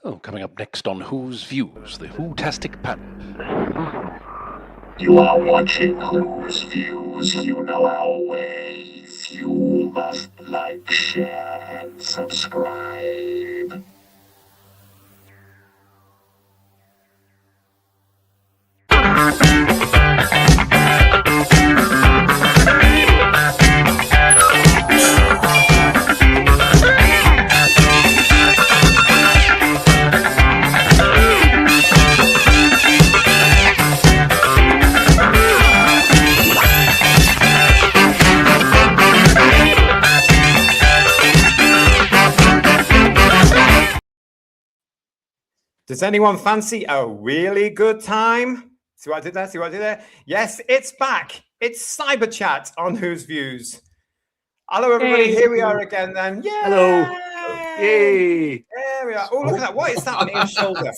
Oh, coming up next on Who's Views, the Who-tastic panel. You are watching Who's Views. You know our ways. You must like, share, and subscribe. Does anyone fancy a really good time? See what I did there? See what I did there? Yes, it's back. It's Cyber Chat on Who's Views. Hello, everybody. Here we are again then. Yay! Hello. Yay! There we are. Oh, look at that. What is that on Ian's shoulder?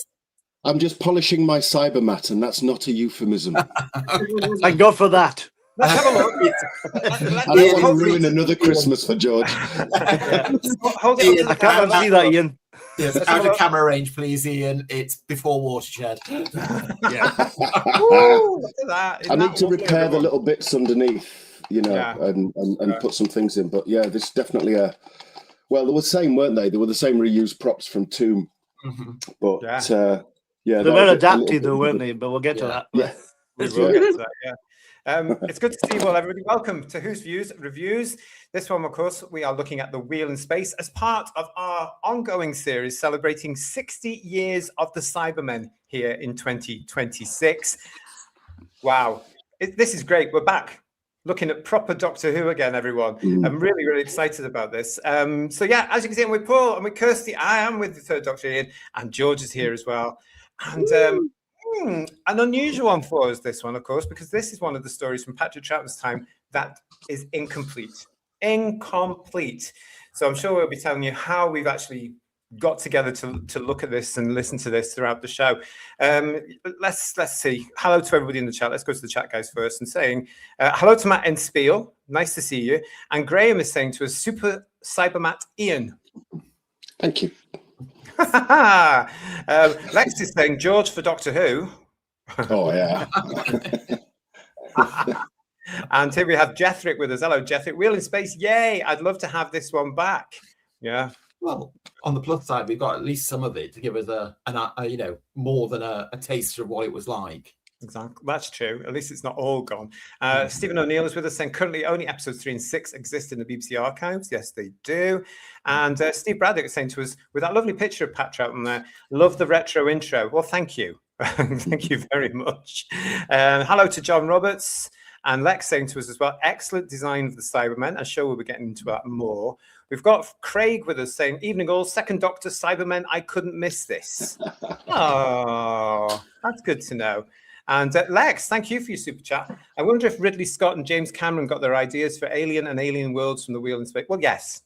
I'm just polishing my Cybermat, and that's not a euphemism. Thank God for that. Let's have a look. I don't want to ruin another Christmas for George. Hold it. I can't see that, Ian. Yes, out of camera range, please, Ian. It's before Watershed. Yeah. Ooh, look at that. I need to repair the little bits underneath, you know, Yeah. and put some things in. But yeah, this is definitely a. Well, they were the same, weren't they? They were the same reused props from Tomb. Mm-hmm. But yeah, They were adapted, though, weren't they? But we'll get to that. Yeah. We will get to that, yeah. It's good to see you all, everybody. Welcome to Who's Views Reviews. This one, of course, we are looking at The Wheel in Space as part of our ongoing series celebrating 60 years of the Cybermen here in 2026. Wow. This is great. We're back looking at proper Doctor Who again, everyone. I'm really, really excited about this. So yeah, as you can see, I'm with Paul and with Kirsty. I am with the third Doctor Ian, and George is here as well. And an unusual one for us, this one, of course, because this is one of the stories from Patrick Troughton's time that is incomplete. So I'm sure we'll be telling you how we've actually got together to look at this and listen to this throughout the show. Let's see. Hello to everybody in the chat. Let's go to the chat, guys, first, and saying hello to Matt Enspiel. Nice to see you. And Graham is saying to us, Super Cybermat Ian. Thank you. Lex is saying George for Doctor Who. Oh yeah. And here we have Jethrick with us. Hello, Jethrick. Wheel in Space. Yay! I'd love to have this one back. Yeah. Well, on the plus side, we've got at least some of it to give us a more than a taster of what it was like. Exactly. That's true. At least it's not all gone. Stephen O'Neill is with us saying currently only episodes 3 and 6 exist in the BBC archives. Yes, they do. And Steve Braddock is saying to us, with that lovely picture of Pat Troughton there, love the retro intro. Well, thank you. Thank you very much. Hello to John Roberts. And Lex saying to us as well, excellent design of the Cybermen. I'm sure we'll be getting into that more. We've got Craig with us saying, evening all, second Doctor Cybermen, I couldn't miss this. Oh, that's good to know. And Lex, thank you for your super chat. I wonder if Ridley Scott and James Cameron got their ideas for Alien and Alien Worlds from The Wheel in Space. Well, yes.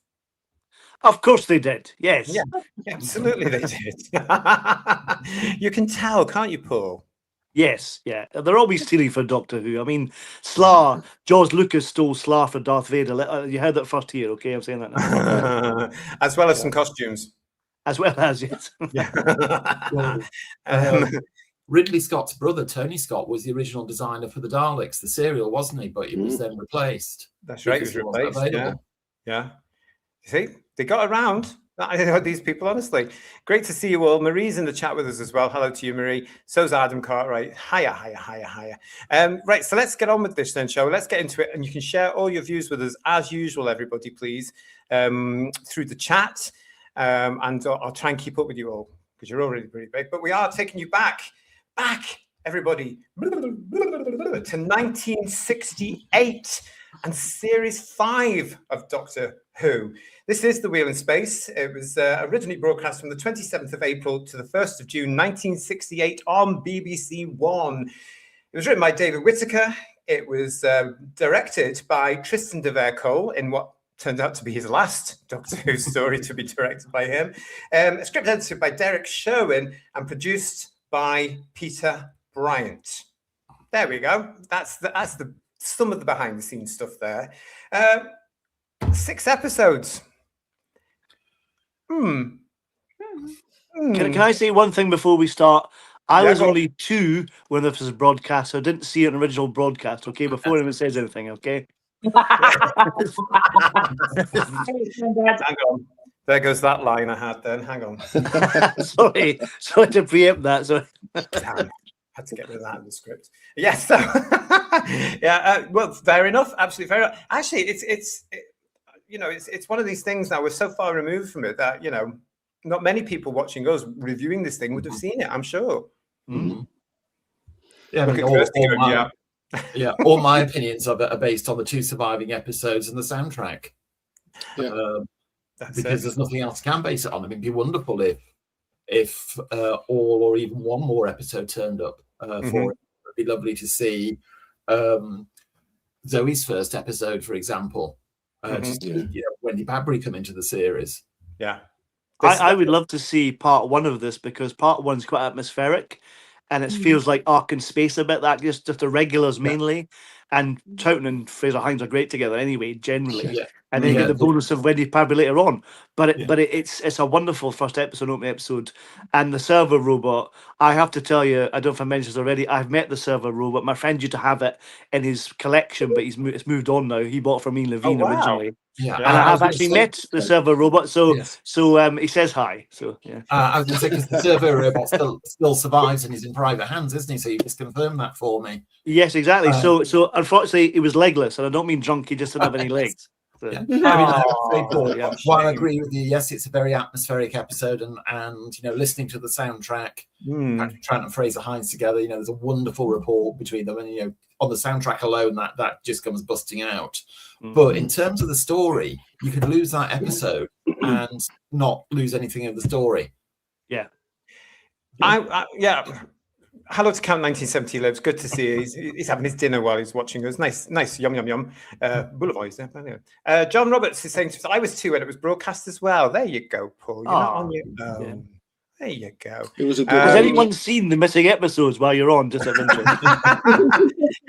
Of course they did. Yes. Yeah, absolutely they did. You can tell, can't you, Paul? Yes, yeah. They're always silly for Doctor Who. I mean, Slar, George Lucas stole Slar for Darth Vader. You heard that first here, okay? I'm saying that now. As well as some costumes. As well as, yes. Ridley Scott's brother, Tony Scott, was the original designer for the Daleks, the serial, wasn't he? But it was then replaced. That's right, it was replaced. Yeah. You see, they got around. I know these people, honestly. Great to see you all. Marie's in the chat with us as well. Hello to you, Marie. So's Adam Cartwright. Hiya. Right, so let's get on with this then, shall we? Let's get into it. And you can share all your views with us, as usual, everybody, please, through the chat. And I'll try and keep up with you all, because you're already pretty big. But we are taking you back, everybody, to 1968 and Series 5 of Doctor Who. This is The Wheel in Space. It was originally broadcast from the 27th of April to the 1st of June, 1968 on BBC One. It was written by David Whittaker. It was directed by Tristan de Vercole in what turned out to be his last Doctor Who story to be directed by him. A script edited by Derek Sherwin and produced by Peter Bryant. There we go. That's some of the behind the scenes stuff there. 6 episodes. Can I say one thing before we start? I Yeah, was go on. only 2 when this was broadcast, so I didn't see an original broadcast, okay, before anyone says anything, okay? Hang on. There goes that line I had then. Hang on. sorry to preempt that. Sorry. Damn. Had to get rid of that in the script. Yes. So, yeah. Well, fair enough. Absolutely fair enough. Actually, it's one of these things now. We're so far removed from it that not many people watching us reviewing this thing would have seen it. I'm sure. Mm. Yeah, I Look mean, at Kirsty going, yeah, all my opinions of it are based on the 2 surviving episodes and the soundtrack. Yeah. Because there's nothing else can base it on. I mean, it'd be wonderful if all or even one more episode turned up for it. It'd be lovely to see Zoe's first episode, for example, to see Wendy Babry come into the series. Yeah. I would love to see part 1 of this, because part 1's quite atmospheric, and it feels like Ark in space a bit. That just the regulars mainly, and Troughton and Fraser Hines are great together anyway, generally. Yeah. And then you get the bonus of Wendy Babry later on. But it's a wonderful first episode, opening episode. And the server robot, I have to tell you, I don't know if I mentioned this already, I've met the server robot. My friend used to have it in his collection, but it's moved on now. He bought it from me and Levine originally. Yeah, And I have actually met the server robot, so he says hi. So yeah, I was going to say, because the server robot still survives and he's in private hands, isn't he? So you just confirmed that for me. yes, exactly. So unfortunately, it was legless, and I don't mean drunk. He just didn't have any legs. So. Yeah. I mean, I have to say, Paul, yeah. while I agree with you, yes, it's a very atmospheric episode, and listening to the soundtrack, Patrick Troughton and Fraser Hines together, there's a wonderful rapport between them, and on the soundtrack alone, that just comes busting out. But in terms of the story, you could lose that episode and not lose anything of the story. Yeah. Hello to Count 1970 Lives. Good to see you. He's having his dinner while he's watching us. Nice, yum, yum, yum. Boulevard, yeah. Anyway. John Roberts is saying, I was 2 when it was broadcast as well. There you go, Paul. You're not on your own. Yeah. There you go. It was a good Has anyone seen the missing episodes while you're on? Just of interest.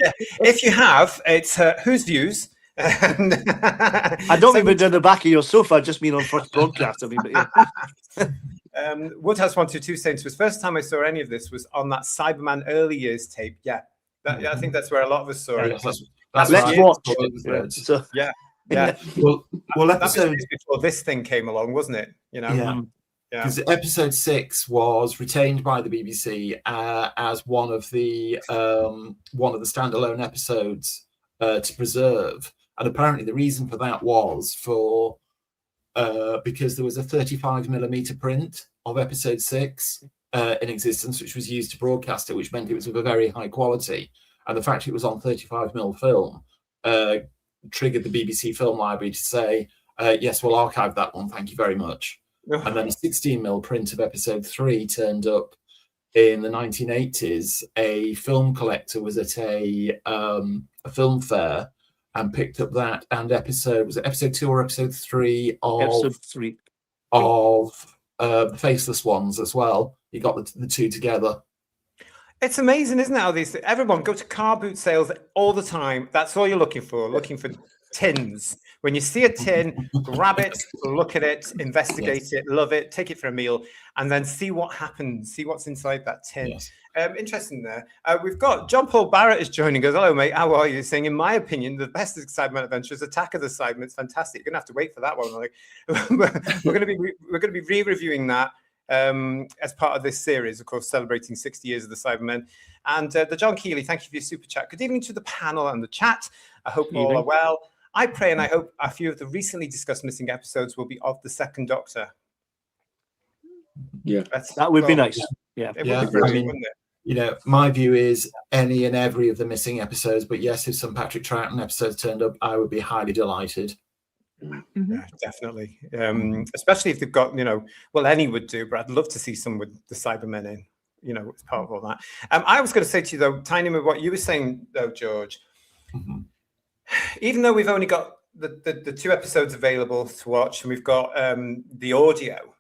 Yeah. If you have, it's Whose Views. I don't mean in the back of your sofa. I just mean on first broadcast. I mean, but yeah. Woodhouse 122 saying to us, first time I saw any of this was on that Cyberman early years tape. Yeah, I think that's where a lot of us saw it. That's Let's watch. Yeah. Well, episode before this thing came along, wasn't it? Yeah. Because episode 6 was retained by the BBC as one of the standalone episodes to preserve, and apparently the reason for that was because there was a 35mm print of episode 6 in existence, which was used to broadcast it, which meant it was of a very high quality, and the fact it was on 35mm film triggered the BBC Film Library to say, yes, we'll archive that one, thank you very much. And then a 16mm print of episode 3 turned up in the 1980s. A film collector was at a film fair and picked up that and was it episode 2 or episode 3 of the Faceless Ones as well. You got the 2 together. It's amazing, isn't it? How everyone go to car boot sales all the time. That's all you're looking for tins. When you see a tin, grab it, look at it, investigate it, love it, take it for a meal, and then see what happens, see what's inside that tin. Yes. Interesting there. We've got John Paul Barrett is joining us. Hello, mate. How are you? Saying, in my opinion, the best Cyberman adventure is Attack of the Cybermen. It's fantastic. You're gonna have to wait for that one. We're gonna be re-reviewing that as part of this series, of course, celebrating 60 years of the Cybermen. And the John Keeley, thank you for your super chat. Good evening to the panel and the chat. I hope you all are well. I pray and I hope a few of the recently discussed missing episodes will be of the Second Doctor. Yeah, that would be nice. Yeah, it would be brilliant, wouldn't it? My view is any and every of the missing episodes. But yes, if some Patrick Troughton episodes turned up, I would be highly delighted. Yeah, definitely. Especially if they've got, any would do, but I'd love to see some with the Cybermen in, as part of all that. I was going to say to you, though, tying in with what you were saying, though, George, even though we've only got the 2 episodes available to watch and we've got the audio,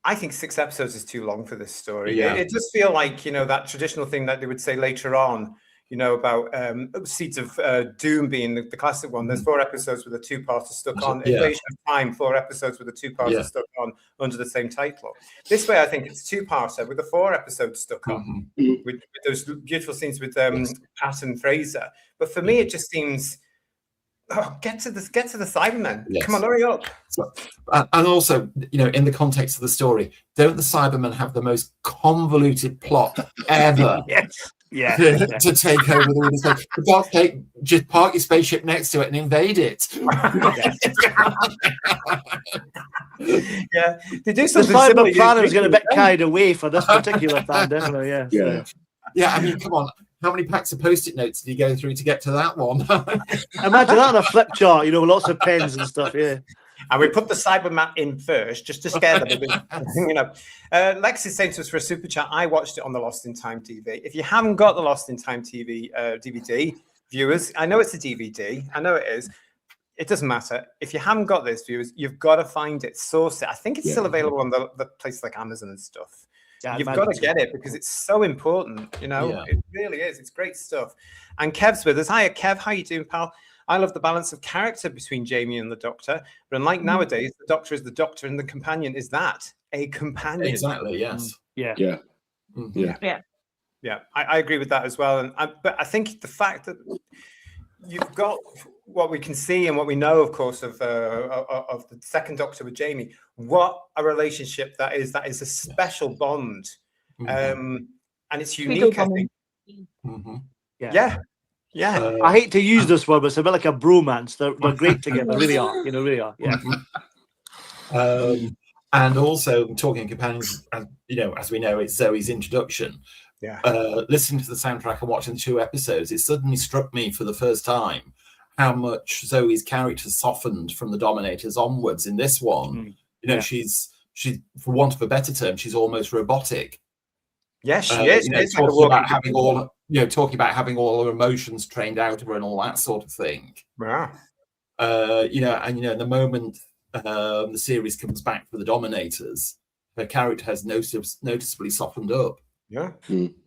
I think 6 episodes is too long for this story. Yeah. It does feel like, that traditional thing that they would say later on, you know, about Seeds of Doom being the classic one. There's 4 episodes with a 2-parter stuck on. Yeah. Invasion of Time, 4 episodes with a 2-parter stuck on under the same title. This way, I think it's a 2-parter with a 4 episodes stuck on, with those beautiful scenes with Pat and Fraser. But for me, it just seems, get to the Cybermen. Yes. Come on, hurry up. So, and also, you know, in the context of the story, don't the Cybermen have the most convoluted plot ever? To take over the real estate? For God's sake, just park your spaceship next to it and invade it. Yeah, they do The something Cyber similar. planners get a bit carried away for this particular fan, definitely. Yeah. Yeah, I mean, come on. How many packs of post-it notes did you go through to get to that one? Imagine that on a flip chart, you know, with lots of pens and stuff. Yeah. And we put the Cyberman in first, just to scare them a bit. You know, Lex is saying to us for a super chat, I watched it on the Lost in Time TV. If you haven't got the Lost in Time TV DVD, viewers, I know it's a DVD. I know it is. It doesn't matter. If you haven't got this, viewers, you've got to find it, source it. I think it's still available on the places like Amazon and stuff. Yeah, You've got to get it because it's so important, you know. Yeah. It really is. It's great stuff. And Kev's with us. Hiya, Kev. How you doing, pal? I love the balance of character between Jamie and the Doctor. But unlike nowadays, the Doctor is the Doctor and the companion is that, a companion. Exactly, yes. Yeah. Yeah. Yeah, I agree with that as well. But I think the fact that you've got what we can see and what we know, of course, of the second Doctor with Jamie, what a relationship that is. That is a special bond. And it's unique, I think. Yeah. I hate to use this word, but it's a bit like a bromance. They're great together, really are. You know, really are. Yeah. And also talking companions, you know, as we know, it's Zoe's introduction. Yeah. Listening to the soundtrack and watching the 2 episodes, it suddenly struck me for the first time how much Zoe's character softened from the Dominators onwards in this one. You know, she's for want of a better term, she's almost robotic. Yes, she is. You know, talking about having all her emotions trained out of her and all that sort of thing. Wow. You know, and you know, the moment the series comes back for the Dominators, her character has noticeably softened up. Yeah.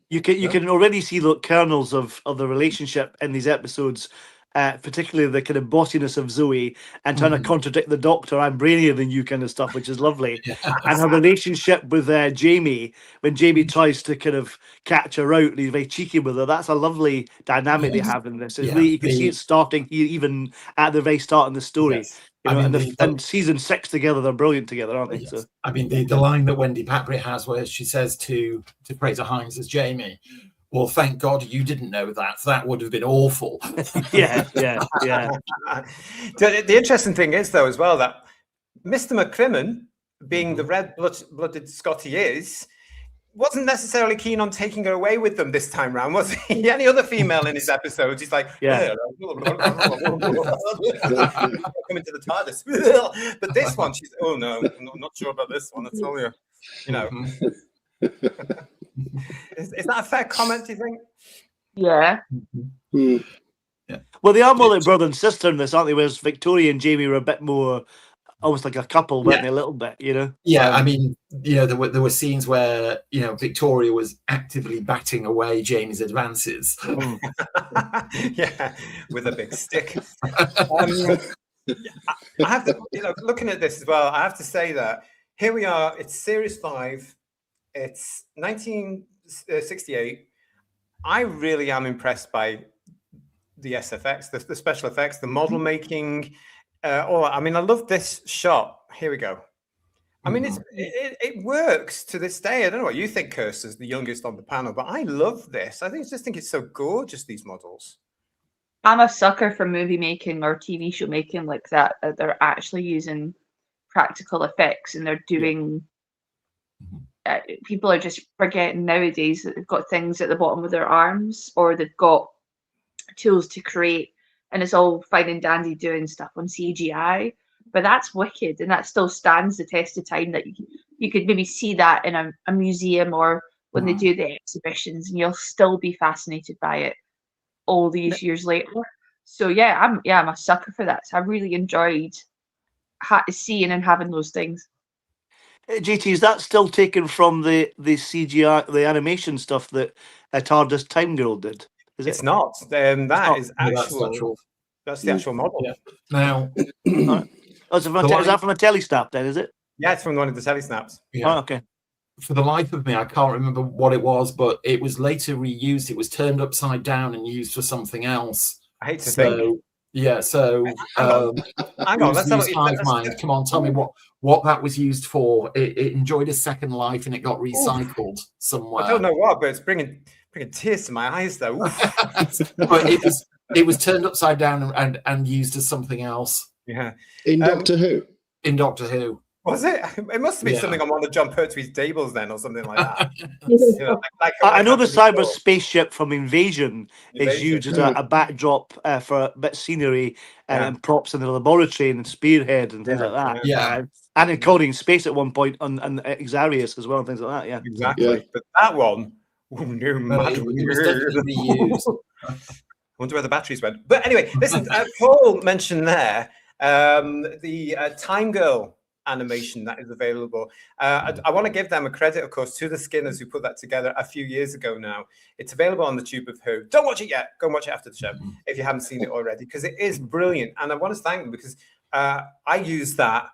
You can already see kernels of the relationship in these episodes, particularly the kind of bossiness of Zoe and trying to contradict the Doctor. I'm brainier than you, kind of stuff, which is lovely. And her relationship with Jamie, when Jamie tries to kind of catch her out, and he's very cheeky with her. That's a lovely dynamic they have in this. It's really, you can see it starting here, even at the very start of the story. Yes. You know, I mean, and season 6 together, they're brilliant together, aren't they? Yes. So. I mean, the line that Wendy Papri has, where she says to Fraser Hines as Jamie, "Well, thank God you didn't know that. That would have been awful." yeah. The interesting thing is, though, as well, that Mr. McCrimmon, being the red-blooded Scot he is, wasn't necessarily keen on taking her away with them this time round, was he? Any other female in his episodes, he's like, coming to the TARDIS. But this one, she's, oh no, I'm not sure about this one. That's all you know. Is that a fair comment, do you think? Yeah. Yeah. Well, they are more like brother and sister in this, aren't they? Whereas Victoria and Jamie were a bit more, almost like a couple, weren't they? A little bit, you know? Yeah, I mean, you know, there were scenes where, you know, Victoria was actively batting away Jamie's advances. Yeah, with a big stick. I have to, you know, looking at this as well, I have to say that here we are, it's Series 5, it's 1968. I really am impressed by the SFX, the special effects, the model making. I mean, I love this shot. Here we go. I mean, it works to this day. I don't know what you think, Kirst, as the youngest on the panel, but I love this. I just think it's so gorgeous, these models. I'm a sucker for movie making or TV show making like that. They're actually using practical effects and they're doing. People are just forgetting nowadays that they've got things at the bottom of their arms or they've got tools to create, and it's all fine and dandy doing stuff on CGI. But that's wicked, and that still stands the test of time. That you could maybe see that in a museum or when they do the exhibitions, and you'll still be fascinated by it all these years later. So yeah, I'm a sucker for that. So I really enjoyed seeing and having those things. JT, is that still taken from the CGI, the animation stuff that TARDIS Time Girl did? Is It's it? not. That not. is No, that's actual. actual. That's the actual model. Yeah. Now, Oh, is that from a telesnap then? Is it? Yeah, it's from one of the telesnaps. yeah. Oh, okay. For the life of me, I can't remember what it was, but it was later reused. It was turned upside down and used for something else. I hate to think. Yeah, so Hang on. Hang on. Let's have use Hive Mind. Come on, tell me what that was used for. It enjoyed a second life and it got recycled somewhere. I don't know what, but it's bringing tears to my eyes, though. But it was turned upside down and used as something else. Yeah. In Doctor Who. In Doctor Who. Was it? It must have been something on one of John Pertwee's tables then, or something like that. I know the cyber spaceship from Invasion is used as a backdrop for a bit of scenery and props in the laboratory and spearhead and things like that. Yeah. And encoding space at one point on Xarius as well and things like that. Yeah, exactly. Yeah. But that one, It was definitely reused. I wonder where the batteries went. But anyway, listen, Paul mentioned there the Time Girl animation that is available. I want to give them a credit, of course, to the Skinners who put that together a few years ago now. It's available on the Tube of Who. Don't watch it yet. Go and watch it after the show if you haven't seen it already, because it is brilliant. And I want to thank them because I use that,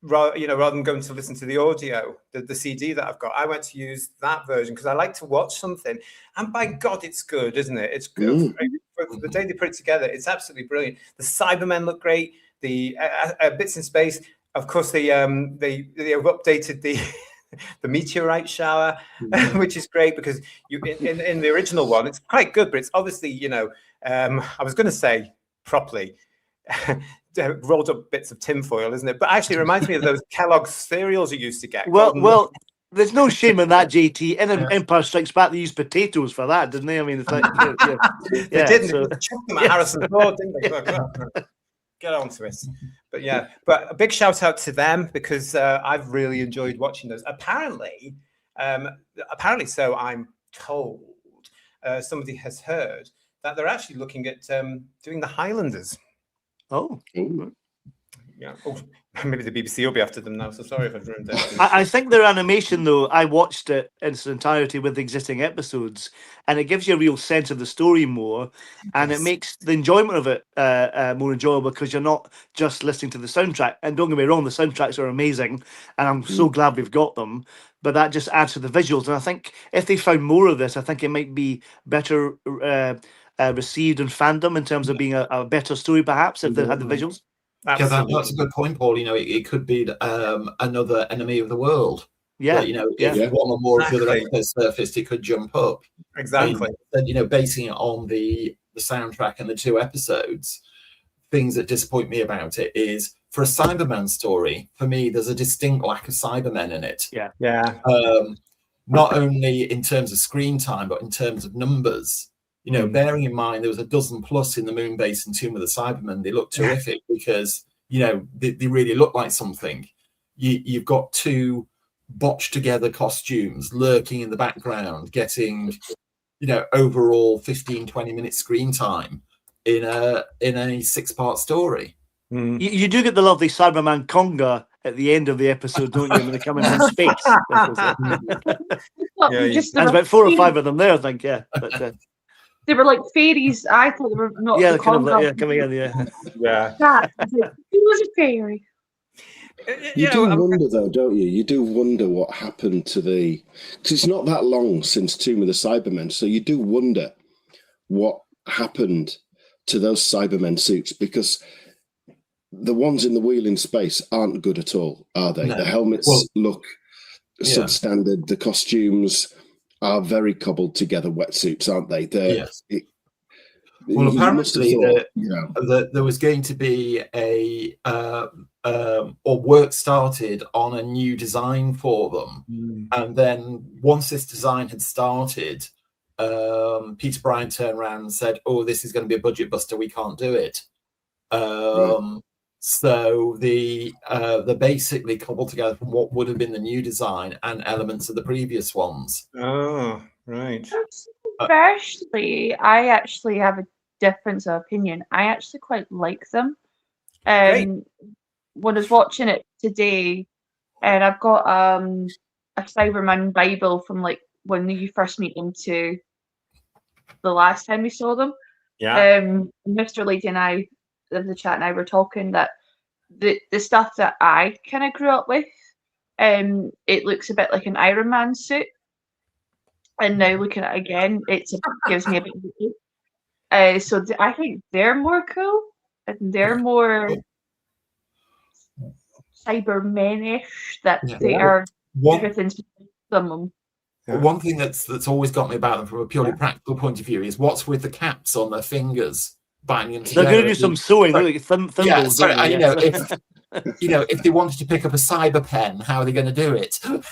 rather than going to listen to the audio, the CD that I've got. I went to use that version because I like to watch something. And by God, it's good, isn't it? It's good. For the day they put it together, it's absolutely brilliant. The Cybermen look great. The bits in space. Of course, they have updated the meteorite shower, which is great because in the original one, it's quite good, but it's obviously, I was going to say properly, rolled up bits of tinfoil, isn't it? But actually, it reminds me of those Kellogg's cereals you used to get. Well, there's no shame in that, JT. In Empire Strikes Back, they used potatoes for that, didn't they? I mean, it's like, they didn't. So, they chucked them at Harrison Ford, didn't they? Get on to it. But yeah, but a big shout out to them because I've really enjoyed watching those. Apparently, so I'm told, somebody has heard that they're actually looking at doing the Highlanders. Oh. Yeah. Oh, maybe the BBC will be after them now. So sorry if I've ruined it. I think their animation, though, I watched it in its entirety with the existing episodes, and it gives you a real sense of the story more, and it makes the enjoyment of it more enjoyable because you're not just listening to the soundtrack. And don't get me wrong, the soundtracks are amazing, and I'm so glad we've got them. But that just adds to the visuals, and I think if they found more of this, I think it might be better received in fandom in terms of being a better story, perhaps, if they had the visuals. Yeah, that's a good point, Paul. It could be another enemy of the world. Yeah, that, if one or more of the other episodes surfaced, it could jump up. Exactly. And, basing it on the soundtrack and the two episodes, things that disappoint me about it is for a Cyberman story, for me, there's a distinct lack of Cybermen in it. Yeah. Not only in terms of screen time, but in terms of numbers. Bearing in mind there was a dozen plus in the Moonbase and Tomb of the Cybermen, they look terrific because they really look like something. You've got two botched together costumes lurking in the background, getting overall 15-20 minutes screen time in a 6-part story. You do get the lovely Cyberman conga at the end of the episode, don't you, when they come in from space? There's about 4 or 5 of them there, I think. But, they were like fairies. I thought they were not. Yeah, kind of like, coming in. Yeah. He was a fairy. You do wonder, though, don't you? You do wonder what happened to because it's not that long since Tomb of the Cybermen, so you do wonder what happened to those Cybermen suits because the ones in the wheel in space aren't good at all, are they? No. The helmets look substandard. The costumes are very cobbled together wetsuits, aren't they? Apparently there was going to be or work started on a new design for them. And then once this design had started, Peter Bryan turned around and said, "Oh, this is going to be a budget buster. We can't do it." So they're basically cobbled together from what would have been the new design and elements of the previous ones. Oh, right. Firstly, I actually have a difference of opinion. I actually quite like them. When I was watching it today, and I've got a Cyberman Bible from like when you first meet them to the last time we saw them. Yeah. Mr. Lady and I, the chat and I were talking that the stuff that I kind of grew up with, it looks a bit like an Iron Man suit. And now looking at it again, gives me a bit of so I think they're more cool and they're more Cybermen-ish, that they are everything's them. One thing that's always got me about them from a purely practical point of view is what's with the caps on their fingers, binding them together. They're going to do some sewing, like thimbles. Yeah, sorry, if they wanted to pick up a cyber pen, how are they going to do it? There's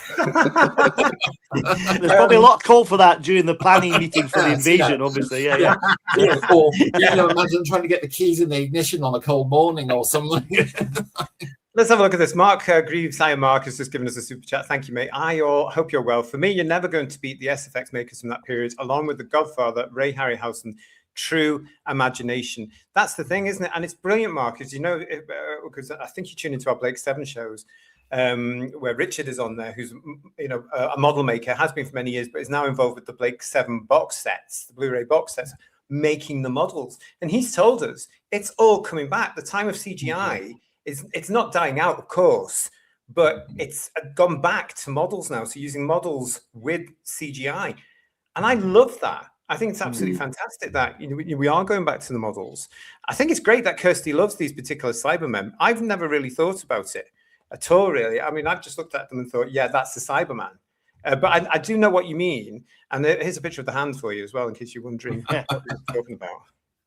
probably a lot of call for that during the planning meeting for the invasion, obviously. Yeah. Or imagine trying to get the keys in the ignition on a cold morning or something. Let's have a look at this. Mark Greaves, hi Mark, has just given us a super chat. Thank you, mate. I hope you're well. For me, you're never going to beat the SFX makers from that period, along with The Godfather, Ray Harryhausen, true imagination. That's the thing, isn't it? And it's brilliant, Mark, as you know, because I think you tune into our Blake 7 shows, where Richard is on there, who's a model maker, has been for many years, but is now involved with the Blake 7 box sets, the Blu-ray box sets, making the models. And he's told us it's all coming back. The time of CGI it's not dying out, of course, but it's gone back to models now. So using models with CGI. And I love that. I think it's absolutely fantastic that we are going back to the models. I think it's great that Kirsty loves these particular Cybermen. I've never really thought about it at all, really. I mean, I've just looked at them and thought, yeah, that's the Cyberman. But I do know what you mean. And here's a picture of the hand for you as well, in case you're wondering what we're talking about.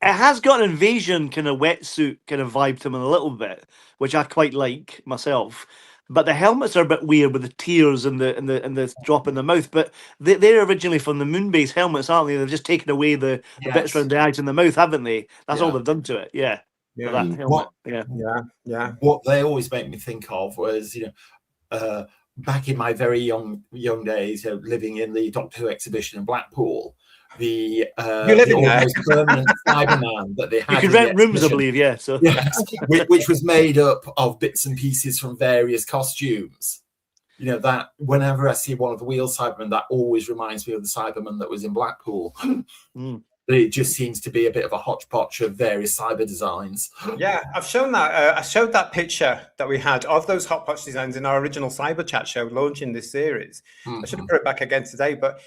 It has got an invasion kind of wetsuit kind of vibe to them a little bit, which I quite like myself. But the helmets are a bit weird with the tears and the drop in the mouth. But they're originally from the Moonbase helmets, aren't they? They've just taken away the bits around the eyes and the mouth, haven't they? That's all they've done to it. Yeah. That helmet. Yeah. What they always make me think of was, back in my very young days, living in the Doctor Who exhibition in Blackpool. The almost permanent Cyberman that they had. You could rent rooms, I believe, yeah. So yes, which was made up of bits and pieces from various costumes. That whenever I see one of the wheel Cybermen, that always reminds me of the Cyberman that was in Blackpool. It just seems to be a bit of a hodgepodge of various cyber designs. Yeah, I've shown that. I showed that picture that we had of those hodgepodge designs in our original Cyber Chat show launching this series. I should have put it back again today, but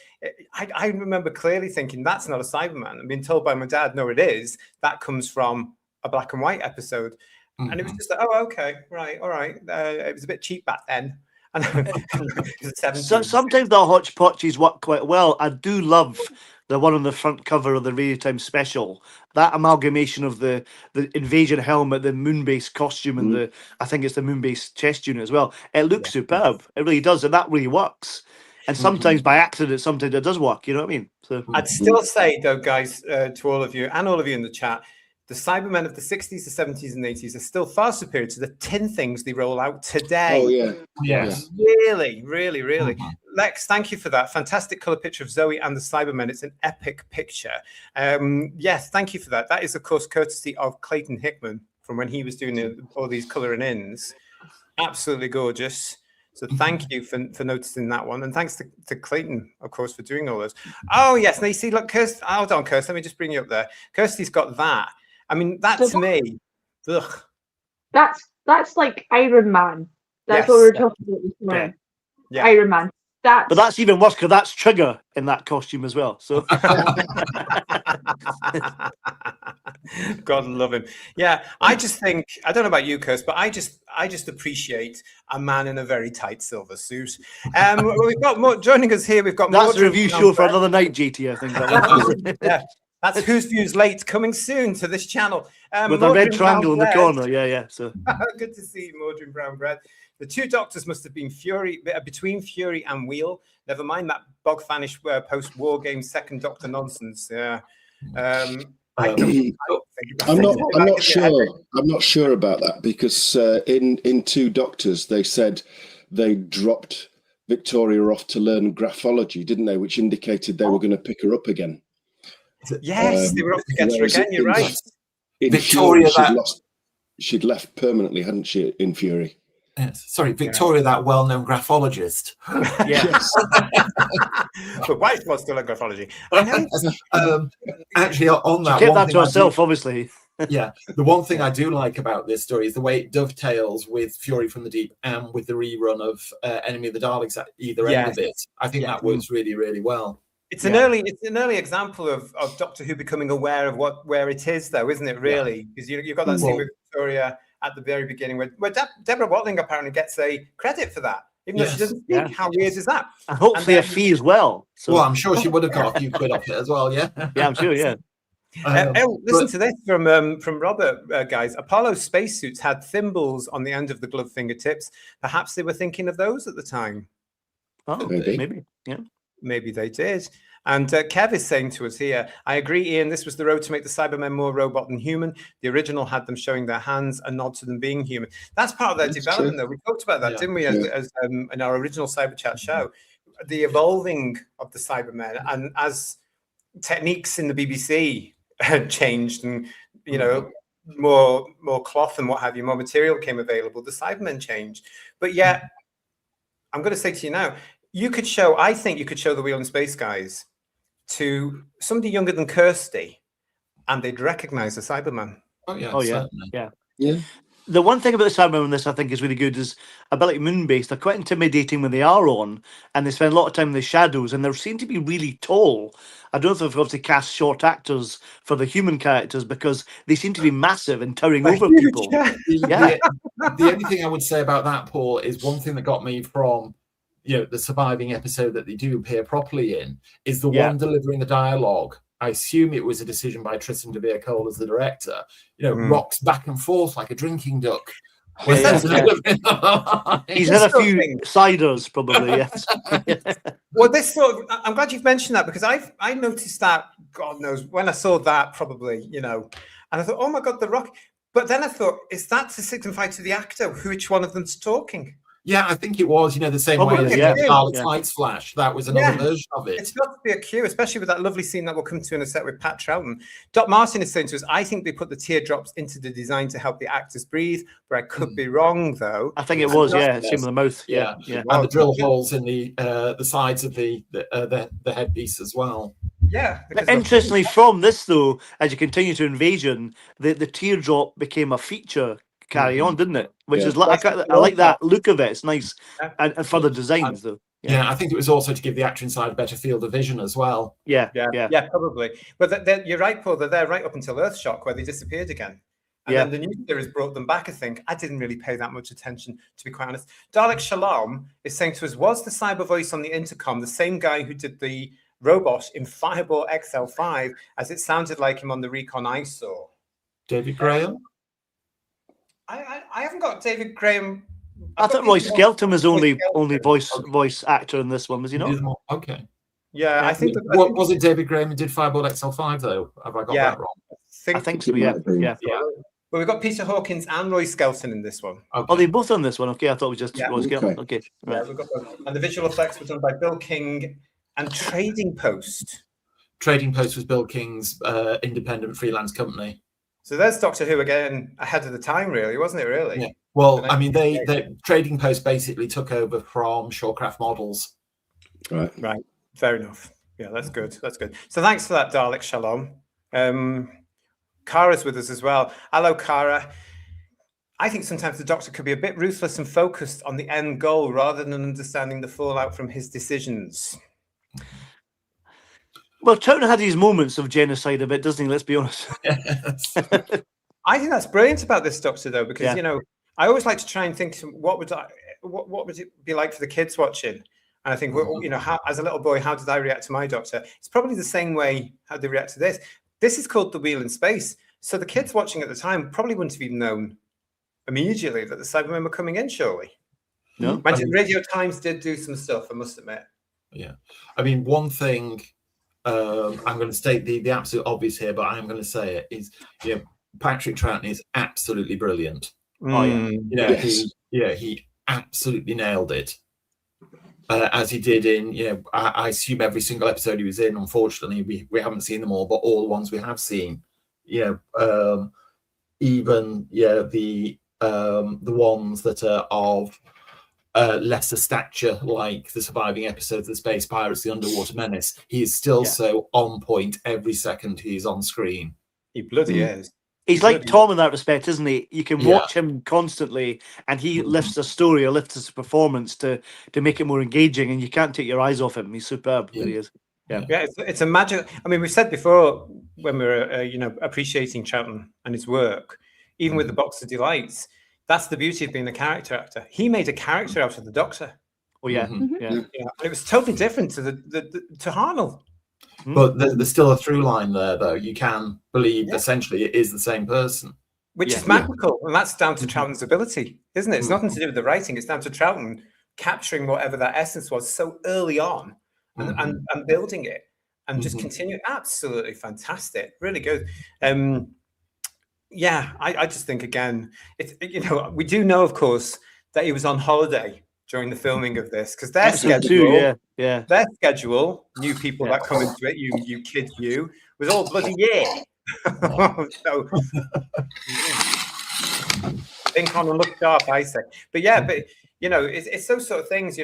I remember clearly thinking that's not a Cyberman. I'm being told by my dad, no, it is. That comes from a black and white episode. And it was just like, oh, okay, right, all right. It was a bit cheap back then. So sometimes the hodgepodges work quite well. I do love the one on the front cover of the Radio Time special. That amalgamation of the invasion helmet, the Moonbase costume, and I think it's the Moonbase chest unit as well. It looks superb. It really does, and that really works. And sometimes by accident, sometimes it does work. You know what I mean? So I'd still say, though, guys, to all of you and all of you in the chat, the Cybermen of the 60s, the 70s, and 80s are still far superior to the tin things they roll out today. Oh, yeah. Yes. Really, really, really. Lex, thank you for that. Fantastic colour picture of Zoe and the Cybermen. It's an epic picture. Yes, thank you for that. That is, of course, courtesy of Clayton Hickman from when he was doing all these colouring ins. Absolutely gorgeous. So thank you for noticing that one. And thanks to Clayton, of course, for doing all those. Oh, yes. Now, you see, look, Kirsty, hold on, Kirsty. Let me just bring you up there. Kirsty's got that. I mean, that to me, that's like Iron Man. That's what we were talking about this morning. Yeah. Iron Man. But that's even worse because that's Trigger in that costume as well. So God love him. Yeah, I just think, I don't know about you, Kirst, but I just appreciate a man in a very tight silver suit. We've got more joining us here. We've got that's a review show for another night, GT. I think. Yeah. That's Whose Views Late, coming soon to this channel. With a red triangle in the corner, yeah. So good to see you, Mordrin Brown Bread. The two doctors must have been between Fury and Wheel. Never mind that bog-fanish post-war game second Doctor nonsense. Yeah. I'm not sure. I'm not sure about that because in Two Doctors they said they dropped Victoria off to learn graphology, didn't they? Which indicated they were going to pick her up again. Yes, they were off to get her again. You're right. In Victoria, she'd left permanently, hadn't she? In Fury. Yes. Sorry, Victoria, that well-known graphologist. Yes. But wife was still a graphology. I know. Actually, on She that, kept one that thing to I do- herself, obviously. yeah, the one thing I do like about this story is the way it dovetails with Fury from the Deep and with the rerun of Enemy of the Daleks at either end of it. I think that works really, really well. It's an early example of Doctor Who becoming aware of where it is, though, isn't it? Really, because you've got that scene with Victoria at the very beginning where Deborah Watling apparently gets a credit for that, even though she doesn't speak. Yeah. How weird is that? And hopefully a fee as well. So, Well, I'm sure she would have got a few quid off it as well. Yeah. yeah, I'm sure. Yeah. Listen to this from Robert, guys. Apollo spacesuits had thimbles on the end of the glove fingertips. Perhaps they were thinking of those at the time. Oh, maybe. Yeah. Maybe they did. And Kev is saying to us here, I agree, Ian, this was the road to make the Cybermen more robot than human. The original had them showing their hands, a nod to them being human. That's part of their development, though. We talked about that, didn't we, as in our original Cyber Chat show? The evolving of the Cybermen, and as techniques in the BBC had changed and, you know, more cloth and what have you, more material came available, the Cybermen changed. But yet, I'm going to say to you now, I think you could show the Wheel in Space guys to somebody younger than Kirsty, and they'd recognize the Cyberman. Oh yeah, yeah. The one thing about the Cybermen in this I think is really good is ability moon-based. They're quite intimidating when they are on, and they spend a lot of time in the shadows, and they seem to be really tall. I don't know if they've obviously cast short actors for the human characters because they seem to be massive and towering over people. The only thing I would say about that, Paul, is one thing that got me from the surviving episode that they do appear properly in is the one delivering the dialogue. I assume it was a decision by Tristan de Vere-Cole as the director. Rocks back and forth like a drinking duck. He's had a few ciders, probably. Yes. Well, I'm glad you've mentioned that, because I noticed that, God knows, when I saw that, probably, and I thought, oh my God, the rock. But then I thought, is that to signify to the actor which one of them's talking? Yeah, I think it was, the same way as Lights Flash. That was another version of it. It's got to be a cue, especially with that lovely scene that we'll come to in a sec with Pat Troughton. Doc Martin is saying to us, I think they put the teardrops into the design to help the actors breathe, but I could be wrong, though. I think it was, It's in the mouth. Yeah. And the drill holes in the sides of the headpiece as well. Yeah. Interestingly, from this, though, as you continue to Invasion, the teardrop became a feature carry on, didn't it? Which is I like that look of it. It's nice, and further designs though. Yeah, I think it was also to give the actor inside a better field of vision as well. Yeah, probably. But you're right, Paul. They're there right up until Earthshock, where they disappeared again. And then the new series brought them back. I think I didn't really pay that much attention, to be quite honest. Dalek Shalom is saying to us, was the cyber voice on the intercom the same guy who did the robot in Fireball XL5, as it sounded like him on the recon I saw? David Graham? I haven't got David Graham. I thought Roy Skelton was only voice actor in this one, was he not? Okay. Yeah, I think. Was it David Graham who did Fireball XL5 though? Have I got that wrong? I think so. Yeah. Well, we've got Peter Hawkins and Roy Skelton in this one. Okay. Oh, they both on this one. Okay, I thought it was just Roy Skelton. Okay. Right. Yeah, we've got both. And the visual effects were done by Bill King and Trading Post. Trading Post was Bill King's independent freelance company. So there's Doctor Who again, ahead of the time, really, wasn't it? Really? Yeah. Well, I mean, they Trading Post basically took over from Shawcraft Models. Right. Fair enough. Yeah, that's good. So thanks for that, Dalek Shalom. Kara's with us as well. Hello, Kara. I think sometimes the Doctor could be a bit ruthless and focused on the end goal rather than understanding the fallout from his decisions. Well, Troughton had his moments of genocide a bit, doesn't he? Let's be honest. Yes. I think that's brilliant about this Doctor, though, because I always like to try and think, what would it be like for the kids watching? And I think, how, as a little boy, how did I react to my Doctor? It's probably the same way how they react to this. This is called The Wheel in Space, so the kids watching at the time probably wouldn't have even known immediately that the Cybermen were coming in. Surely, no. Radio Times did do some stuff, I must admit. Yeah, I mean, one thing. I'm going to state the absolute obvious here, but I am going to say it is, Patrick Troughton is absolutely brilliant. He absolutely nailed it, as he did in, I assume every single episode he was in. Unfortunately, we haven't seen them all, but all the ones we have seen, even the the ones that are of lesser stature, like the surviving episodes of the Space Pirates, the Underwater Menace, he is still so on point every second he's on screen. He bloody is. He's like Tom in that respect, isn't he? You can watch him constantly, and he lifts the story or lifts his performance to make it more engaging, and you can't take your eyes off him. He's superb. There he is. Yeah, it's a magic. I mean, we said before when we were, appreciating Troughton and his work, even with the Box of Delights, that's the beauty of being a character actor. He made a character out of the Doctor. Oh yeah, and it was totally different to to Harnell. But there's still a through line there, though. You can believe essentially it is the same person, which is magical, and that's down to Troughton's ability, isn't it? It's nothing to do with the writing. It's down to Troughton capturing whatever that essence was so early on, and building it, and just continue. Absolutely fantastic, really good. I just think again, it's we do know, of course, that he was on holiday during the filming of this, because their schedule, their schedule, new people that come into it, you kids, was all bloody so think on and look sharp, I say. But it's those sort of things,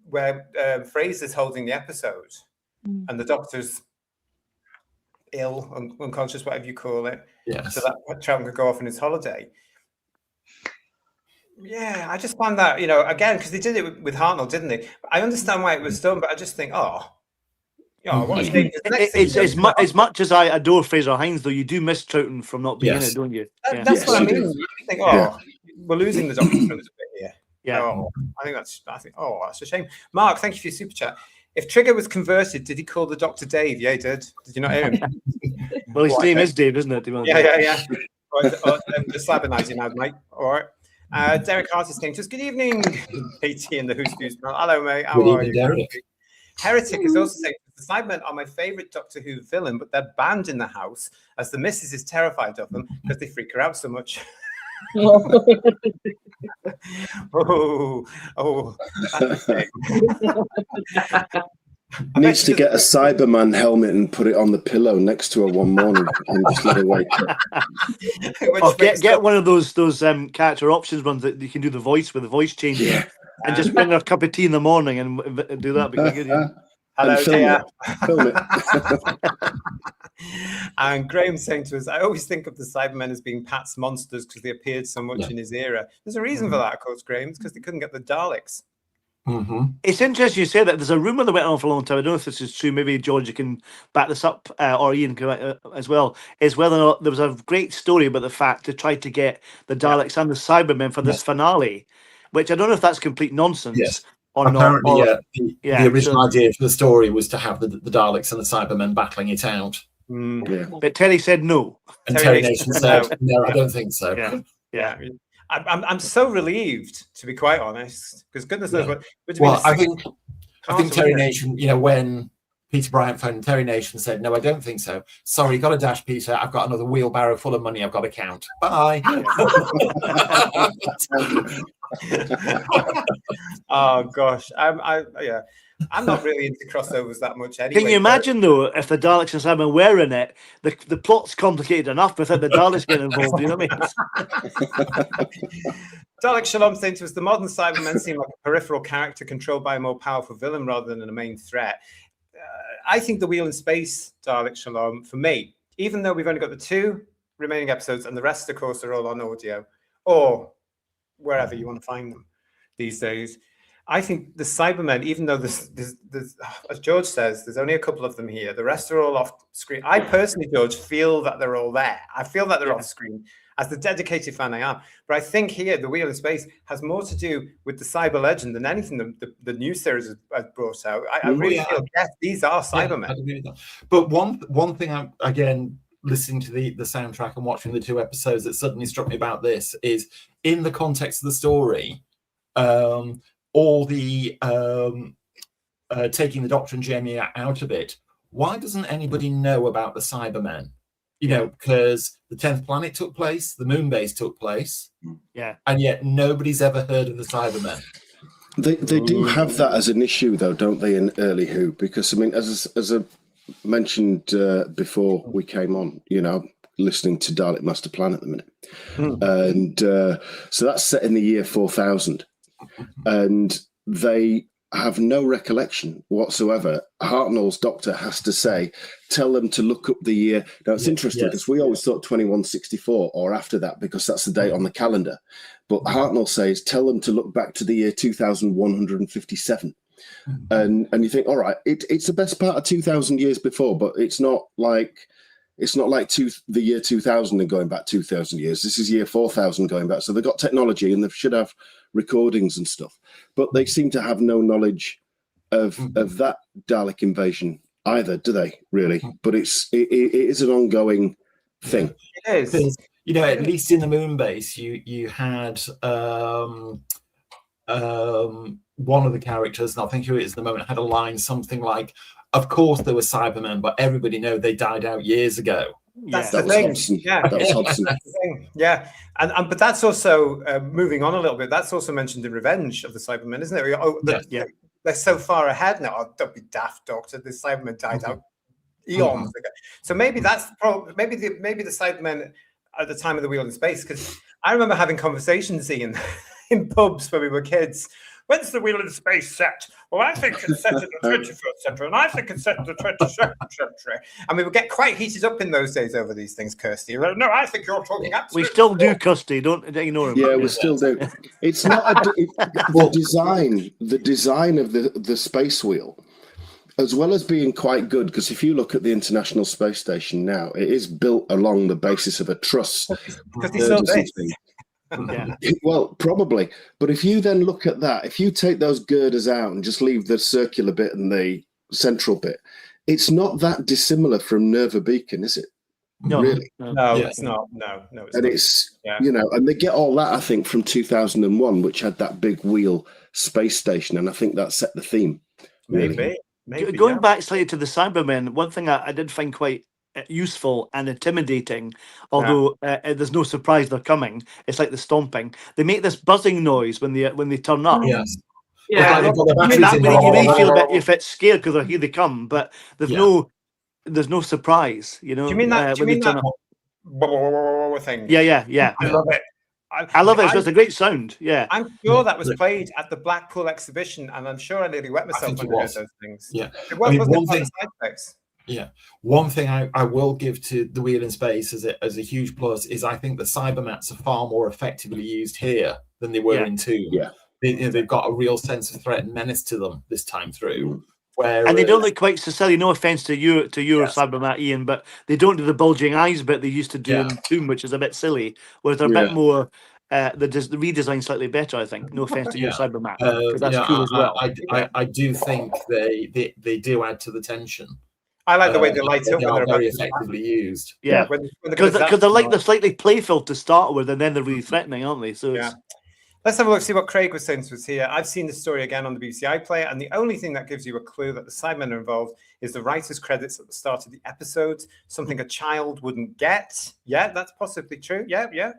where Fraser's holding the episode and the Doctor's ill, unconscious, whatever you call it, so that Troughton could go off on his holiday. Yeah, I just found that, again, because they did it with Hartnell, didn't they? I understand why it was done, but I just think, as much as I adore Fraser Hines, though, you do miss Troughton from not being in it, don't you? That's what I mean. You think, we're losing the Doctor a little bit here. Yeah. That's a shame. Mark, thank you for your super chat. If Trigger was converted, did he call the Doctor Dave? Yeah, he did. Did you not hear him? Well, his name is Dave, isn't it? Yeah. The Cybernizer now, mate. All right. Derek Hart is saying, just good evening, PT and the Who's Views. Hello, mate. How are you? Derek. Heretic is also saying, the Cybermen are my favourite Doctor Who villain, but they're banned in the house as the missus is terrified of them because they freak her out so much. Needs to get a Cyberman helmet and put it on the pillow next to her one morning and just let her wake up. Or get one of those character options ones that you can do the voice with the voice changing, and just bring her a cup of tea in the morning and do that. Because hello, film it. And Graham's saying to us, I always think of the Cybermen as being Pat's monsters because they appeared so much in his era. There's a reason for that, of course, Graham, because they couldn't get the Daleks. It's interesting you say that. There's a rumour that went on for a long time. I don't know if this is true. Maybe George, you can back this up, or Ian can, as well. Is whether or not there was a great story about the fact to try to get the Daleks and the Cybermen for this finale, which I don't know if that's complete nonsense or apparently, not. The original idea for the story was to have the Daleks and the Cybermen battling it out. But Terry said no. And Terry Nation said, no, I don't think so. Yeah. I'm so relieved, to be quite honest, because goodness knows what. Well, I think Terry Nation, when Peter Bryant phoned Terry Nation, said, no, I don't think so. Sorry, got a dash, Peter. I've got another wheelbarrow full of money I've got to count. Bye. Oh gosh, I'm not really into crossovers that much anyway. Can you imagine though if the Daleks and Cybermen were in it? The plot's complicated enough without the Daleks getting involved. You know what I mean? Dalek Shalom saying to us, the modern Cybermen seem like a peripheral character controlled by a more powerful villain rather than a main threat. I think the Wheel in Space, Dalek Shalom, for me, even though we've only got the 2 remaining episodes and the rest, of course, are all on audio or wherever you want to find them these days, I think the Cybermen, even though there's, as George says, there's only a couple of them here. The rest are all off screen. I personally, George, feel that they're all there. I feel that they're off screen. As the dedicated fan I am. But I think here, the Wheel in Space has more to do with the Cyber Legend than anything the new series has brought out. I really feel, yes, these are Cybermen. But one thing, again, listening to the soundtrack and watching the 2 episodes that suddenly struck me about this is, in the context of the story, all the taking the Doctor and Jamie out of it, why doesn't anybody know about the Cybermen? Because the 10th planet took place, the moon base took place, and yet nobody's ever heard of the Cybermen. They do have that as an issue, though, don't they, in early Who? Because, I mean, as I mentioned before we came on, listening to Dalek Master Plan at the minute. And so that's set in the year 4000. And they have no recollection whatsoever. Hartnell's doctor has to say, tell them to look up the year. Now, it's interesting because we always thought 2164 or after that because that's the date on the calendar. But Hartnell says, tell them to look back to the year 2157. And you think, all right, it's the best part of 2,000 years before, but it's not like the year 2000 and going back 2,000 years. This is year 4000 going back. So they've got technology and they should have recordings and stuff, but they seem to have no knowledge of that Dalek invasion either, do they? Really? But it is an ongoing thing. It is. You know, at least in the moon base, you had one of the characters, and I think who it is at the moment, had a line something like, "Of course there were Cybermen, but everybody know they died out years ago." That's That the was thing. Hobson. Yeah, That was Hobson. that's the thing. Yeah, and but that's also moving on a little bit. That's also mentioned in Revenge of the Cybermen, isn't it? Oh, they're so far ahead now. Oh, don't be daft, Doctor. The Cybermen died out eons ago. So maybe that's the problem. Maybe the Cybermen at the time of the Wheel in Space. Because I remember having conversations, Ian, in pubs when we were kids. When's the Wheel in Space set? Well, I think it's set in the 21st century, and I think it's set in the 22nd century. And we would get quite heated up in those days over these things, Kirsty. You're like, no, I think you're talking absolutely. We still do, Kirsty. Don't ignore him. Yeah, we still do. It's not the design of the space wheel, as well as being quite good. Because if you look at the International Space Station now, it is built along the basis of a truss. Because he's so big. Yeah. Well, probably. But if you then look at that, if you take those girders out and just leave the circular bit and the central bit, it's not that dissimilar from Nerva Beacon, is it? No, really? No, it's not. No, it's and not. it's, and they get all that, I think, from 2001, which had that big wheel space station. And I think that set the theme. Really. Maybe Going back slightly to the Cybermen, one thing I did find quite useful and intimidating, although there's no surprise they're coming. It's like the stomping. They make this buzzing noise when they turn up. Yes. Yeah. You may feel a bit scared because here they come, but there's no surprise. You know. Do you mean that? When they turn up. Thing? Yeah. I love it. I love it. It's just a great sound. Yeah. I'm sure that was played at the Blackpool exhibition, and I'm sure I nearly wet myself when I heard those things. Yeah. One thing I will give to the Wheel in Space as a huge plus is I think the Cybermats are far more effectively used here than they were in 2. Yeah. They've got a real sense of threat and menace to them this time through. And they don't look quite so silly. No offense to your Cyberman, Ian, but they don't do the bulging eyes bit they used to do in Tomb, which is a bit silly. Whereas they're a bit more. The redesign slightly better, I think. No offense to your Cyberman, because that's cool as well. I do think they do add to the tension. I like the way they light up. They are very effectively used. Yeah, because they're slightly playful to start with, and then they're really threatening, aren't they? So let's have a look, see what Craig was saying to us here. I've seen the story again on the BBC iPlayer, and the only thing that gives you a clue that the Cybermen are involved is the writer's credits at the start of the episodes, something a child wouldn't get. Yeah, that's possibly true. Yeah.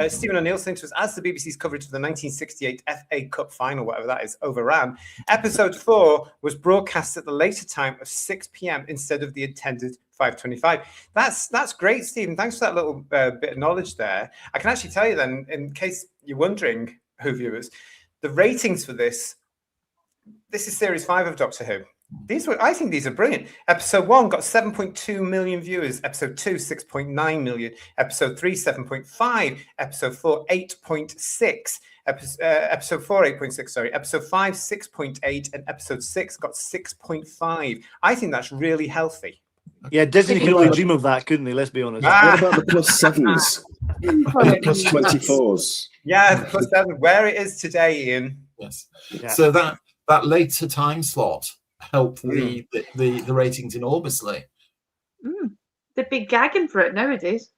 Stephen O'Neill saying to us, as the BBC's coverage of the 1968 FA Cup final, whatever that is, overran, episode 4 was broadcast at the later time of 6 p.m. instead of the intended 5:25. That's great, Stephen. Thanks for that little bit of knowledge there. I can actually tell you then, in case you're wondering, who viewers, the ratings for this is series 5 of Doctor Who. I think these are brilliant. Episode 1 got 7.2 million viewers. Episode 2, 6.9 million. Episode 3, 7.5. Episode 4, 8.6. Episode 4, 8.6. Sorry. Episode 5, 6.8, and episode 6 got 6.5. I think that's really healthy. Yeah, Disney could only dream of that, couldn't they? Let's be honest. What about the +7s? And the +24s? Yeah, the +7. Where it is today, Ian. Yes. Yeah. So that later time slot helped the ratings enormously. They'd be gagging for it nowadays.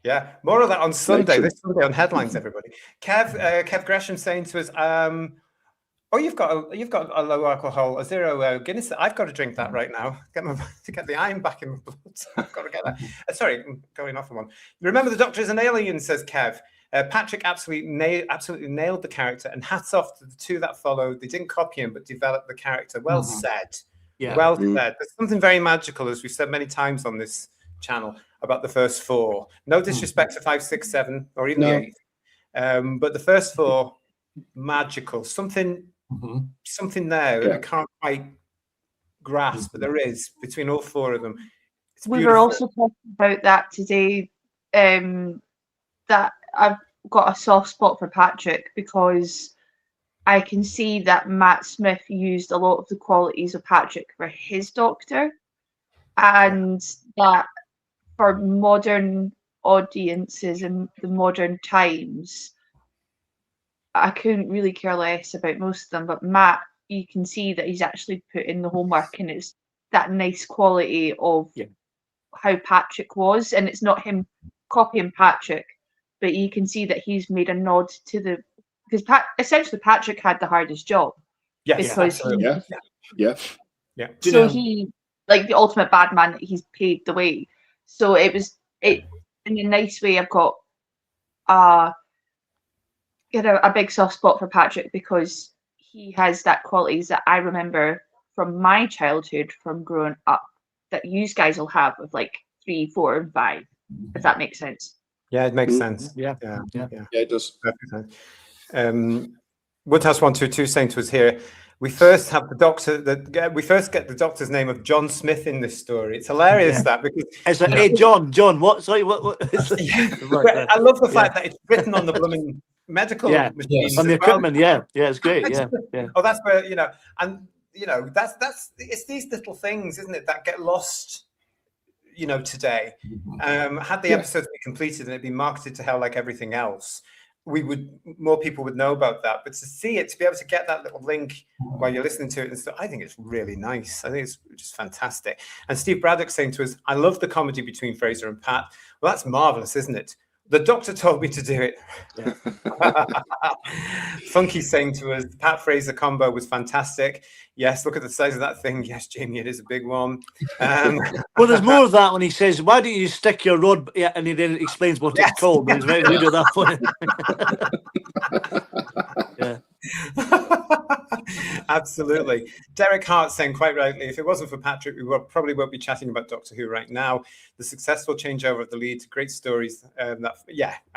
Yeah. More of that on Sunday. This Sunday on Headlines, everybody. Kev Gresham saying to us, you've got a low alcohol, a 0 Guinness. I've got to drink that right now. To get the iron back in my blood. I've got to get that. Sorry, I'm going off on one. Remember, the Doctor is an alien, says Kev. Patrick absolutely nailed the character, and hats off to the 2 that followed. They didn't copy him, but developed the character. Well said. Yeah. Well said. There's something very magical, as we've said many times on this channel about the first 4. No disrespect to 5, 6, 7, or even No. the 8th. But the first 4, magical. Something there that I can't quite grasp, but there is between all 4 of them. It's We beautiful. were also talking about that today, that I've got a soft spot for Patrick because I can see that Matt Smith used a lot of the qualities of Patrick for his Doctor, and that for modern audiences in the modern times, I couldn't really care less about most of them, but Matt, you can see that he's actually put in the homework, and it's that nice quality of how Patrick was, and it's not him copying Patrick, but you can see that he's made a nod to the, because essentially Patrick had the hardest job. Yes, because absolutely. Yeah. So he, like the ultimate bad man, that he's paid the way. So it in a nice way. I've got a big soft spot for Patrick because he has that qualities that I remember from my childhood, from growing up, that you guys will have with like 3, 4, and 5, if that makes sense. Yeah, it makes sense. Yeah, it does. Perfect sense. Woodhouse 122 saying to us here, we first have the Doctor. We first get the Doctor's name of John Smith in this story. It's hilarious that because it's like, hey, John, what? Sorry, what? I love the fact that it's written on the blooming medical machines on the as well. equipment. Yeah, it's great. Yeah. Oh, that's where that's it's these little things, isn't it, that get lost. Today, had the episodes been completed and it'd been marketed to hell like everything else, more people would know about that. But to be able to get that little link while you're listening to it and stuff, I think it's really nice. I think it's just fantastic. And Steve Braddock saying to us, I love the comedy between Fraser and Pat. Well, that's marvelous, isn't it? The Doctor told me to do it. Funky saying to us, the Pat Fraser combo was fantastic. Yes, look at the size of that thing. Yes, Jamie, it is a big one. Well, there's more of that when he says, why don't you stick your rod? Yeah, and he then explains what it's called. He's very good at that point. Absolutely. Derek Hart saying quite rightly, if it wasn't for Patrick, we probably won't be chatting about Doctor Who right now. The successful changeover of the lead, great stories. I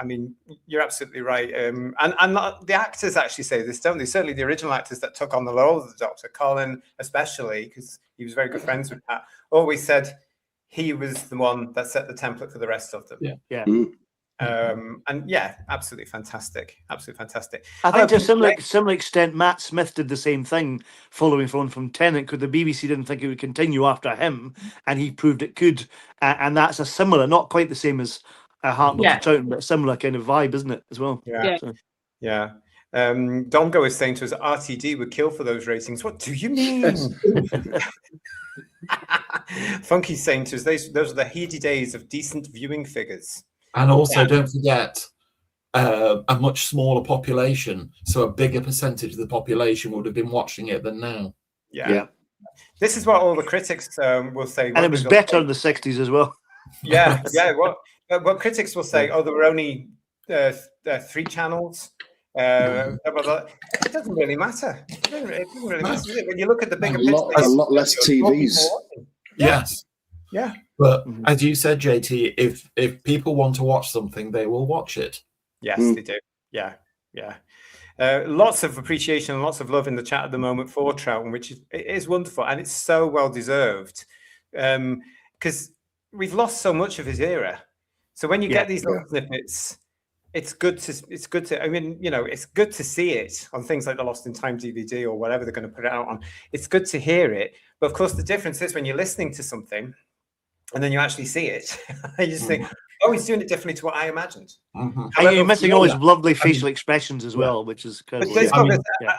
mean, you're absolutely right. And the actors actually say this, don't they? Certainly the original actors that took on the role of the Doctor, Colin especially, because he was very good friends with Pat, always said he was the one that set the template for the rest of them. Absolutely fantastic. Absolutely fantastic. I think to a similar extent, Matt Smith did the same thing following on from Tennant, because the BBC didn't think it would continue after him, and he proved it could. And that's a similar, not quite the same as Hart to Troughton, but a similar kind of vibe, isn't it, as well? Dongo is saying to us, RTD would kill for those ratings. What do you mean? Funky's saying to us, those are the heady days of decent viewing figures. And also, don't forget, a much smaller population, so a bigger percentage of the population would have been watching it than now. Yeah. This is what all the critics will say. And it was better in the 60s as well. What critics will say, there were only 3 channels. It doesn't really matter. It doesn't really matter, does it? When you look at the bigger picture, a lot less TVs. Yes. Yeah. But as you said, JT, if people want to watch something, they will watch it. Yes, they do. Yeah. Lots of appreciation and lots of love in the chat at the moment for Troughton, which is wonderful, and it's so well deserved. Because we've lost so much of his era. So when you get these little snippets, it's good to. I mean, it's good to see it on things like the Lost in Time DVD or whatever they're going to put it out on. It's good to hear it, but of course the difference is when you're listening to something and then you actually see it, you just think, oh, he's doing it differently to what I imagined. And you're missing all his lovely facial expressions as well, which is kind of.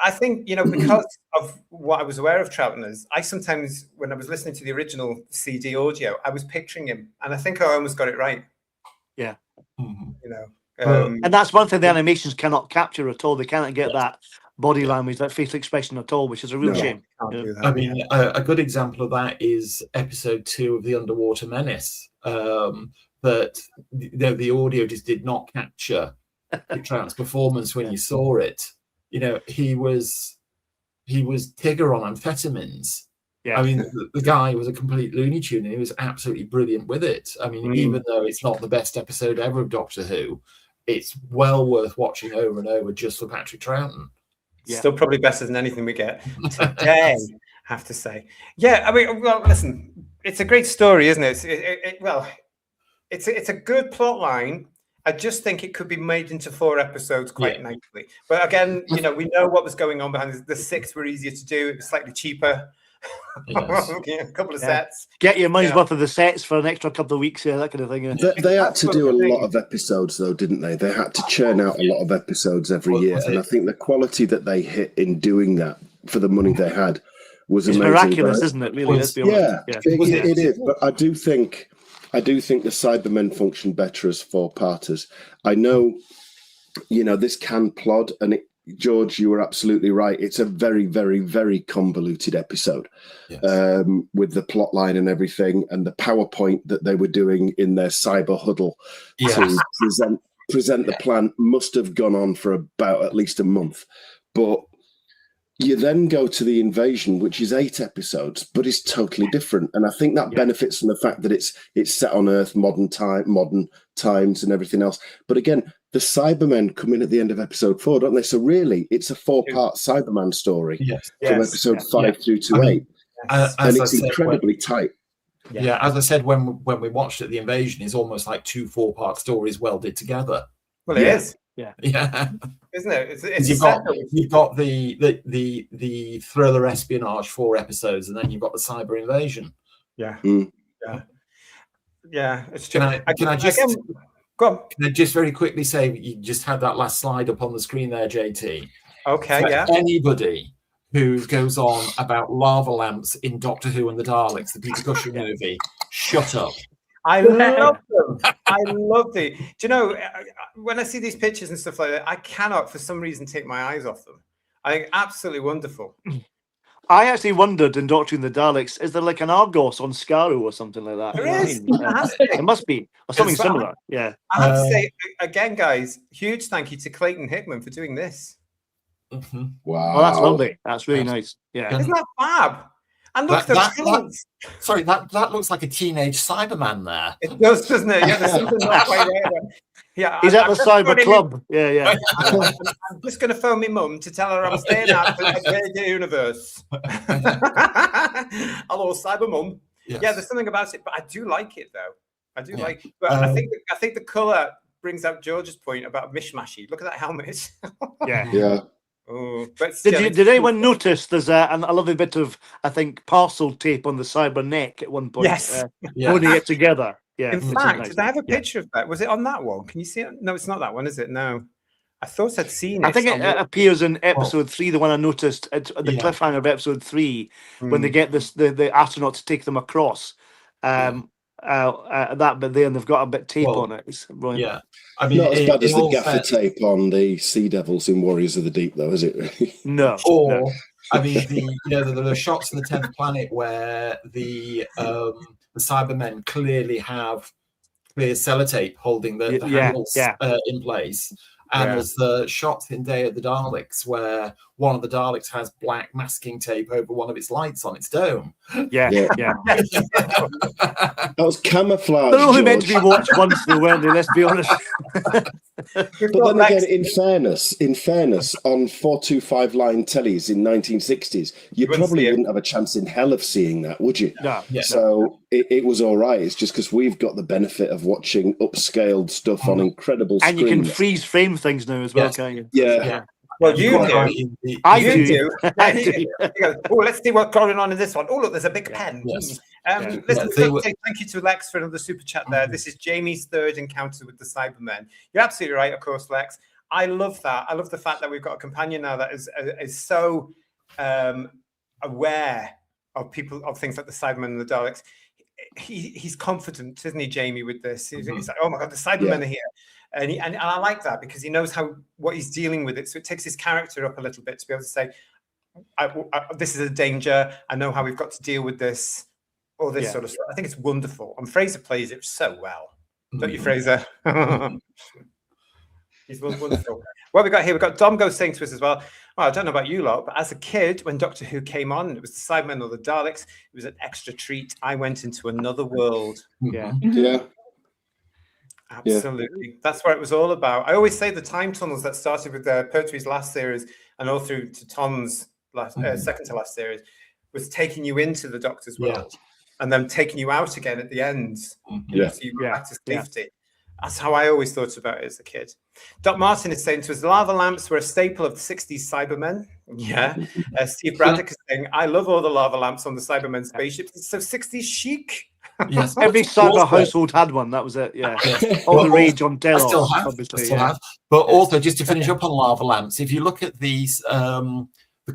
I think because of what I was aware of Troughton as, I sometimes, when I was listening to the original CD audio, I was picturing him, and I think I almost got it right. Yeah. And that's one thing the animations cannot capture at all. They cannot get that body language, that facial expression at all, which is a real shame. I mean, a good example of that is episode 2 of The Underwater Menace. That the audio just did not capture Troughton's performance when you saw it. He was Tigger on amphetamines, Yeah. I mean, the guy was a complete Looney Tune, and he was absolutely brilliant with it. I mean, even though it's not the best episode ever of Doctor Who, it's well worth watching over and over just for Patrick Troughton. Yeah. Still probably better than anything we get today, I have to say. Yeah, I mean, well, listen, it's a great story, isn't it? It's a good plot line. I just think it could be made into 4 episodes quite nicely. But again, we know what was going on behind this. The 6 were easier to do. It was slightly cheaper. Yes. A couple of sets. Get your money's worth of the sets for an extra couple of weeks, that kind of thing. Yeah. They had to do a lot of episodes, though, didn't they? They had to churn out a lot of episodes every year. And I think the quality that they hit in doing that for the money they had was amazing. Miraculous, isn't it, really? Let's be honest. It is. But I do think the Cybermen function better as 4-parters. I know, this can plod, and George, you were absolutely right. It's a very, very, very convoluted episode with the plot line and everything, and the PowerPoint that they were doing in their cyber huddle to present the plan must have gone on for about at least a month. But you then go to the invasion, which is 8 episodes, but it's totally different. And I think that benefits from the fact that it's set on Earth, modern times and everything else. But again, the Cybermen come in at the end of episode 4, don't they? So really, it's a 4-part Cyberman story from episode 5 through to 8. And it's incredibly tight. Yeah, as I said, when we watched it, the invasion is almost like 2 4-part stories welded together. Well, it is. Yeah, isn't it? It's you've got the thriller espionage 4 episodes, and then you've got the cyber invasion. Yeah. It's true. Can I just go on? Can I just very quickly say you just had that last slide up on the screen there, JT? Okay. For anybody who goes on about lava lamps in Doctor Who and the Daleks, the Peter Cushing movie, shut up. I love them. I love the. Do you know, when I see these pictures and stuff like that, I cannot, for some reason, take my eyes off them. I think absolutely wonderful. I actually wondered in Doctor Who and the Daleks, is there like an Argos on Scaru or something like that? There is. It must be, or something similar. Yeah. I have to say, again, guys, huge thank you to Clayton Hickman for doing this. Wow. Well, that's lovely. That's really nice. Yeah. Isn't that fab? And look, that looks like a teenage Cyberman there. It does, doesn't it? Yeah, there's something not quite right there. Yeah, he's at the cyber club. Yeah. I'm just going to phone my mum to tell her I'm staying out for the universe. Hello, cyber mum. Yes. Yeah, there's something about it, but I do like it though. I do like it. But I think the colour brings out George's point about mishmashy. Look at that helmet. Yeah. Oh, but did anyone notice there's a lovely bit of, I think, parcel tape on the cyber neck at one point? Yes. Holding it together. Yeah. In fact, did I have a picture of that? Was it on that one? Can you see it? No, it's not that one, is it? No. I thought I'd seen it. I think it appears in episode 3, the one I noticed at the cliffhanger of episode 3, when they get the astronauts to take them across. That bit there, and they've got a bit of tape on it. It's brilliant. Yeah. I mean, not as bad as the gaffer tape on the Sea Devils in Warriors of the Deep, though, is it? Really? No. Or, I mean, the shots in the 10th Planet where the Cybermen clearly have clear sellotape holding the handles in place. And there's the shot in Day of the Daleks where one of the Daleks has black masking tape over one of its lights on its dome. Yeah. That was camouflage. They're only meant to be watched once, though, weren't they? Let's be honest. But then again, in fairness, on 425 line tellies in 1960s, you probably wouldn't have a chance in hell of seeing that, would you? No. So it was all right. It's just because we've got the benefit of watching upscaled stuff on incredible screens. And you can freeze frame things now as well, can't you? Yeah. Well, you do. I do. Oh, let's see what's going on in this one. Oh, look, there's a big pen. Yes. Listen, thank you to Lex for another super chat there. This is Jamie's 3rd encounter with the Cybermen. You're absolutely right, of course, Lex. I love that. I love the fact that we've got a companion now that is so aware of things like the Cybermen and the Daleks. He's confident, isn't he, Jamie, with this? He's like, oh my God, the Cybermen are here. And I like that because he knows what he's dealing with it. So it takes his character up a little bit to be able to say, this is a danger. I know how we've got to deal with this, all this sort of stuff. I think it's wonderful. And Fraser plays it so well. Don't you, Fraser? He's wonderful. What we got here, we've got Dom goes saying to us as well, I don't know about you lot, but as a kid, when Doctor Who came on, it was the Cybermen or the Daleks, it was an extra treat. I went into another world. Yeah. Yeah. Absolutely. That's what it was all about. I always say the time tunnels that started with Pertwee's last series and all through to Tom's second to last series was taking you into the Doctor's world and then taking you out again at the end. So you go back to safety. That's how I always thought about it as a kid. Doc Martin is saying to us, lava lamps were a staple of the 60s Cybermen. Yeah. Steve Braddock is saying, I love all the lava lamps on the Cybermen spaceships. It's so 60s chic. Yes, Every cyber household had one. That was it. Yeah. All the rage on Delos. I still have. But also, just to finish up on lava lamps, if you look at these, the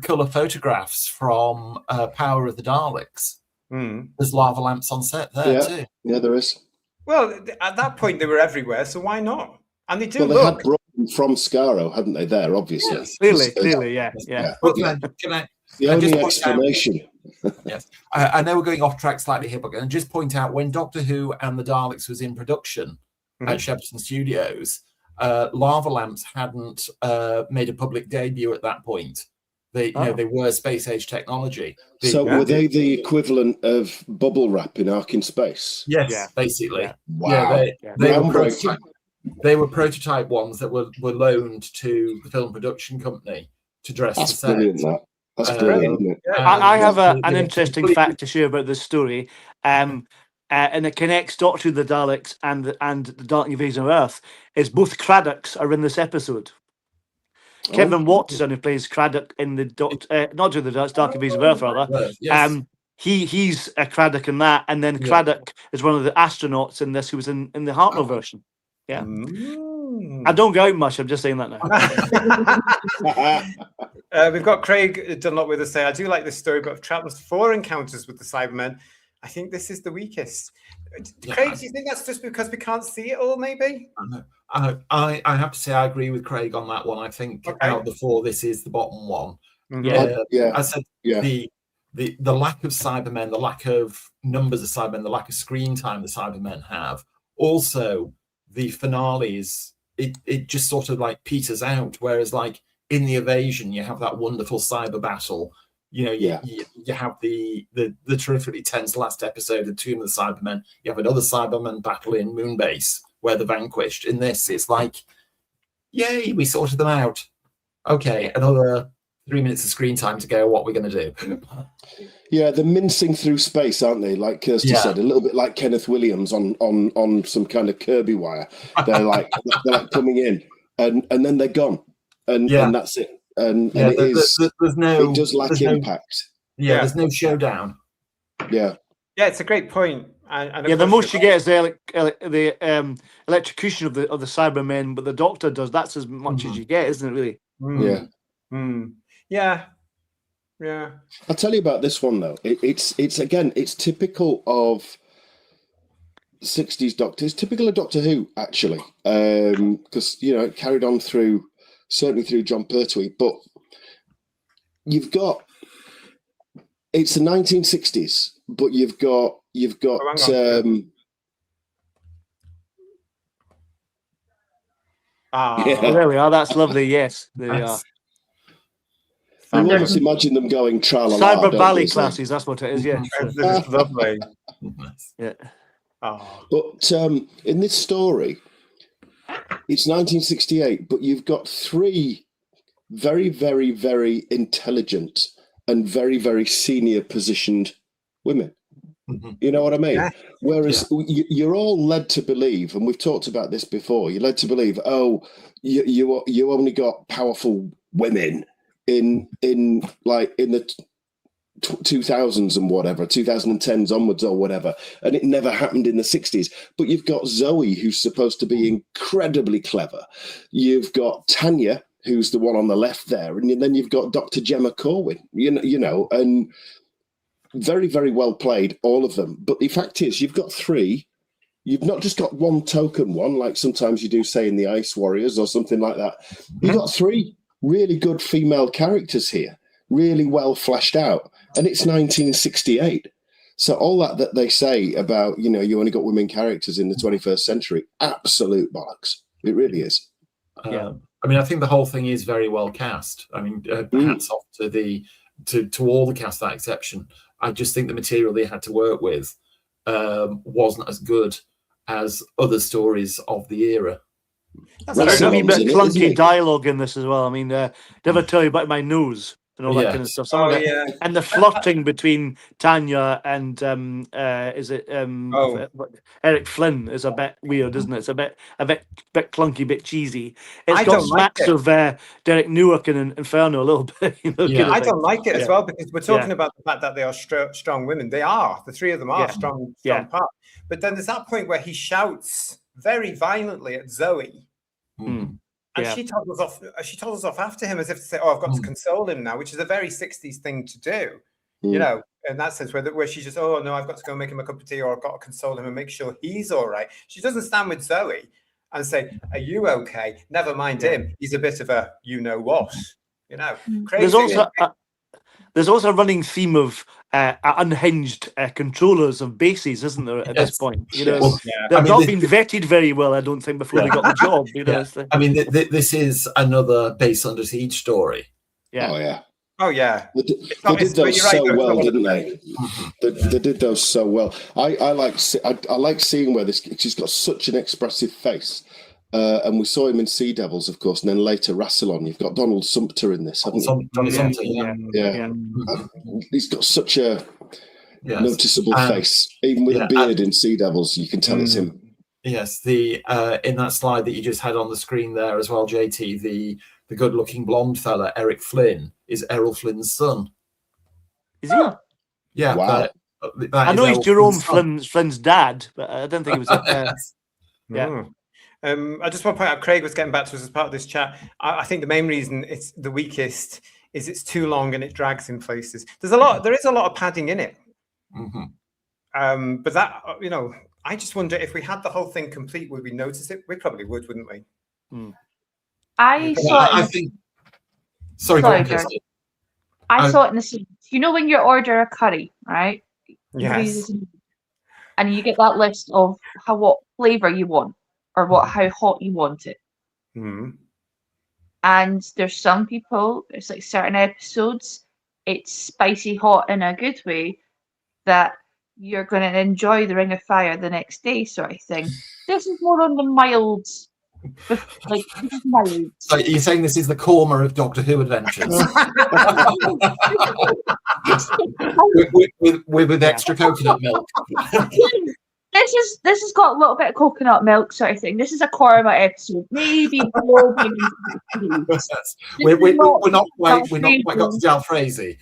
colour photographs from Power of the Daleks, there's lava lamps on set there too. Yeah, there is. Well, at that point, they were everywhere, so why not? And they do they had brought them from Skaro, hadn't they, there, obviously? Yes. Clearly, yeah. But can I the only explanation. Yes, I know we're going off track slightly here, but can I just point out when Doctor Who and the Daleks was in production at Shepperton Studios, lava lamps hadn't made a public debut at that point. They were space age technology. Were they the equivalent of bubble wrap in Ark in Space? Yes, basically. Yeah. Wow. They were prototype ones that were loaned to the film production company to dress the set. Brilliant, That's brilliant, isn't it? I have an interesting fact to share about this story. And it connects Doctor Who, the Daleks and the Dalek Invasion of Earth. Is both Craddocks are in this episode. Kevin Watson, who plays Craddock in the not doing the Dark Invasion of Earth, rather. Yes. He's a Craddock in that, and then Craddock is one of the astronauts in this who was in the Hartnell version. Yeah. I don't go out much. I'm just saying that now. We've got Craig Dunlop with us. I do like this story, but of Troughton's 4 encounters with the Cybermen, I think this is the weakest. Craig, do you think that's just because we can't see it all, maybe? I have to say I agree with Craig on that one. I think out of the 4, this is the bottom one. I said the lack of Cybermen, the lack of numbers of Cybermen, the lack of screen time the Cybermen have. Also, the finales, it just sort of like peters out. Whereas like in the Evasion, you have that wonderful cyber battle. You know, you have the terrifically tense last episode of Tomb of the Cybermen. You have another Cyberman battle in Moonbase where they're vanquished. In this, it's like, yay, we sorted them out. Okay, another 3 minutes of screen time to go. What we're going to do? Yeah, they're mincing through space, aren't they? Like Kirsty said, a little bit like Kenneth Williams on some kind of Kirby wire. They're like coming in and then they're gone, and that's it. And it does lack impact. There's no showdown. Yeah, it's a great point. And the most you get is the electrocution of the Cybermen, but the Doctor does. That's as much as you get, isn't it? Really? Yeah. I'll tell you about this one though. It's typical of 60s Doctor. It's typical of Doctor Who actually, because it carried on certainly through John Pertwee. But you've got it's the 1960s, but you've got there we are. That's lovely. Yes, there we are. I almost imagine them going tra-la-la. Cyber ballet classes, that's what it is, yeah. This is lovely. Yeah. But in this story, it's 1968, but you've got 3 very, very, very intelligent and very, very senior positioned women. You know what I mean? Yeah. Whereas you're all led to believe, and we've talked about this before, you're led to believe, you only got powerful women in the 2000s and whatever, 2010s onwards or whatever, and it never happened in the 60s. But you've got Zoe, who's supposed to be incredibly clever. You've got Tanya, who's the one on the left there, and then you've got Dr. Gemma Corwin. And very, very well played, all of them. But the fact is, you've got 3. You've not just got one token one, like sometimes you do, say, in the Ice Warriors or something like that. You've got 3 really good female characters here, really well fleshed out. And it's 1968. So all that they say about, you only got women characters in the 21st century, absolute bollocks. It really is. I mean, I think the whole thing is very well cast. I mean, hats off to all the cast, that exception. I just think the material they had to work with wasn't as good as other stories of the era. There's a wee bit clunky dialogue in this as well. I mean, did I ever tell you about my nose and all that kind of stuff? Some of it, and the flirting between Tanya and Eric Flynn is a bit weird, isn't it? It's a bit clunky, bit cheesy. It's got smacks of Derek Newark and Inferno a little bit. You know, kind of I don't like it as well, because we're talking about the fact that they are strong women. They are. The three of them are strong part. But then there's that point where he shouts very violently at Zoe. And she toddles off after him as if to say, "Oh, I've got to console him now," which is a very 60s thing to do, you know, in that sense, where she's just, "Oh no, I've got to go make him a cup of tea, or I've got to console him and make sure he's all right." She doesn't stand with Zoe and say, "Are you okay? Never mind him. He's a bit of a you know what." You know, crazy. There's also a running theme of unhinged controllers of bases, isn't there? At this point, you know, they've not been vetted very well, I don't think, before they got the job. You know, I mean, this is another base under siege story. Oh yeah. They did those so well, didn't they? They did those so well. I like seeing where she's got such an expressive face. And we saw him in Sea Devils, of course, and then later Rassilon. You've got Donald Sumpter in this, haven't you? Yeah. He's got such a noticeable face. Even with a beard in Sea Devils, you can tell it's him. Yes, the in that slide that you just had on the screen there as well, JT, the good-looking blonde fella, Eric Flynn, is Errol Flynn's son. Is he? Yeah. Wow. I know he's Jerome Flynn's dad, but I don't think it was. I just want to point out, Craig was getting back to us as part of this chat. I think the main reason it's the weakest is it's too long and it drags in places. There is a lot of padding in it. But that, you know, I just wonder if we had the whole thing complete, would we notice it? We probably would, wouldn't we? I saw it in the scene. You know, when you order a curry, right? Yes. And you get that list of what flavor you want, or how hot you want it. And there's some people, it's like certain episodes, it's spicy hot in a good way, that you're going to enjoy the Ring of Fire the next day, sort of thing. This is more on the mild, like mild. So you're saying this is the Korma of Doctor Who adventures? with extra coconut milk. This has got a little bit of coconut milk, sort of thing. This is a Korma episode, maybe more. We're not quite got to Jalfrezi.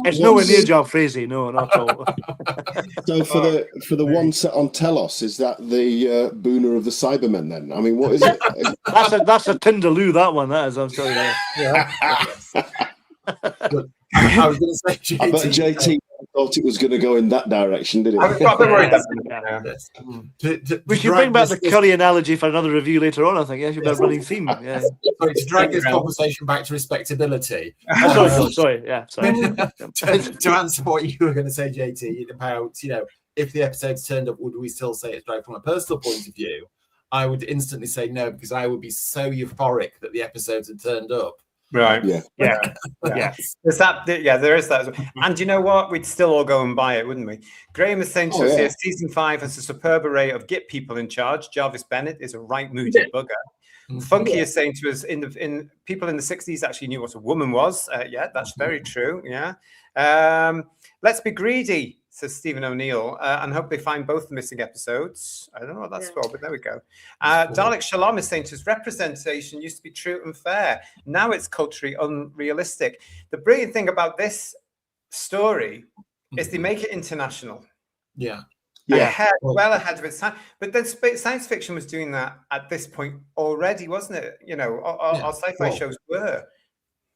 It's nowhere near Jalfrezi, no, not at all. So for the one set on Telos, is that the Booner of the Cybermen then? I mean, what is it? That's a Tindaloo, that one, that is, I'm telling you. I was going to say, JT. I bet JT thought it was going to go in that direction, did it? I was probably worried we should bring back the curry analogy for another review later on, I think. Yeah, should be a running theme. Yeah. Sorry, to drag this conversation back to respectability. Sorry. To answer what you were going to say, JT, about, you know, if the episodes turned up, would we still say it's dragged? From a personal point of view, I would instantly say no, because I would be so euphoric that the episodes had turned up. Right. Yeah. There's that. Yeah, there is that as well. And you know what? We'd still all go and buy it, wouldn't we? Graham is saying to us here, season 5 has a superb array of Git people in charge. Jarvis Bennett is a right moody bugger. Funky is saying to us, in people in the 60s actually knew what a woman was. Yeah, that's very true. Yeah. Let's be greedy, says Stephen O'Neill, and hope they find both the missing episodes. I don't know what that's for, but there we go. Dalek Shalom is saying to us, representation used to be true and fair. Now it's culturally unrealistic. The brilliant thing about this story is they make it international. Well ahead of its time. But then science fiction was doing that at this point already, wasn't it? You know, our sci-fi shows were.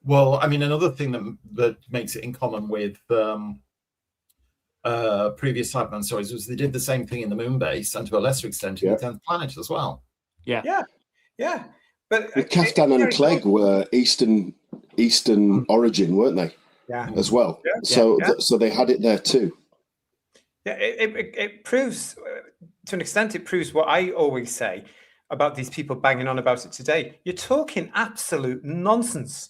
Well, I mean, another thing that makes it in common with previous Cyberman stories was they did the same thing in the moon base, and to a lesser extent in the 10th Planet as well. Yeah. But Kaftan and Clegg were Eastern origin, weren't they? Yeah. As well. So they had it there too. Yeah, it proves, to an extent, it proves what I always say. about these people banging on about it today, you're talking absolute nonsense.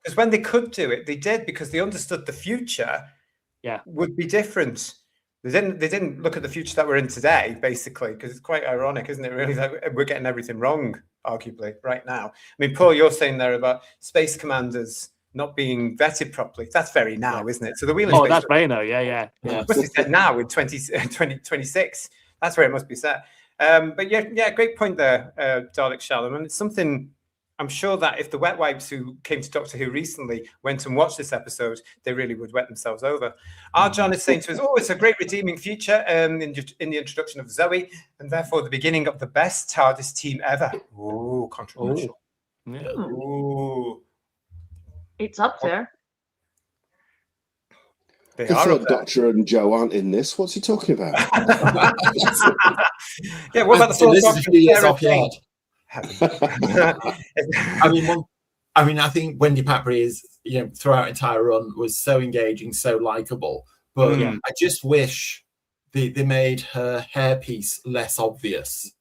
Because when they could do it, they did, because they understood the future would be different. They didn't look at the future that we're in today, basically, because it's quite ironic, isn't it, really, that we're getting everything wrong, arguably, right now. I mean, Paul, you're saying there about space commanders not being vetted properly. That's very now, isn't it? So the wheel in space, that's very now, yeah. must be set now in 2026. That's where it must be set. But yeah, great point there, Dalek Shalom. And it's something I'm sure that if the wet wipes who came to Doctor Who recently went and watched this episode, they really would wet themselves over. Our John is saying to us, it's a great redeeming feature in the introduction of Zoe, and therefore the beginning of the best TARDIS team ever. Ooh, controversial. Ooh. It's up there. They The are third up there. Doctor and Joe aren't in this. What's he talking about? Yeah, what about the So fourth this is a Doctor? few years Sarah off yet. I think Wendy Papri is, throughout her entire run was so engaging, so likable. But I just wish they made her hairpiece less obvious.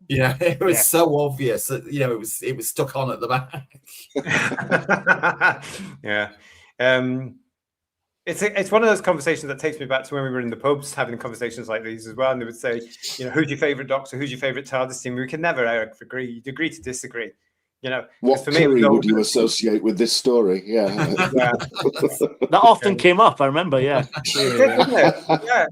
It was so obvious that it was stuck on at the back. Yeah. It's one of those conversations that takes me back to when we were in the pubs having conversations like these as well. And they would say, who's your favourite Doctor? Who's your favourite TARDIS team? We can never, Eric, agree. You'd agree to disagree. What for me, curry would you associate with this story? Yeah. That often came up, I remember, yeah. Yeah,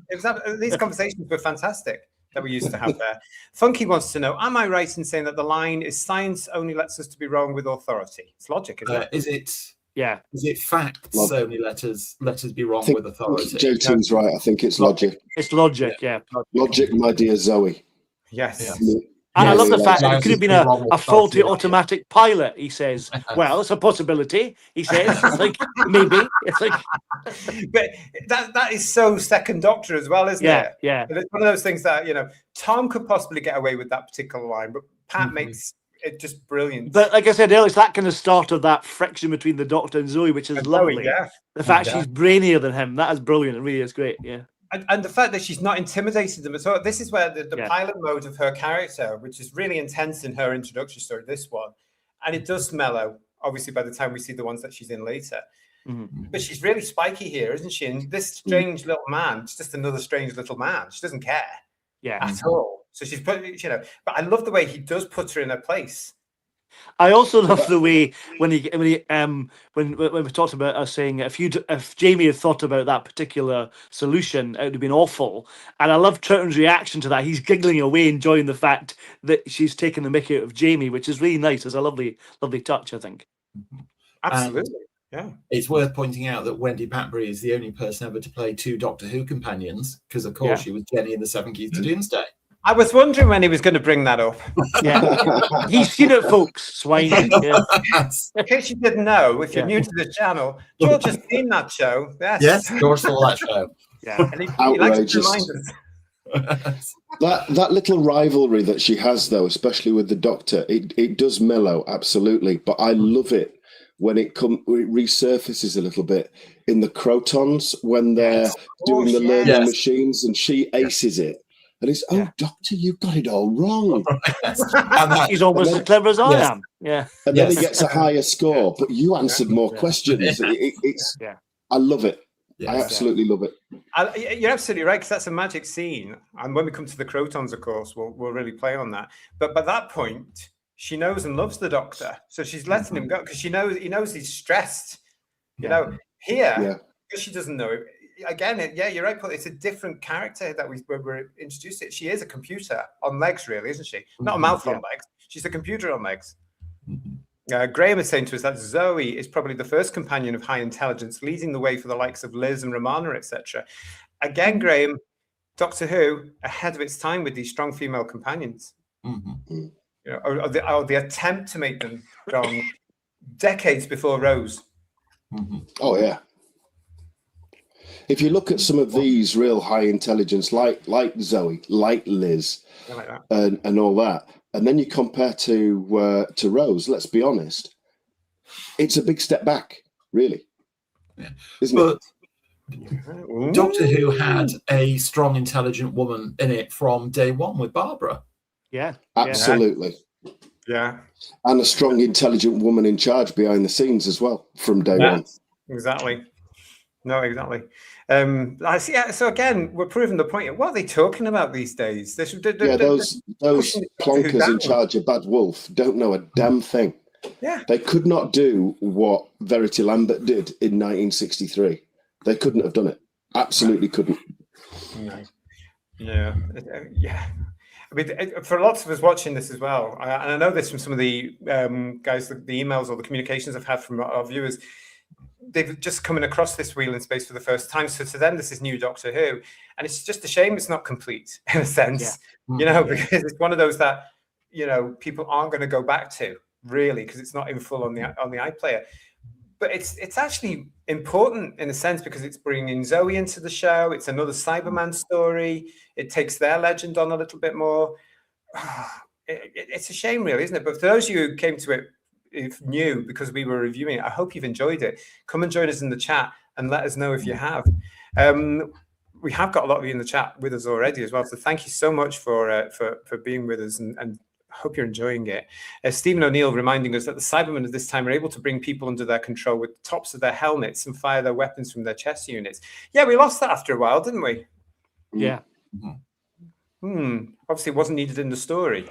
these conversations were fantastic that we used to have there. Funky wants to know, am I right in saying that the line is science only lets us to be wrong with authority? It's logic, isn't it? Is it? Yeah. Is it facts only let us be wrong with authority? JT's right. I think it's logic. It's logic, yeah. Logic, my dear Zoe. Yes. And I love the Yeah, fact that yeah. it could have been a faulty automatic pilot, he says. Well, it's a possibility, he says. It's like, maybe. It's like... But that is so Second Doctor as well, isn't it? Yeah. And it's one of those things that, Tom could possibly get away with that particular line, but Pat makes it just brilliant. But like I said earlier, it's that kind of start of that friction between the Doctor and Zoe, which is lovely. Yeah. The fact she's brainier than him, that is brilliant. It really is great, yeah. And the fact that she's not intimidated them at all. This is where the pilot mode of her character, which is really intense in her introductory story, this one, and it does mellow, obviously, by the time we see the ones that she's in later. But she's really spiky here, isn't she? And this strange little man, it's just another strange little man. She doesn't care at all. So she's put, but I love the way he does put her in her place. I also love the way when we talked about us saying if Jamie had thought about that particular solution, it would have been awful. And I love Troughton's reaction to that. He's giggling away, enjoying the fact that she's taken the mickey out of Jamie, which is really nice. It's a lovely touch, I think. Absolutely. Yeah. It's worth pointing out that Wendy Papri is the only person ever to play two Doctor Who companions, because of course she was Jenny in the Seven Keys to Doomsday. I was wondering when he was going to bring that up. Yeah, he's seen it, folks. Swine. Yeah. In case you didn't know, if you're new to the channel, George has seen that show. Yes, George saw that show. Yeah, and he likes to remind us. That little rivalry that she has, though, especially with the Doctor, it does mellow, absolutely. But I love it when it resurfaces a little bit in the Croutons when they're doing the learning machines, and she aces it. And it's, Doctor, you got it all wrong. He's almost as clever as I am. Yeah. And then he gets a higher score, but you answered more questions. I love it. I absolutely love it. You're absolutely right, because that's a magic scene. And when we come to the Croutons, of course, we'll really play on that. But by that point, she knows and loves the Doctor. So she's letting him go because he knows he's stressed. Here, because she doesn't know it. Again, you're right, Paul. It's a different character that we're introduced to. She is a computer on legs, really, isn't she? Not a mouth on legs. She's a computer on legs. Graham is saying to us that Zoe is probably the first companion of high intelligence, leading the way for the likes of Liz and Romana, etc. Again, Graham, Doctor Who ahead of its time with these strong female companions. Or the attempt to make them strong decades before Rose. Oh yeah. If you look at some of these real high intelligence, like Zoe, like Liz, and all that, and then you compare to Rose, let's be honest, it's a big step back, really, isn't it? Doctor Who had a strong, intelligent woman in it from day one with Barbara. Yeah. Absolutely. Yeah. And a strong, intelligent woman in charge behind the scenes as well from day one. Exactly. No, exactly. So again, we're proving the point. What are they talking about these days? Those plonkers in charge of Bad Wolf don't know a damn thing. Yeah. They could not do what Verity Lambert did in 1963. They couldn't have done it. Absolutely couldn't. No. Yeah. I mean, for lots of us watching this as well, and I know this from some of the guys, the emails or the communications I've had from our viewers, they've just coming across this Wheel in Space for the first time. So to them, this is new Doctor Who. And it's just a shame it's not complete in a sense, because it's one of those that, people aren't going to go back to really, because it's not in full on the iPlayer. But it's actually important in a sense because it's bringing Zoe into the show. It's another Cyberman story. It takes their legend on a little bit more. It's a shame, really, isn't it? But for those of you who came to it if new because we were reviewing it, I hope you've enjoyed it. Come and join us in the chat and let us know if you have. We have got a lot of you in the chat with us already as well. So thank you so much for being with us and hope you're enjoying it. Stephen O'Neill reminding us that the Cybermen at this time are able to bring people under their control with the tops of their helmets and fire their weapons from their chest units. Yeah, we lost that after a while, didn't we? Yeah. Obviously, it wasn't needed in the story.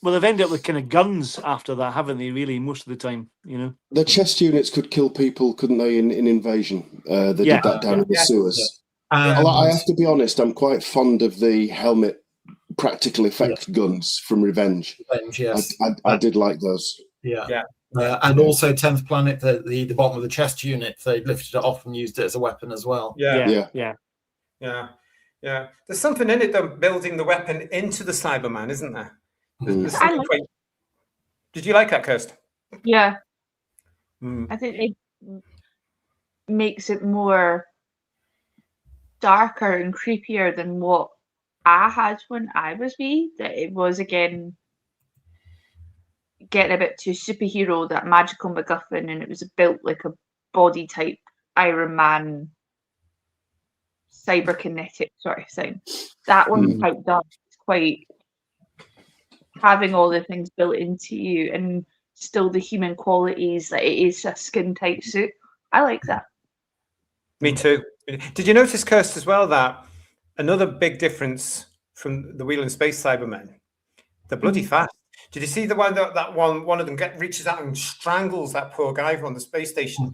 Well, they've ended up with kind of guns after that, haven't they, really, most of the time, The chest units could kill people, couldn't they, in Invasion? They did that down in the sewers. I have to be honest, I'm quite fond of the helmet practical effect guns from Revenge. Yes. I did like those. Yeah. And also 10th Planet, the bottom of the chest unit, they lifted it off and used it as a weapon as well. Yeah. There's something in it, though, building the weapon into the Cyberman, isn't there? Did you like that, Kirst? Yeah. I think it makes it more darker and creepier than what I had when I was wee. That it was, again, getting a bit too superhero, that magical MacGuffin, and it was built like a body type Iron Man cyberkinetic sort of thing. That one's quite dark. It's quite having all the things built into you and still the human qualities, that it is a skin tight suit. I like that. Me too. Did you notice, Kirst, as well, that another big difference from the Wheel in Space Cybermen? They're bloody fast. Did you see the one that one of them reaches out and strangles that poor guy from the space station?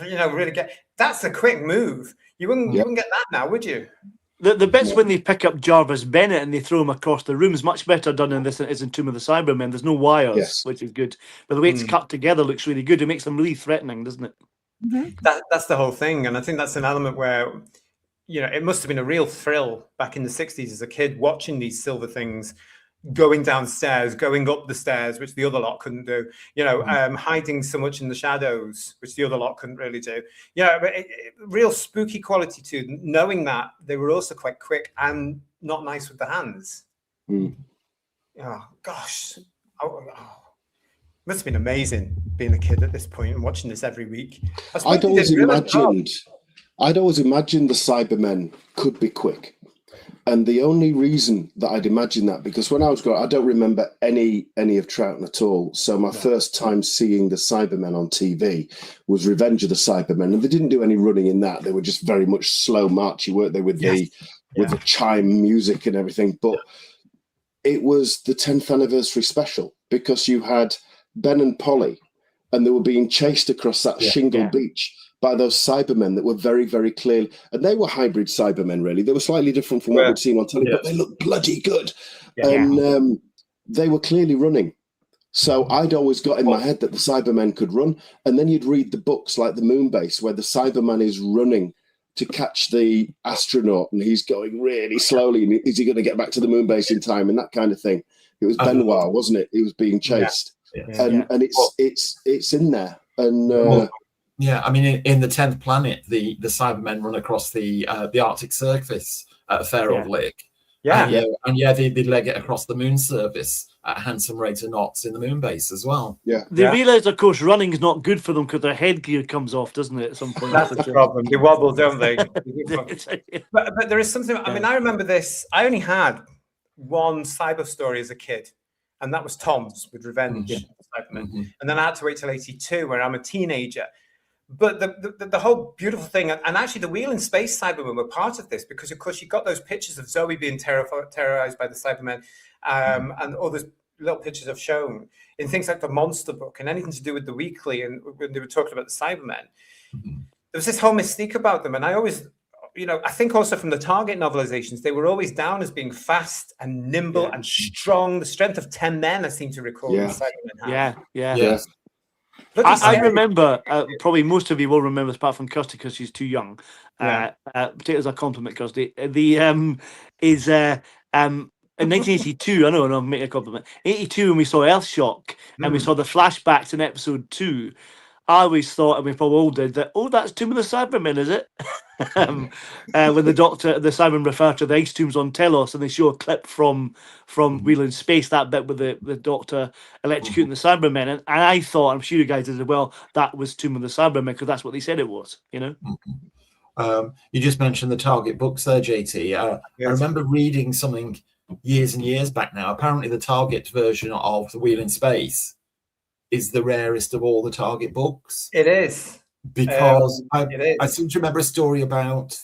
Really that's a quick move. You wouldn't get that now, would you? The bits when they pick up Jarvis Bennett and they throw him across the room is much better done in this than it is in Tomb of the Cybermen. There's no wires, which is good. But the way it's cut together looks really good. It makes them really threatening, doesn't it? That's the whole thing. And I think that's an element where, it must have been a real thrill back in the 60s as a kid watching these silver things going downstairs, going up the stairs, which the other lot couldn't do, hiding so much in the shadows, which the other lot couldn't really do. Real spooky quality to knowing that they were also quite quick and not nice with the hands. Oh, gosh. Must have been amazing being a kid at this point and watching this every week. I'd always imagined the Cybermen could be quick. And the only reason that I'd imagine that, because when I was growing up, I don't remember any of Troughton at all. So my first time seeing the Cybermen on TV was Revenge of the Cybermen. And they didn't do any running in that. They were just very much slow marchy, weren't they, with the chime music and everything. But it was the 10th anniversary special because you had Ben and Polly and they were being chased across that shingle beach by those Cybermen that were very, very clear. And they were hybrid Cybermen, really. They were slightly different from what we'd seen on telly, but they looked bloody good. And they were clearly running. So I'd always got in my head that the Cybermen could run. And then you'd read the books like The Moonbase, where the Cyberman is running to catch the astronaut, and he's going really slowly. And is he going to get back to the Moonbase in time? And that kind of thing. It was Benoit, wasn't it? He was being chased. And it's in there. And I mean, in the 10th Planet, the Cybermen run across the Arctic surface at a fair old lake. They leg it across the moon surface at a handsome rate of knots in the moon base as well. They realise, of course, running is not good for them because their headgear comes off, doesn't it, at some point? That's the problem. They wobble, don't they? But there is something. I mean, I remember this. I only had one cyber story as a kid, and that was Tom's with Revenge Cybermen. And then I had to wait till 82, where I'm a teenager. But the whole beautiful thing, and actually the Wheel in Space Cybermen were part of this, because of course you got those pictures of Zoe being terrorized by the Cybermen, and all those little pictures I've shown in things like the Monster Book and anything to do with the Weekly, and when they were talking about the Cybermen, there was this whole mystique about them. And I always, I think also from the Target novelizations, they were always down as being fast and nimble and strong. The strength of 10 men, I seem to recall. The Cybermen had. Yes. I remember, probably most of you will remember this, apart from Kirsty, because she's too young. Take it as a compliment, Kirsty. In 1982, I know, and I'm making a compliment. 82, when we saw Earthshock and we saw the flashbacks in episode 2, I always thought, and we probably all did, that, that's Tomb of the Cybermen, is it? When the Cybermen refer to the ice tombs on Telos, and they show a clip from Wheel in Space, that bit with the Doctor electrocuting the Cybermen, and I thought, I'm sure you guys did as well, that was Tomb of the Cybermen, because that's what they said it was, You just mentioned the Target books there, JT. I remember reading something years and years back now. Apparently the Target version of the Wheel in Space is the rarest of all the Target books. It is. Because I seem to remember a story about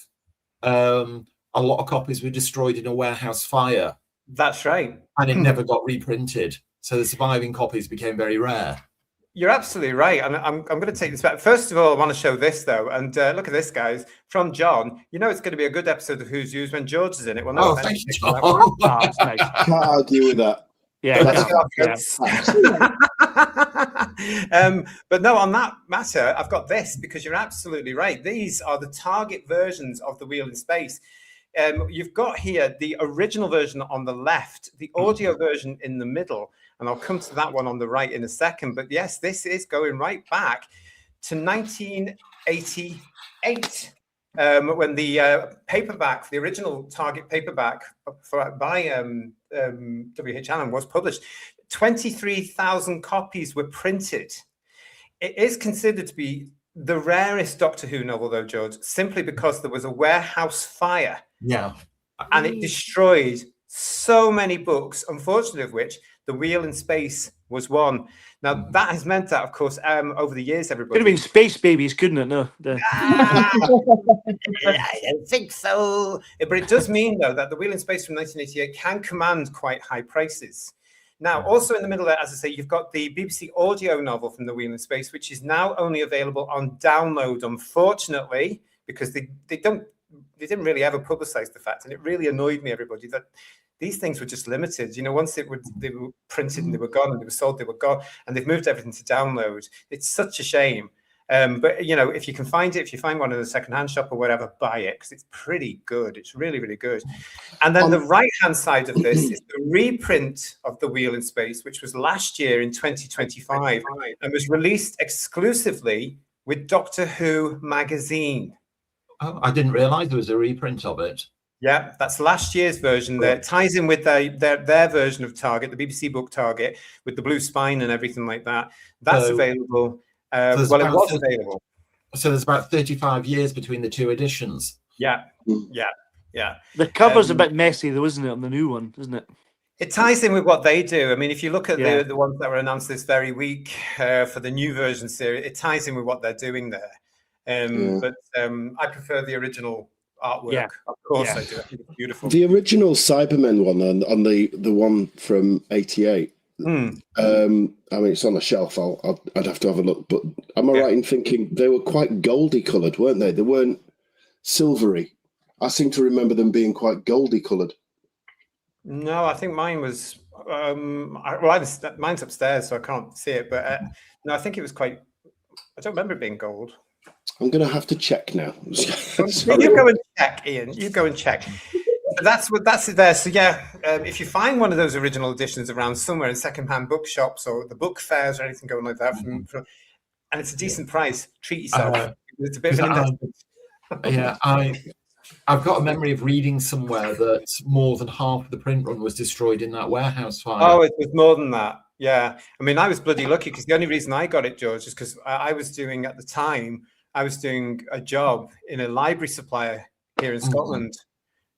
a lot of copies were destroyed in a warehouse fire. That's right. And it never got reprinted. So the surviving copies became very rare. You're absolutely right. And I'm going to take this back. First of all, I want to show this, though. And look at this, guys. From John. It's going to be a good episode of Who's Used when George is in it. Well, thank you, John. That's nice. Can't argue with that. Yeah. But no, on that matter, I've got this, because you're absolutely right. These are the Target versions of the Wheel in Space. You've got here the original version on the left, the audio version in the middle, and I'll come to that one on the right in a second. But yes, this is going right back to 1988. When the paperback, the original Target paperback by W.H. Allen was published, 23,000 copies were printed. It is considered to be the rarest Doctor Who novel, though, George, simply because there was a warehouse fire. Yeah. And it destroyed so many books, unfortunately, of which the Wheel in Space was one. Now, that has meant that, of course, over the years, everybody... Could have been Space Babies, couldn't it? No. I don't think so. But it does mean, though, that the Wheel in Space from 1988 can command quite high prices. Now, also in the middle there, as I say, you've got the BBC audio novel from the Wheel in Space, which is now only available on download, unfortunately, because they didn't really ever publicize the fact, and it really annoyed me, everybody, that these things were just limited. Once they were printed and they were gone and they were sold, they were gone, and they've moved everything to download. It's such a shame. But if you can find it, if you find one in a secondhand shop or whatever, buy it, because it's pretty good. It's really, really good. And then the right-hand side of this is the reprint of The Wheel in Space, which was last year in 2025 and was released exclusively with Doctor Who magazine. Oh, I didn't realize there was a reprint of it. Yeah, that's last year's version. That ties in with their version of Target, the BBC book Target, with the blue spine and everything like that. That's available. It was available. So there's about 35 years between the two editions. Yeah. The cover's a bit messy, though, isn't it, on the new one, isn't it? It ties in with what they do. I mean, if you look at the ones that were announced this very week for the new version series, it ties in with what they're doing there. But I prefer the original artwork. Yeah. Of course I do. I think it's beautiful. The original Cybermen one on the one from 88. I mean, it's on a shelf. I'd have to have a look. But am I right in thinking they were quite goldy coloured, weren't they? They weren't silvery. I seem to remember them being quite goldy coloured. No, I think mine was. Mine's upstairs, so I can't see it. But no, I think it was quite. I don't remember it being gold. I'm going to have to check now. You go and check, Ian. You go and check. That's it there. So if you find one of those original editions around somewhere in secondhand bookshops or the book fairs or anything going like that, and it's a decent price, treat yourself. It's a bit of an investment. I've got a memory of reading somewhere that more than half of the print run was destroyed in that warehouse fire. Oh, it was more than that. Yeah. I mean, I was bloody lucky, because the only reason I got it, George, is because I was doing a job in a library supplier here in Scotland.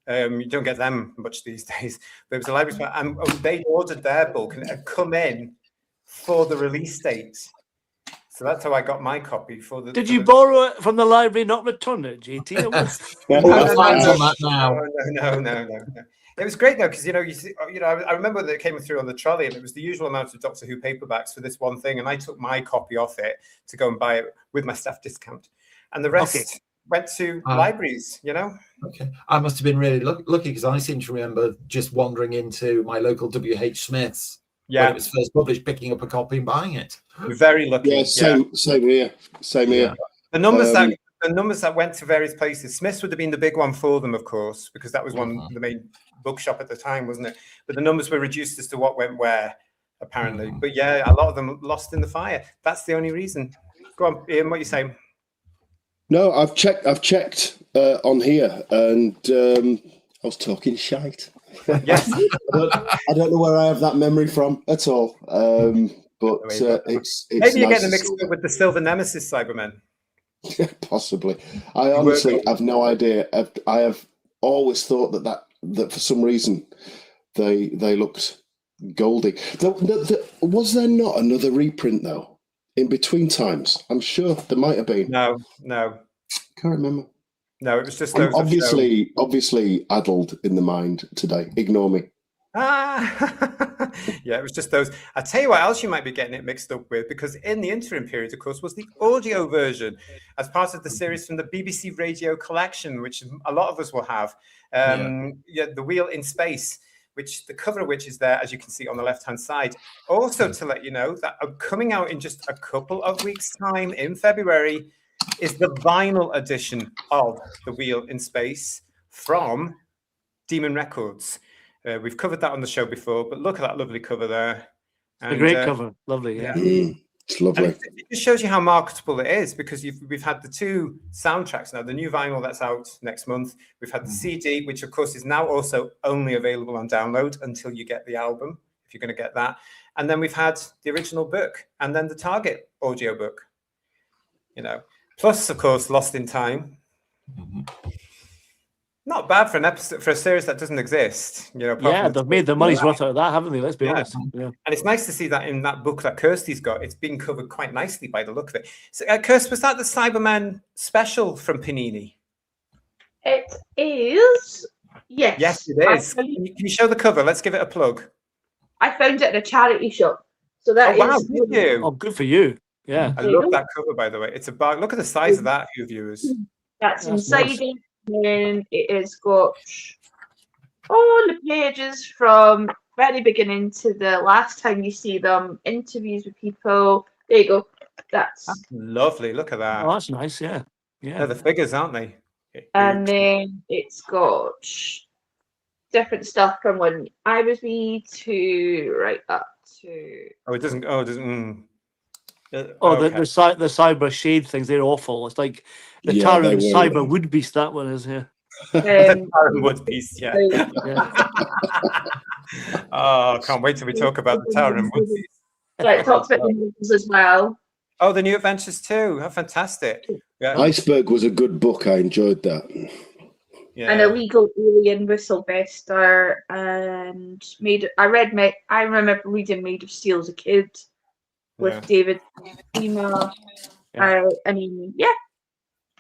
You don't get them much these days. But it was a library spy, and they ordered their book and it had come in for the release date. So that's how I got my copy for the. Did you borrow it from the library, not return it, JT? No, no. It was great though, because I remember that it came through on the trolley, and it was the usual amount of Doctor Who paperbacks for this one thing, and I took my copy off it to go and buy it with my staff discount, and the rest went to libraries. Okay, I must have been really lucky, because I seem to remember just wandering into my local WH Smith's when it was first published, picking up a copy and buying it. Very lucky. Yeah, same here. The numbers that went to various places. Smith's would have been the big one for them, of course, because that was the main bookshop at the time, wasn't it? But the numbers were reduced as to what went where, apparently. But yeah, a lot of them lost in the fire. That's the only reason. Go on, Ian, what are you saying? No, I've checked on here, and I was talking shite. Yes. I don't know where I have that memory from at all. But it's maybe you're nice getting mixed up with the Silver Nemesis Cybermen. Possibly. I honestly have no idea. I have always thought that for some reason they looked goldy. Was there not another reprint though in between times? I'm sure there might have been. No. Can't remember. No, it was just I'm those. obviously addled in the mind today. Ignore me. Yeah, it was just those. I'll tell you what else you might be getting it mixed up with, because in the interim period, of course, was the audio version as part of the series from the BBC Radio Collection, which a lot of us will have. The Wheel in Space, which the cover of which is there, as you can see on the left-hand side. Also, to let you know that coming out in just a couple of weeks' time in February is the vinyl edition of The Wheel in Space from Demon Records. We've covered that on the show before, but look at that lovely cover there. And, a great cover. Lovely, yeah. It's lovely. And it just shows you how marketable it is, because we've had the two soundtracks now, the new vinyl that's out next month. We've had the CD, which of course is now also only available on download until you get the album, if you're going to get that. And then we've had the original book and then the Target audio book, Plus, of course, Lost in Time. Not bad for an episode, for a series that doesn't exist. They've made the money's worth out of that, haven't they? Let's be honest. Yeah. And it's nice to see that in that book that Kirsty's got. It's being covered quite nicely by the look of it. So, Kirsty, was that the Cyberman special from Panini? It is. Yes. Yes, it is. Can you show the cover? Let's give it a plug. I found it at a charity shop. So that wow, did you? Oh, good for you. Yeah. I love that cover, by the way. It's a bag. Look at the size of that, you viewers. That's inside nice. It. And it has got all the pages from very beginning to the last time you see them, interviews with people. There you go. That's lovely. Look at that. Oh, that's nice. Yeah. They're the figures, aren't they? And then it's got different stuff from when I was wee to right up to. Oh, it doesn't. The cyber shade things, they're awful. It's like the Taran Cyber Wood Beast, that one is here. The Taran Wood Beast, yeah. Oh, can't wait till we talk about the Taran Wood Beast. It talks about the novels as well. Oh, the New Adventures too. How fantastic. Yeah. Iceberg was a good book. I enjoyed that. Yeah. And Illegal Alien with Sylvester, and I remember reading Made of Steel as a kid. With David Ema. It's good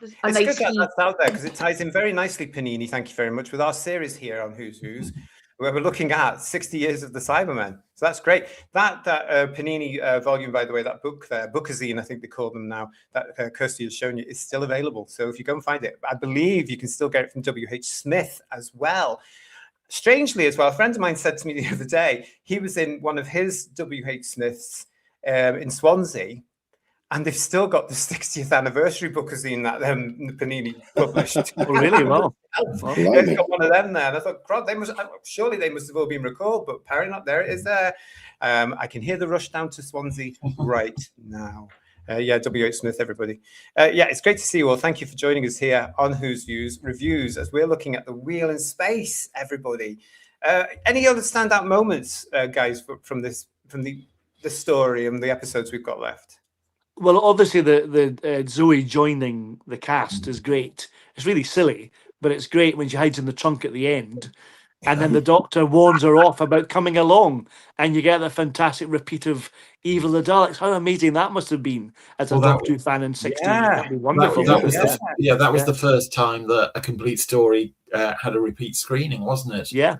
that that's out there, because it ties in very nicely, Panini, thank you very much, with our series here on Who's Who's, where we're looking at 60 years of the Cybermen. So that's great. That Panini volume, by the way, that book there, Bookazine, I think they call them now, that Kirsty has shown you, is still available. So if you go and find it, I believe you can still get it from W.H. Smith as well. Strangely as well, a friend of mine said to me the other day, he was in one of his W.H. Smith's in Swansea, and they've still got the 60th anniversary bookazine that Panini published. Oh, really? Well, they've got one of them there, and I thought, God, surely they must have all been recalled, but apparently not. There it is there. I can hear the rush down to Swansea right now. W.H. Smith, everybody. It's great to see you all. Thank you for joining us here on Who's Views Reviews, as we're looking at The Wheel in Space, everybody. Any other standout moments, guys, from the story and the episodes we've got left? Well, obviously the Zoe joining the cast is great. It's really silly, but it's great when she hides in the trunk at the end. And then the Doctor warns her off about coming along, and you get the fantastic repeat of Evil the Daleks. How amazing that must have been as a Well, that Doctor Who fan in 16. Yeah. That'd be wonderful. That was Yeah. the first time that a complete story had a repeat screening, wasn't it? Yeah,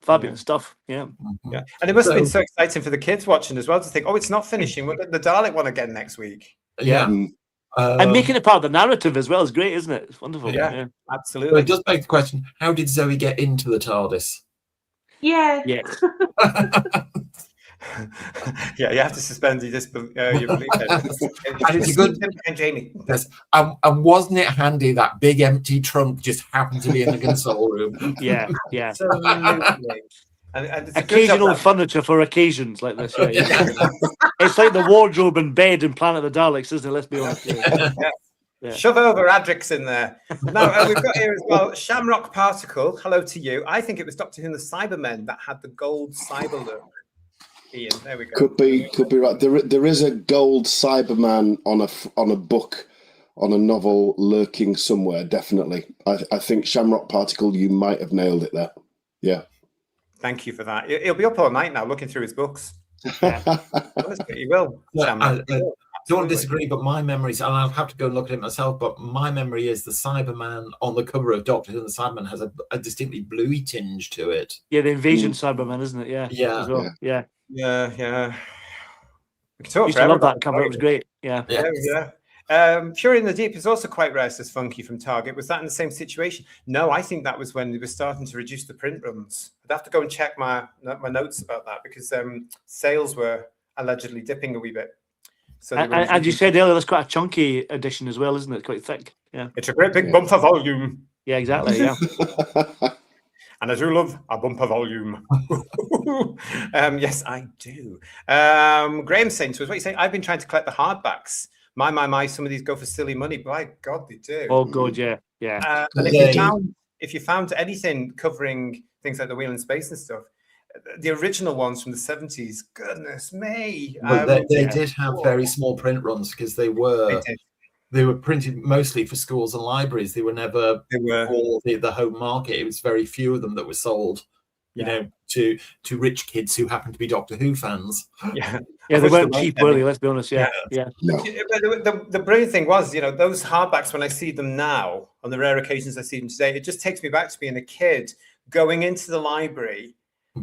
fabulous stuff. Yeah, Yeah, and it must have been so exciting for the kids watching as well to think, oh, it's not finishing. We're getting the Dalek one again next week. Yeah. and making it part of the narrative as well is great, isn't it? It's wonderful. Yeah. But Absolutely. it does beg the question: how did Zoe get into the TARDIS? Yeah. Yes. Yeah, you have to suspend your belief. And it's a good. And Jamie. Yes. And wasn't it handy that big empty trunk just happened to be in the console room? Yeah. Absolutely. And it's a good job Occasional that- furniture for occasions like this. Yeah. It's like the wardrobe and bed in Planet of the Daleks, isn't it? Let's be honest. Yeah. Shove over Adrix in there. Now, we've got here as well Shamrock Particle. Hello to you. I think it was Doctor Who and the Cybermen that had the gold cyber look. Ian, there we go. Could be right. There is a gold Cyberman on a book, on a novel lurking somewhere. Definitely, I think Shamrock Particle. You might have nailed it there. Yeah. Thank you for that. He'll be up all night now looking through his books. Honestly, he will. I don't disagree, but my memories, and I'll have to go and look at it myself, but my memory is the Cyberman on the cover of Doctor Who and the Cyberman has a distinctly bluey tinge to it. Yeah, the Invasion Cyberman, isn't it? Yeah. Yeah. As well. Yeah. Yeah. We can talk Used to forever love that about cover. It was great. Yeah. Fury in the Deep is also quite rare, says Funky from Target. Was that in the same situation? No, I think that was when they were starting to reduce the print runs. I'd have to go and check my notes about that because sales were allegedly dipping a wee bit. So and you said earlier, that's quite a chunky edition as well, isn't it? Quite thick. Yeah. It's a great big bumper volume. Yeah, exactly. Yeah. And I do love a bumper volume. Yes, I do. Graham's saying to us, what are you saying? I've been trying to collect the hardbacks. My, some of these go for silly money. By God, they do. Oh, God, yeah. And if you found anything covering things like the Wheel in Space and stuff, the original ones from the 70s, goodness me. But they did have very small print runs because they were printed mostly for schools and libraries. They were never for the home market. It was very few of them that were sold, you know, to rich kids who happened to be Doctor Who fans. Yeah, they weren't cheap, were they? Let's be honest. Yeah. No. But the brilliant thing was, you know, those hardbacks, when I see them now, on the rare occasions I see them today, it just takes me back to being a kid going into the library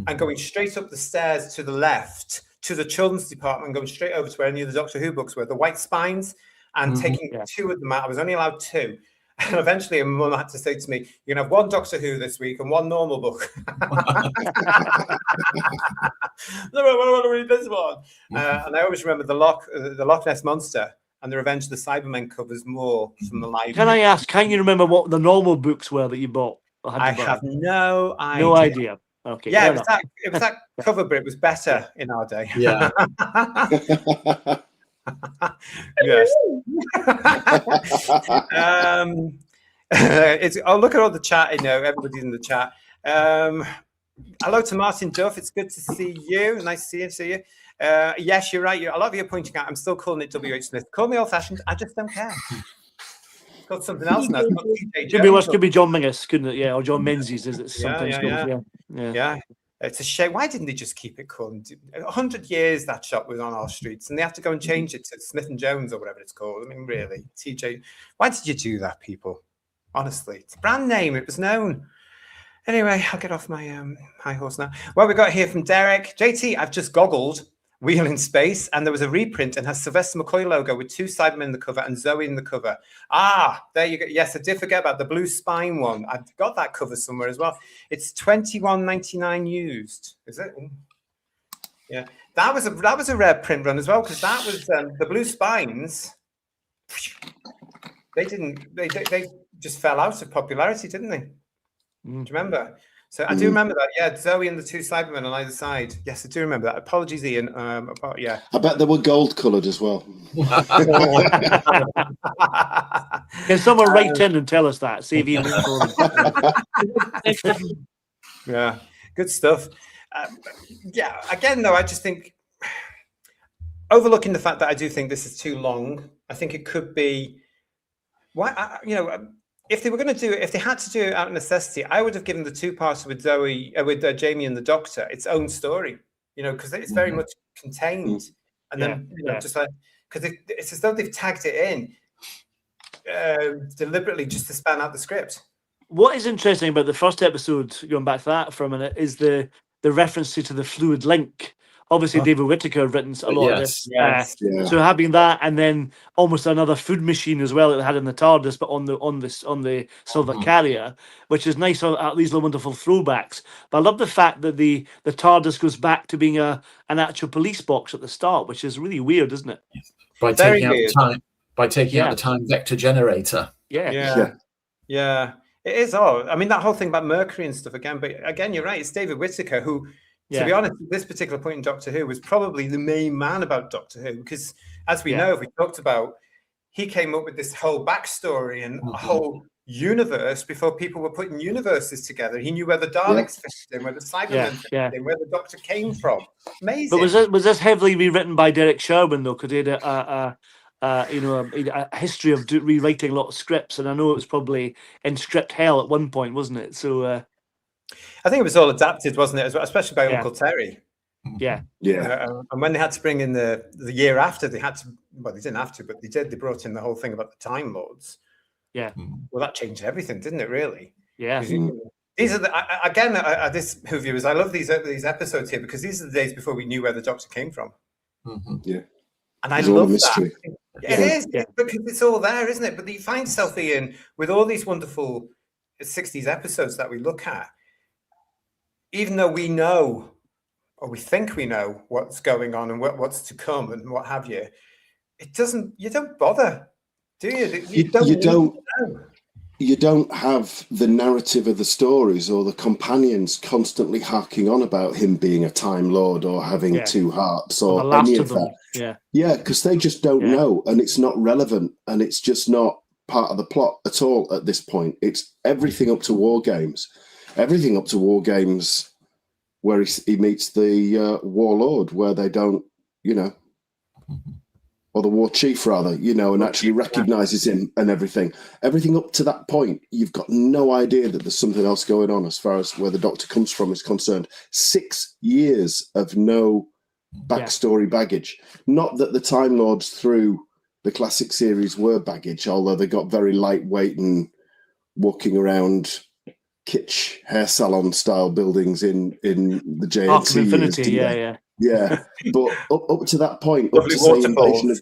and going straight up the stairs to the left to the children's department, going straight over to where any of the Doctor Who books were, the white spines, and taking two of them out. I was only allowed two. And eventually, my mum had to say to me, "You can have one Doctor Who this week and one normal book." No, I want to read this one. And I always remember the Loch Ness Monster and the Revenge of the Cybermen covers more from the library. Can I ask? Can you remember what the normal books were that you bought? I have no idea. No idea. Okay. Yeah, it was that cover, but it was better in our day. Yeah. Yes. Look at all the chat. You know, everybody's in the chat. Hello to Martin Duff. It's good to see you. Nice to see you. Yes, you're right. A lot of you are pointing out. I'm still calling it W.H. Smith. Call me old-fashioned. I just don't care. It's called something else now. Could be John Mingus, couldn't it? Yeah, or John Menzies, as it's sometimes called. Yeah. It's a shame. Why didn't they just keep it called? 100 years that shop was on our streets, and they have to go and change it to Smith and Jones or whatever it's called. I mean, really, TJ. Why did you do that, people? Honestly, it's a brand name. It was known. Anyway, I'll get off my high horse now. Well, we got here from Derek. JT, I've just goggled Wheel in Space, and there was a reprint and has Sylvester McCoy logo with two Cybermen in the cover and Zoe in the cover. There you go. Yes, I did forget about the blue spine one. I've got that cover somewhere as well. It's $21.99 used. Is it? Yeah, that was a rare print run as well, because that was the blue spines. They just fell out of popularity, didn't they? Do you remember? So I do remember that. Yeah, Zoe and the two Cybermen on either side. Yes, I do remember that. Apologies, Ian. Yeah. I bet they were gold coloured as well. Can someone write in and tell us that? See if Ian. Yeah, good stuff. Yeah, again, though, I just think overlooking the fact that I do think this is too long. I think it could be. Why? if they were going to do it, if they had to do it out of necessity, I would have given the two-parter with Zoe, with Jamie and the Doctor its own story. Because it's very much contained, and then just like because it's as though they've tagged it in deliberately just to span out the script. What is interesting about the first episode, going back to that for a minute, is the reference to the fluid link. Obviously, David Whittaker had written a lot of this. So having that, and then almost another food machine as well that they had in the TARDIS, but on the silver carrier, which is nice. These little wonderful throwbacks. But I love the fact that the TARDIS goes back to being an actual police box at the start, which is really weird, isn't it? By taking out the time vector generator. Yeah. It is odd. I mean, that whole thing about Mercury and stuff again. But again, you're right. It's David Whittaker who. To be honest, at this particular point in Doctor Who was probably the main man about Doctor Who because, as we know, we talked about, he came up with this whole backstory and a whole universe before people were putting universes together. He knew where the Daleks fit in, where the Cybermen fit in, where the Doctor came from. Amazing. But was this heavily rewritten by Derek Sherwin though? Because he had a history of rewriting a lot of scripts, and I know it was probably in script hell at one point, wasn't it? So. I think it was all adapted, wasn't it? Especially by Uncle Terry. Yeah. And when they had to bring in the year after, they had to. Well, they didn't have to, but they did. They brought in the whole thing about the Time Lords. Yeah. Well, that changed everything, didn't it? Really. Yeah. These are this Who viewers. I love these episodes here because these are the days before we knew where the Doctor came from. Yeah. And I love that. It is because it's all there, isn't it? But you find yourself, Ian, with all these wonderful 60s episodes that we look at. Even though we know, or we think we know what's going on and what's to come and what have you, you don't bother, do you? You don't have the narrative of the stories or the companions constantly harking on about him being a Time Lord or having two hearts or any of that. Yeah, because they just don't know, and it's not relevant, and it's just not part of the plot at all at this point. It's everything up to War Games. Everything up to War Games, where he meets the warlord, where they don't, or the war chief rather, and actually recognises him and everything. Everything up to that point, you've got no idea that there's something else going on as far as where the Doctor comes from is concerned. 6 years of no backstory baggage. Not that the Time Lords through the classic series were baggage, although they got very lightweight and walking around kitsch hair salon style buildings in the JNT Infinity, yeah. But up to that point, up to say Invasion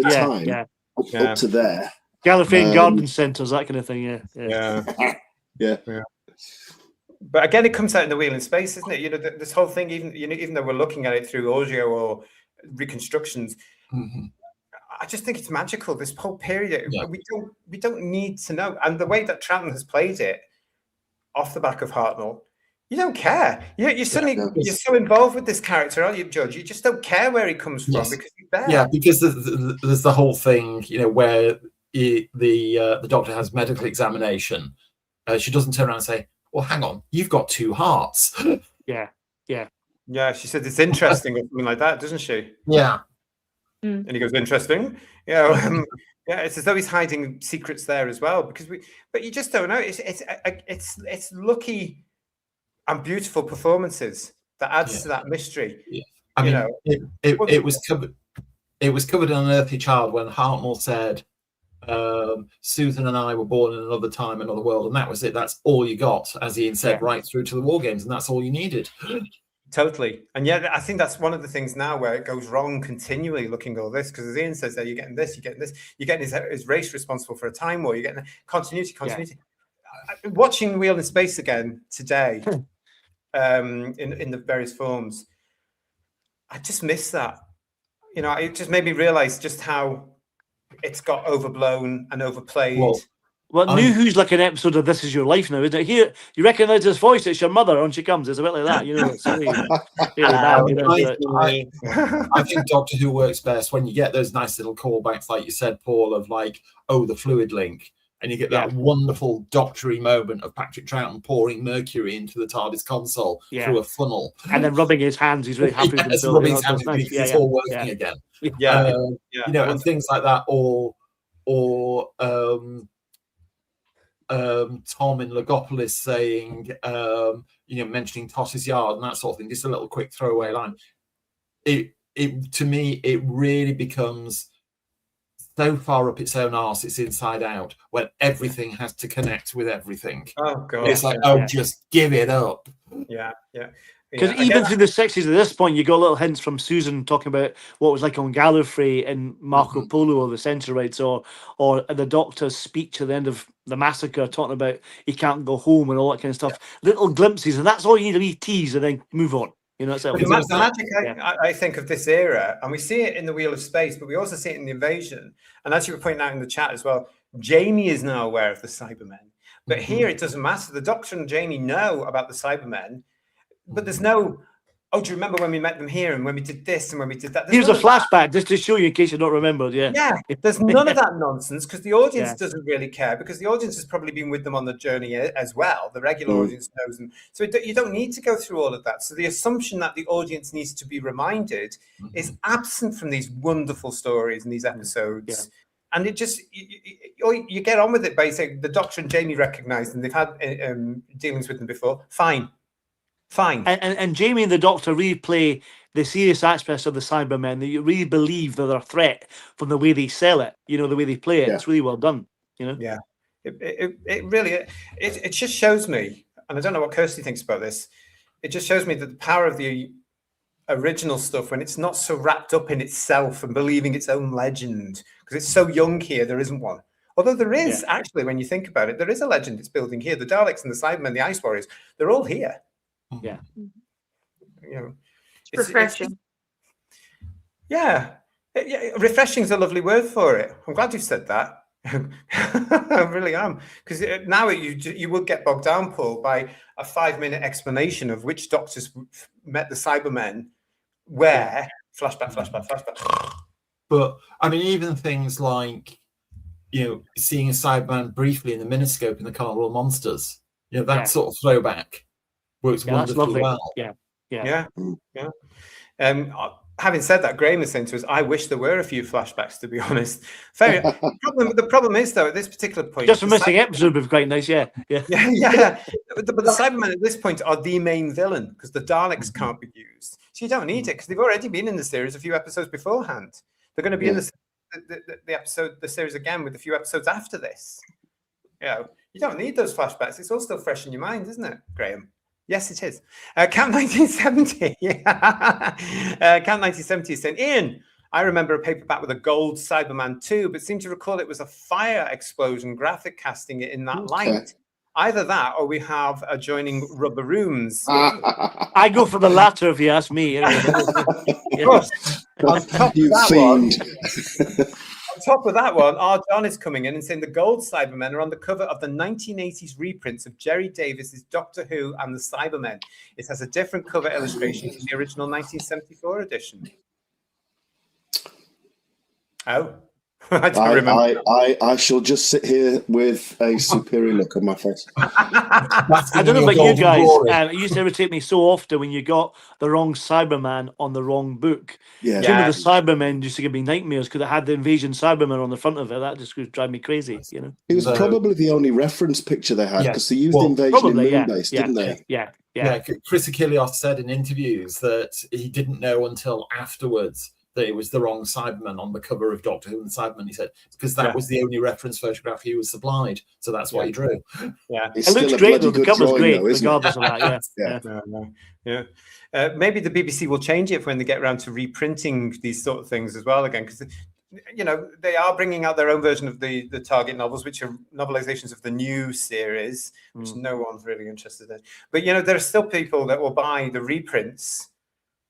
of Time, up to there, Gallifreyan garden centres, that kind of thing. Yeah. But again, it comes out in the Wheel in Space, isn't it? This whole thing, even though we're looking at it through audio or reconstructions. I just think it's magical. This whole period, we don't need to know. And the way that Troughton has played it, off the back of Hartnell, you don't care. You're so involved with this character, aren't you, Judge? You just don't care where he comes from because he's there. Yeah, because there's the whole thing, where the Doctor has medical examination. She doesn't turn around and say, "Well, hang on, you've got 2 hearts." Yeah. She said it's interesting or something like that, doesn't she? Yeah. And he goes, interesting. It's as though he's hiding secrets there as well, but you just don't know. It's lucky and beautiful performances that adds to that mystery. Yeah. I mean, it was covered. It was covered in Unearthly Child when Hartnell said, "Susan and I were born in another time, another world," and that was it. That's all you got, as Ian said, right through to the War Games, and that's all you needed. Totally. And I think that's one of the things now where it goes wrong continually looking at all this, because as Ian says there, you're getting this, you're getting his race responsible for a time war, you're getting continuity. Watching Wheel in Space again today, in the various forms, I just miss that. It just made me realise just how it's got overblown and overplayed. Well, New Who's like an episode of This Is Your Life now, isn't it? Here, you recognise this voice, it's your mother, when she comes. It's a bit like that, It's really bad, I think Doctor Who works best when you get those nice little callbacks, like you said, Paul, of the fluid link. And you get that wonderful doctory moment of Patrick Troughton pouring mercury into the TARDIS console through a funnel. And then rubbing his hands, he's really happy with the rubbing his hands because it's all working again. And things like that, or Tom in Logopolis saying, mentioning Toss's Yard and that sort of thing, just a little quick throwaway line. It to me, it really becomes so far up its own arse, it's inside out, when everything has to connect with everything. Oh god, it's like, just give it up. Yeah. Because even through the 60s, at this point, you got little hints from Susan talking about what it was like on Gallifrey and Marco Polo or the Centaurites, or the Doctor's speech at the end of the massacre, talking about he can't go home and all that kind of stuff. Little glimpses, and that's all you need to be teased and then move on. That's the magic I think of this era, and we see it in the Wheel of Space, but we also see it in the Invasion. And as you were pointing out in the chat as well, Jamie is now aware of the Cybermen. But here it doesn't matter. The Doctor and Jamie know about the Cybermen, but there's no, do you remember when we met them here and when we did this and when we did that? Here's a flashback just to show you in case you're not remembered. Yeah, there's none of that nonsense because the audience doesn't really care, because the audience has probably been with them on the journey as well. The regular audience knows them. So you don't need to go through all of that. So the assumption that the audience needs to be reminded is absent from these wonderful stories and these episodes. Yeah. And it just, you get on with it by saying the Doctor and Jamie recognise them. They've had dealings with them before. Fine. And Jamie and the Doctor really play the serious aspects of the Cybermen, that you really believe that they're a threat from the way they sell it, the way they play it. It's really well done, Yeah, it really, it just shows me, and I don't know what Kirsty thinks about this, it just shows me that the power of the original stuff, when it's not so wrapped up in itself and believing its own legend, because it's so young here, there isn't one. Although there is, actually, when you think about it, there is a legend it's building here. The Daleks and the Cybermen, the Ice Warriors, they're all here. Yeah. It's refreshing. Refreshing is a lovely word for it. I'm glad you said that. I really am, because now you will get bogged down, Paul, by a 5-minute explanation of which Doctors met the Cybermen, where flashback. But I mean, even things like seeing a Cyberman briefly in the miniscope in the Carnival of Monsters, that sort of throwback works wonderfully well. Yeah. Having said that, Graham is saying to us, I wish there were a few flashbacks, to be honest. The problem is, though, at this particular point, just a missing episode would be quite nice. Yeah. But the Cybermen at this point are the main villain, because the Daleks can't be used. So you don't need it, because they've already been in the series a few episodes beforehand. They're going to be in the series again with a few episodes after this. You don't need those flashbacks. It's all still fresh in your mind, isn't it, Graham? Yes, it is. Camp 1970. Camp 1970 is saying, Ian, I remember a paperback with a gold Cyberman 2, but seem to recall it was a fire explosion graphic casting it in that light. Either that, or we have adjoining rubber rooms. I go for the latter, if you ask me. Of course. On top of that one, R. John is coming in and saying the gold Cybermen are on the cover of the 1980s reprints of Jerry Davis's Doctor Who and the Cybermen. It has a different cover illustration from the original 1974 edition. Oh, I don't remember. I shall just sit here with a superior look on my face. I don't know about you guys. It used to irritate me so often when you got the wrong Cyberman on the wrong book. Some of the Cybermen used to give me nightmares because it had the Invasion Cyberman on the front of it. That just would drive me crazy. It was probably the only reference picture they had, because they used Invasion in Moonbase, didn't they? Yeah. Chris Achillios said in interviews that he didn't know until afterwards that it was the wrong Cyberman on the cover of Doctor Who and Cyberman. He said, because that was the only reference photograph he was supplied. So that's what he drew. It looks great, though. The cover's great, regardless of that. Maybe the BBC will change it when they get around to reprinting these sort of things as well again, because they are bringing out their own version of the Target novels, which are novelizations of the new series, which no one's really interested in. But there are still people that will buy the reprints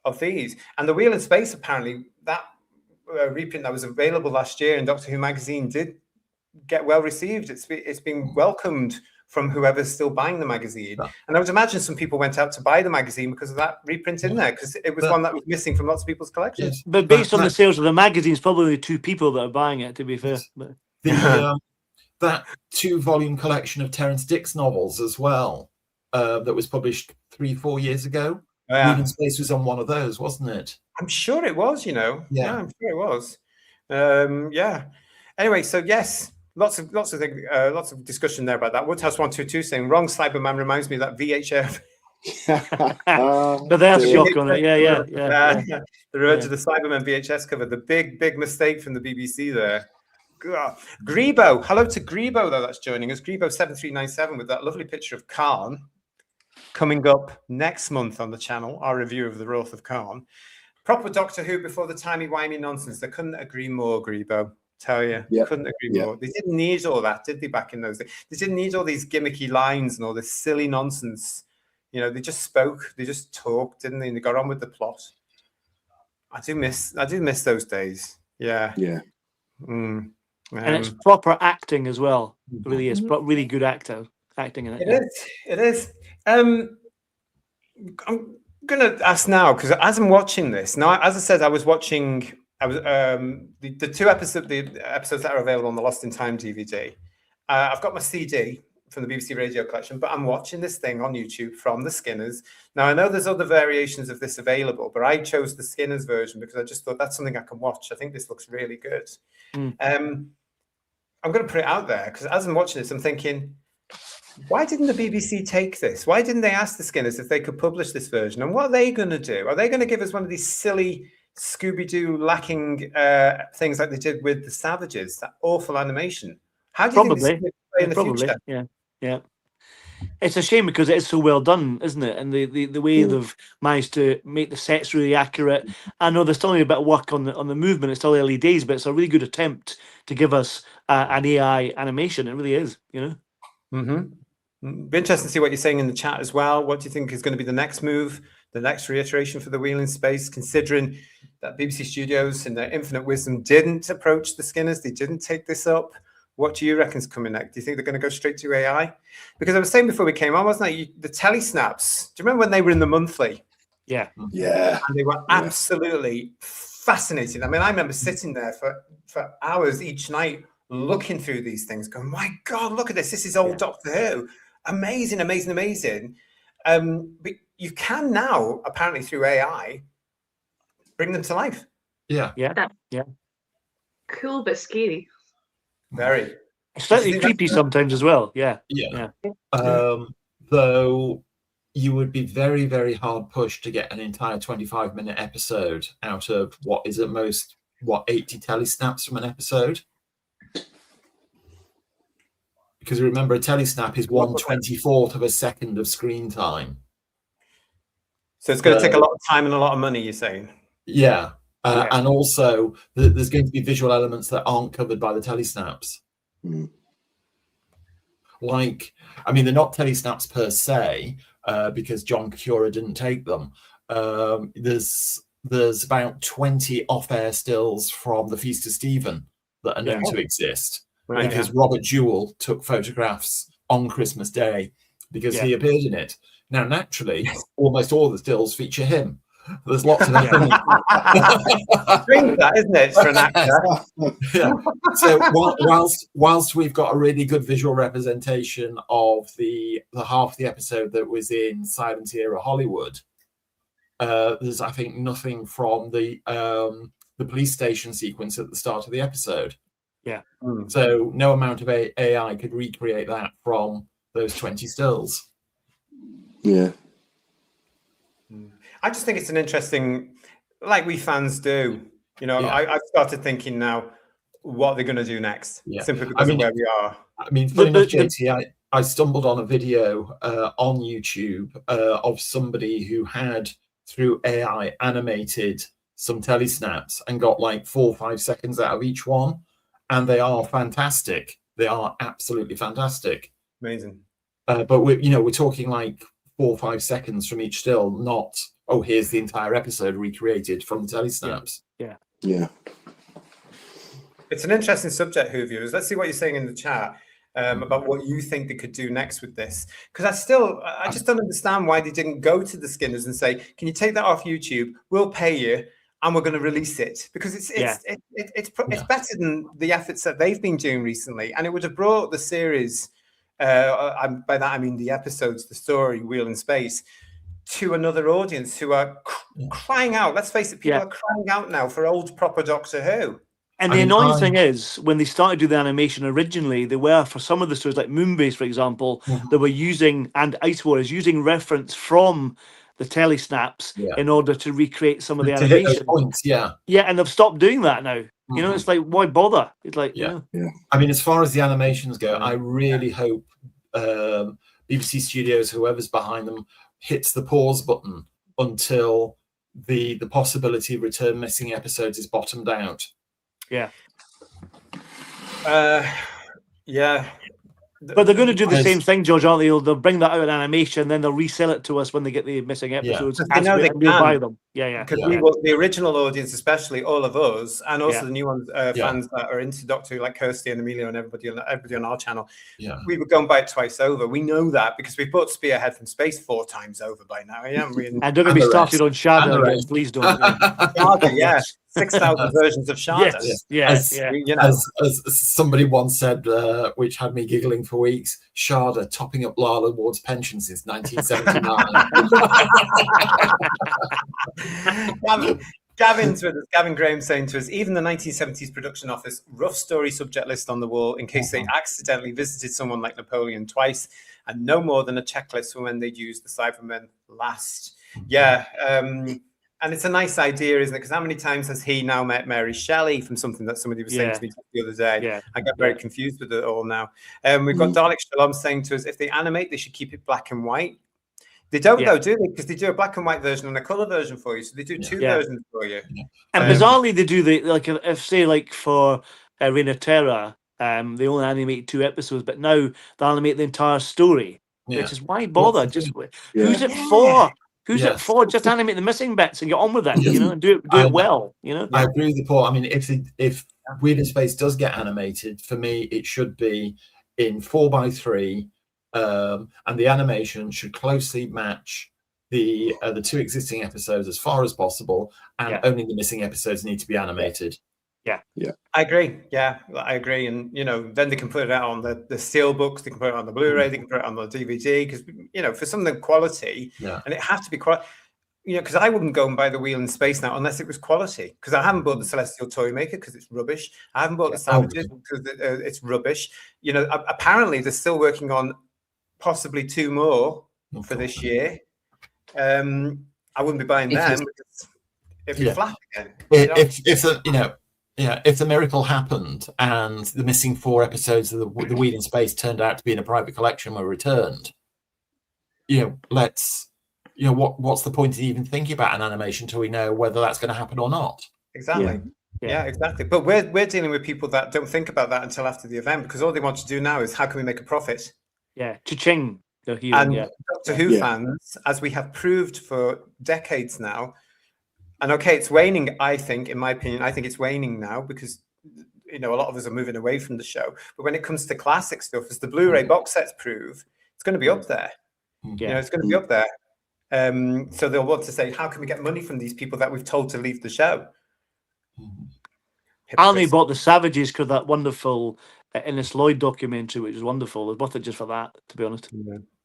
of these. And the Wheel in Space, apparently, that reprint that was available last year in Doctor Who magazine did get well received. It's been welcomed from whoever's still buying the magazine. And I would imagine some people went out to buy the magazine because of that reprint in there, because it was one that was missing from lots of people's collections. Yes. But based on the sales of the magazine, it's probably 2 people that are buying it, to be fair. But that 2-volume collection of Terence Dick's novels as well, that was published 3-4 years ago. Wheel in Space was on one of those, wasn't it? I'm sure it was, Yeah, I'm sure it was. Anyway, so yes, lots of discussion there about that. Woodhouse 122 saying wrong Cyberman reminds me of that VHF. But that's shock on it. Yeah. The Road to the Cybermen VHS cover. The big mistake from the BBC there. God. Grebo, hello to Grebo though. That's joining us. Grebo 7397 with that lovely picture of Khan coming up next month on the channel. Our review of the Wrath of Khan. Proper Doctor Who before the timey-wimey nonsense. They couldn't agree more, Grebo. Tell you, couldn't agree more. They didn't need all that, did they? Back in those days, they didn't need all these gimmicky lines and all this silly nonsense. You know, they just spoke, they just talked, didn't they? And they got on with the plot. I do miss those days. Yeah. And it's proper acting as well. It really is. Really good acting in it. It is. I'm gonna ask now because as I'm watching this now, as I said, I was watching. The two episodes that are available on the Lost in Time DVD. I've got my CD from the BBC Radio collection, but I'm watching this thing on YouTube from the Skinners. Now I know there's other variations of this available, but I chose the Skinners version because I just thought that's something I can watch. I think this looks really good. I'm going to put it out there because as I'm watching this, I'm thinking, why didn't the BBC take this? Why didn't they ask the Skinners if they could publish this version? And what are they going to do? Are they going to give us one of these silly Scooby-Doo lacking things like they did with the Savages, that awful animation? How do you think this is going to play in the future? Yeah. It's a shame because it is so well done, isn't it? And the way they've managed to make the sets really accurate. I know there's still a bit of work on the movement. It's still early days, but it's a really good attempt to give us an AI animation. It really is, you know. Be interesting to see what you're saying in the chat as well. What do you think is going to be the next move, the next reiteration for the Wheel in Space, considering that BBC Studios in their infinite wisdom didn't approach the Skinners, they didn't take this up? What do you reckon is coming next? Do you think they're going to go straight to AI? Because I was saying before we came on, wasn't I? The telesnaps. Do you remember when they were in the monthly? Yeah. And they were absolutely fascinating. I mean, I remember sitting there for hours each night looking through these things, going, my God, look at this. This is old Doctor Who. Amazing. But you can now, apparently through AI, bring them to life. Yeah. Cool but scary. Very. Slightly creepy sometimes as well. Yeah. Though you would be very, very hard pushed to get an entire 25-minute episode out of what is at most, 80 telesnaps from an episode? Because remember, a telesnap is 1/24 of a second of screen time. So it's going to take a lot of time and a lot of money, you're saying? Yeah. And also, there's going to be visual elements that aren't covered by the telesnaps. Like, I mean, they're not telesnaps per se, because John Cura didn't take them. There's about 20 off-air stills from the Feast of Stephen that are known to exist. Because Robert Jewell took photographs on Christmas Day because he appeared in it. Now, naturally, almost all the stills feature him. There's lots of strange, that, isn't it? For an actor. So whilst we've got a really good visual representation of the half of the episode that was in Silent Era Hollywood, there's I think nothing from the police station sequence at the start of the episode. So no amount of AI could recreate that from those 20 stills. I just think it's an interesting, like we fans do. You know, I've started thinking now, what they're going to do next, simply because of where we are. I mean, funny enough, JT, I stumbled on a video on YouTube of somebody who had, through AI, animated some telesnaps and got like 4 or 5 seconds out of each one. And they are fantastic. They are absolutely fantastic. Amazing. But we're talking like 4 or 5 seconds from each still, not, oh, here's the entire episode recreated from the telesnaps. Yeah. It's an interesting subject, Who viewers. Let's see what you're saying in the chat about what you think they could do next with this. Because I just don't understand why they didn't go to the Skinners and say, can you take that off YouTube? We'll pay you. And we're going to release it because it's better than the efforts that they've been doing recently, and it would have brought the series, by that I mean the episodes, the story, Wheel in Space, to another audience who are crying out. Let's face it, people are crying out now for old proper Doctor Who. And the annoying thing is, when they started doing the animation originally, they were, for some of the stories, like Moonbase, for example, they were using, and Ice Warriors, using reference from the telesnaps in order to recreate some of the to hit those animation. points, yeah. Yeah, and they've stopped doing that now. You know, it's like, why bother? It's like, yeah. I mean, as far as the animations go, I really hope BBC Studios, whoever's behind them, hits the pause button until the possibility of return missing episodes is bottomed out. Yeah. Yeah. But they're going to do the same thing, George, aren't they? They'll bring that out in animation, then they'll resell it to us when they get the missing episodes. They know they we'll can buy them. Because we will, the original audience, especially all of us, and also the new ones, fans that are into Doctor Who, like Kirsty and Emilio and everybody on our channel. We would go and buy it twice over. We know that because we've bought Spearhead from Space 4 times over by now. And don't get me started on Shadow again, please don't. Shadow, 6,000 versions of Shadow. As somebody once said, which had me giggling for weeks, Sharda topping up Lala Ward's pension since 1979. Gavin Graham saying to us, even the 1970s production office rough story subject list on the wall in case they accidentally visited someone like Napoleon twice, and no more than a checklist for when they'd used the Cybermen last. And it's a nice idea, isn't it? Because how many times has he now met Mary Shelley from something that somebody was saying to me the other day? I get very confused with it all now. We've got Dalek Shalom saying to us, if they animate, they should keep it black and white. They don't though, do they? Because they do a black and white version and a color version for you. So they do two versions for you. And bizarrely, they do if say like for Reign of Terror, they only animate 2 episodes, but now they animate the entire story. Which is why bother? Who's it for? Who's it for? Just animate the missing bits and get on with it, and do it well, I agree with you, Paul. I mean, if Weird in Space does get animated, for me, it should be in 4:3, and the animation should closely match the 2 existing episodes as far as possible, and only the missing episodes need to be animated. I agree. I agree. And then they can put it out on the steel books, they can put it on the Blu-ray, they can put it on the DVD, because for something quality, and it has to be quality. Because I wouldn't go and buy the Wheel in Space now unless it was quality. Because I haven't bought the Celestial Toy Maker because it's rubbish. I haven't bought the Savages because it's rubbish. Apparently they're still working on possibly 2 more for this year. I wouldn't be buying them because it'd be flat again. If the miracle happened and the missing 4 episodes of the Wheel in Space turned out to be in a private collection were returned, what's the point of even thinking about an animation until we know whether that's going to happen or not? Exactly. Yeah, exactly. But we're dealing with people that don't think about that until after the event, because all they want to do now is how can we make a profit? Cha-ching. And Doctor Who fans, as we have proved for decades now, and it's waning, I think, in my opinion, I think it's waning now because, a lot of us are moving away from the show. But when it comes to classic stuff, as the Blu-ray box sets prove, it's going to be up there. It's going to be up there. So they'll want to say, how can we get money from these people that we've told to leave the show? I only bought the Savages because that wonderful Innes Lloyd documentary, which was wonderful. I was worth it just for that, to be honest.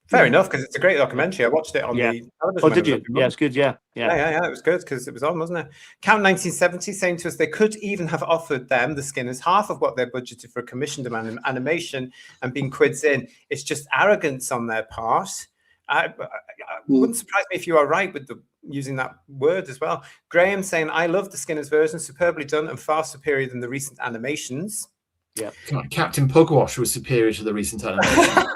Fair enough, because it's a great documentary. I watched it on the television. Oh, did you? Yeah, it's good. Yeah. It was good because it was on, wasn't it? Count 1970 saying to us they could even have offered them, the Skinners, half of what they budgeted for a commissioned animation and being quids in. It's just arrogance on their part. I wouldn't surprise me if you are right with using that word as well. Graham saying, I love the Skinners version, superbly done and far superior than the recent animations. Yeah, Captain Pugwash was superior to the recent animation.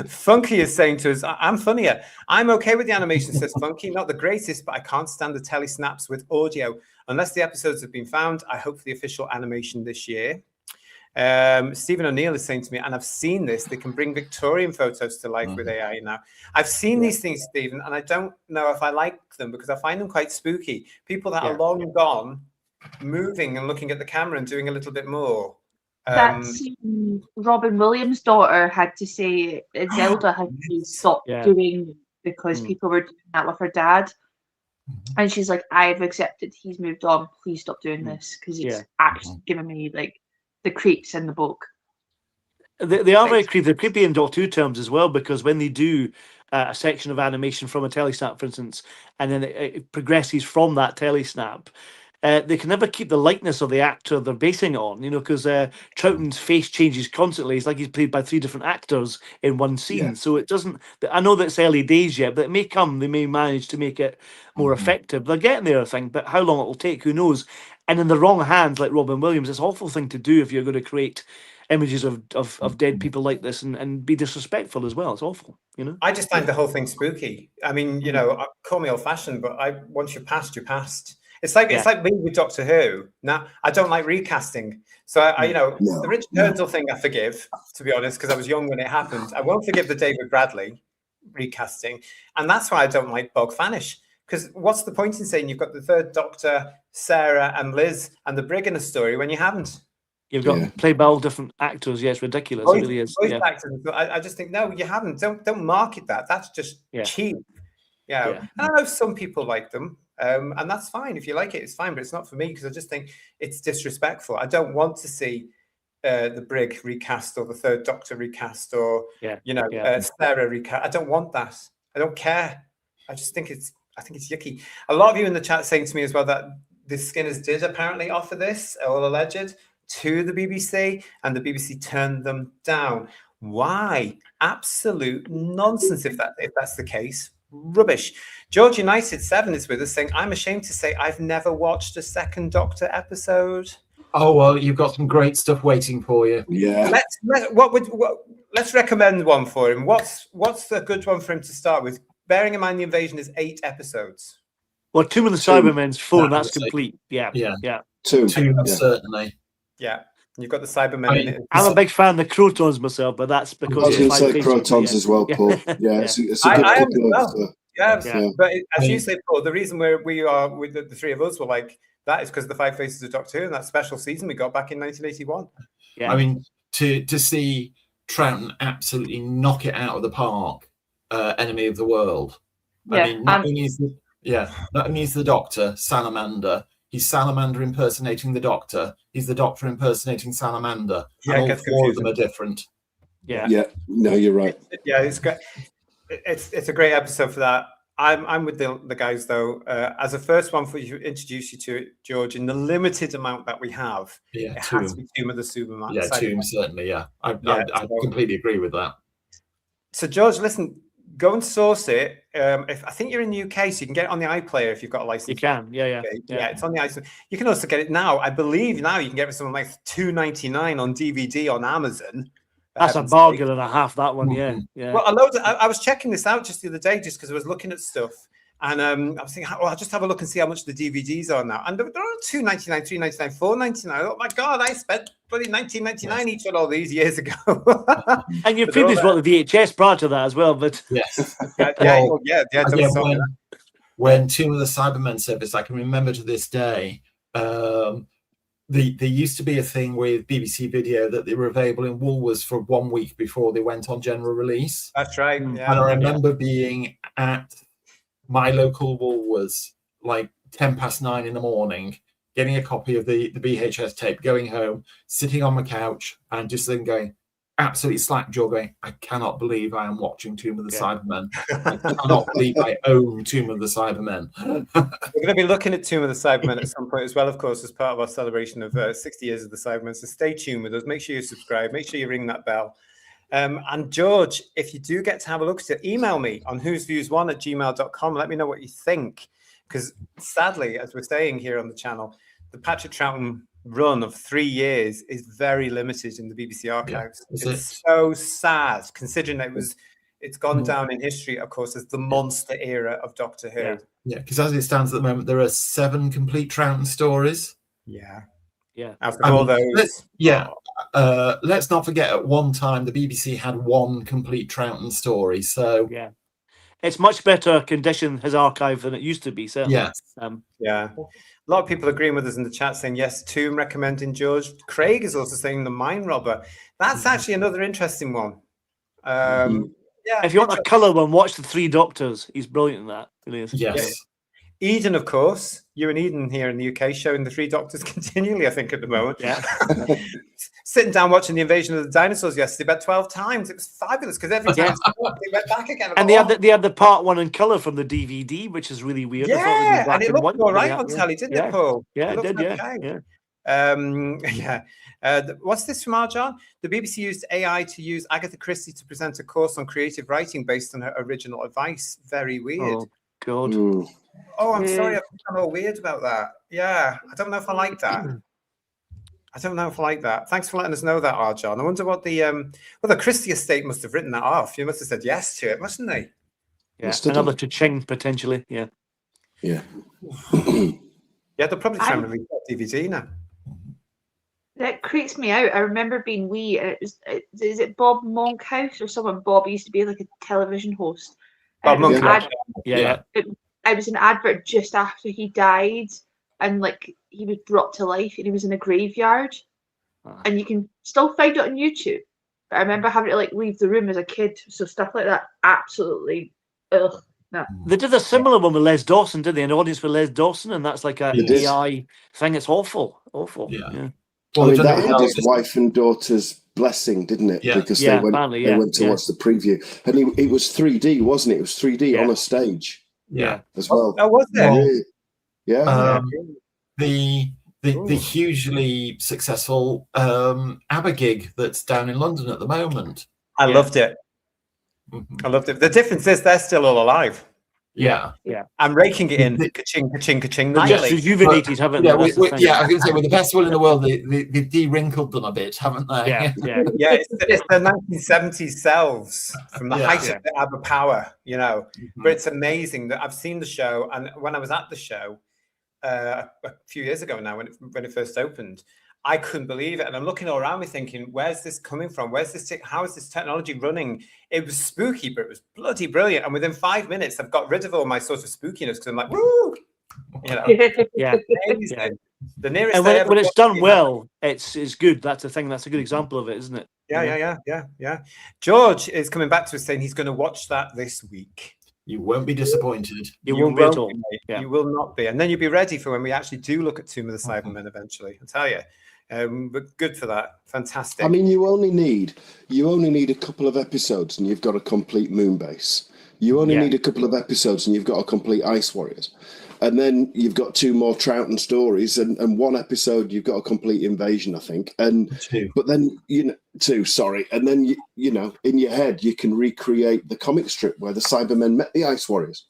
Funky is saying to us, I'm funnier. I'm okay with the animation, says Funky. Not the greatest, but I can't stand the telesnaps with audio. Unless the episodes have been found, I hope for the official animation this year. Stephen O'Neill is saying to me, and I've seen this, they can bring Victorian photos to life with AI now. I've seen these things, Stephen, and I don't know if I like them because I find them quite spooky. People that are long gone, moving and looking at the camera and doing a little bit more. That's Robin Williams' daughter had to say Zelda had to stop doing because people were doing that with her dad. And she's like, I've accepted he's moved on. Please stop doing this because it's actually giving me like the creeps in the book. They are very creepy. They're creepy in Doctor Who terms as well, because when they do a section of animation from a telesnap, for instance, and then it progresses from that telesnap, they can never keep the likeness of the actor they're basing it on, because Troughton's face changes constantly. It's like he's played by 3 different actors in one scene. Yeah. So it doesn't, I know that it's early days yet, but it may come, they may manage to make it more effective. They're getting there, I think, but how long it will take, who knows? And in the wrong hands, like Robin Williams, it's an awful thing to do if you're going to create images of dead people like this and be disrespectful as well. It's awful, I just find the whole thing spooky. I mean, call me old-fashioned, but once you're past, you're past. It's like me with Doctor Who. Now, I don't like recasting. So the Richard Hurnsall thing I forgive, to be honest, because I was young when it happened. I won't forgive the David Bradley recasting, and that's why I don't like Bog Fanish. Because what's the point in saying you've got the 3rd Doctor, Sarah and Liz, and the Brig in a story when you haven't? You've got played by all different actors. Yeah, it's ridiculous. It really is. Actors, I just think, no, you haven't. Don't market that. That's just cheap. Yeah. And I know some people like them. And that's fine. If you like it, it's fine. But it's not for me because I just think it's disrespectful. I don't want to see the Brig recast or the 3rd Doctor recast or Sarah recast. I don't want that. I don't care. I just think it's yucky. A lot of you in the chat saying to me as well that the Skinners did apparently offer this, all alleged, to the BBC, and the BBC turned them down. Why? Absolute nonsense. If that's the case. Rubbish. George United 7 is with us saying, I'm ashamed to say I've never watched a 2nd Doctor episode. Oh, well, you've got some great stuff waiting for you. Yeah. Let's recommend one for him. What's a good one for him to start with? Bearing in mind the invasion is 8 episodes. Well, Tomb of the Cybermen's full, and that's complete. Yeah. Tomb, certainly. Yeah. You've got the Cybermen in it. I'm a big fan of the Crotons myself, but that's because I was going to say Crotons as well, Paul. Yeah, it's a good couple. But as you say, Paul, the reason we are with the 3 of us were like that is because the 5 Faces of Doctor Who and that special season we got back in 1981. Yeah. I mean, to see Troughton absolutely knock it out of the park, Enemy of the World. Yeah. I mean, not only is the Doctor Salamander. He's Salamander impersonating the Doctor. He's the Doctor impersonating Salamander. Yeah, and all 4 of them are different. Yeah. No, you're right. Yeah, it's great. It's a great episode for that. I'm with the guys though. As a first one for you, introduce you to it, George, in the limited amount that we have. Yeah, it has to be Tomb of the Superman. Yeah, Tomb certainly. Yeah, I completely agree with that. So George, listen. Go and source it. If I think you're in the UK, so you can get it on the iPlayer if you've got a license. You can, yeah. It's on the iPlayer. You can also get it now. I believe now you can get it for something like $2.99 on DVD on Amazon. That's a bargain and a half. That one, yeah. Well, I was checking this out just the other day, just because I was looking at stuff, and I was thinking, I'll just have a look and see how much the DVDs are now. And they're $2.99, $3.99, $4.99. Oh my God, I spent bloody $19.99 each on all these years ago. And your previous bought the VHS prior to that as well, but yes, When Tomb of the Cybermen surfaced, I can remember to this day. There used to be a thing with BBC Video that they were available in Woolworths for 1 week before they went on general release. That's right. Yeah. And I remember being at my local Woolworths like 9:10 in the morning, getting a copy of the VHS tape, going home, sitting on my couch, and just then going absolutely slack jaw, going, I cannot believe I am watching Tomb of the Cybermen. I cannot believe I own Tomb of the Cybermen. We're going to be looking at Tomb of the Cybermen at some point as well, of course, as part of our celebration of 60 years of the Cybermen. So stay tuned with us. Make sure you subscribe. Make sure you ring that bell. And George, if you do get to have a look at it, email me on whosviews1@gmail.com. Let me know what you think. Because sadly, as we're saying here on the channel, the Patrick Troughton run of 3 years is very limited in the BBC archives. Yeah, it's so sad, considering it's gone down in history, of course, as the monster era of Doctor Who. Yeah, because as it stands at the moment, there are 7 complete Troughton stories. Yeah. After all those. Let's not forget at one time the BBC had 1 complete Troughton story. So it's much better condition, his archive, than it used to be. Certainly. Yeah. A lot of people agreeing with us in the chat saying, yes, Tomb recommending George. Craig is also saying The Mind Robber. That's actually another interesting one. If you want a colour one, watch The 3 Doctors. He's brilliant in that. Really is. Yes. Eden, of course. You and Eden here in the UK showing the Three Doctors continually, I think, at the moment. Yeah. Sitting down watching the Invasion of the Dinosaurs yesterday about 12 times. It was fabulous because every time they went back again. And they had the part 1 in colour from the DVD, which is really weird. Yeah, and it looked all right on telly, didn't it, Paul? Yeah, it did, okay. What's this from Arjan? The BBC used AI to use Agatha Christie to present a course on creative writing based on her original advice. Very weird. Oh, God. Oh, I'm sorry. I'm all weird about that. Yeah, I don't know if I like that. Thanks for letting us know that, Arjan. I wonder what the Christie estate must have written that off. You must have said yes to it, mustn't they? Yeah, another cha-ching, potentially. Yeah. Yeah, they'll probably try and release that DVD now. That creeps me out. I remember being wee. Is it Bob Monkhouse or someone? Bob used to be like a television host. Bob Monkhouse. It was an advert just after he died, and like he was brought to life, and he was in a graveyard, and you can still find it on YouTube. But I remember having to like leave the room as a kid, so stuff like that absolutely. Ugh. No. They did a similar one with Les Dawson, did they? An audience for Les Dawson, and that's like a AI thing. It's awful. Yeah. Well, I mean, that had his wife and daughter's blessing, didn't it? Because they went to watch the preview, and it was 3D, wasn't it? It was 3D on a stage. Yeah, as well. Oh, was it? Yeah. The hugely successful ABBA gig that's down in London at the moment. I loved it. I loved it. The difference is they're still all alive. Yeah. I'm raking it in. Ka-ching, ka-ching, ka-ching. They're just rejuvenated, haven't they? I was going to say, with the best will in the world, they've de-wrinkled them a bit, haven't they? Yeah. It's the 1970s selves from the height of the ABBA power, But it's amazing that I've seen the show, and when I was at the show a few years ago now, when it first opened, I couldn't believe it. And I'm looking all around me thinking, where's this coming from? How is this technology running? It was spooky, but it was bloody brilliant. And within 5 minutes, I've got rid of all my sort of spookiness because I'm like, woo! Amazing. The nearest. And when it's done well, it's good. That's the thing. That's a good example of it, isn't it? Yeah. George is coming back to us saying he's going to watch that this week. You won't be disappointed. You won't be at all. You will not be. And then you'll be ready for when we actually do look at Tomb of the Cybermen eventually. I'll tell you. But good for that. Fantastic. I mean, you only need a couple of episodes and you've got a complete Moonbase. You only need a couple of episodes and you've got a complete Ice Warriors. And then you've got 2 more Troughton stories, and 1 episode you've got a complete Invasion, I think. But then 2, sorry. And then in your head you can recreate the comic strip where the Cybermen met the Ice Warriors.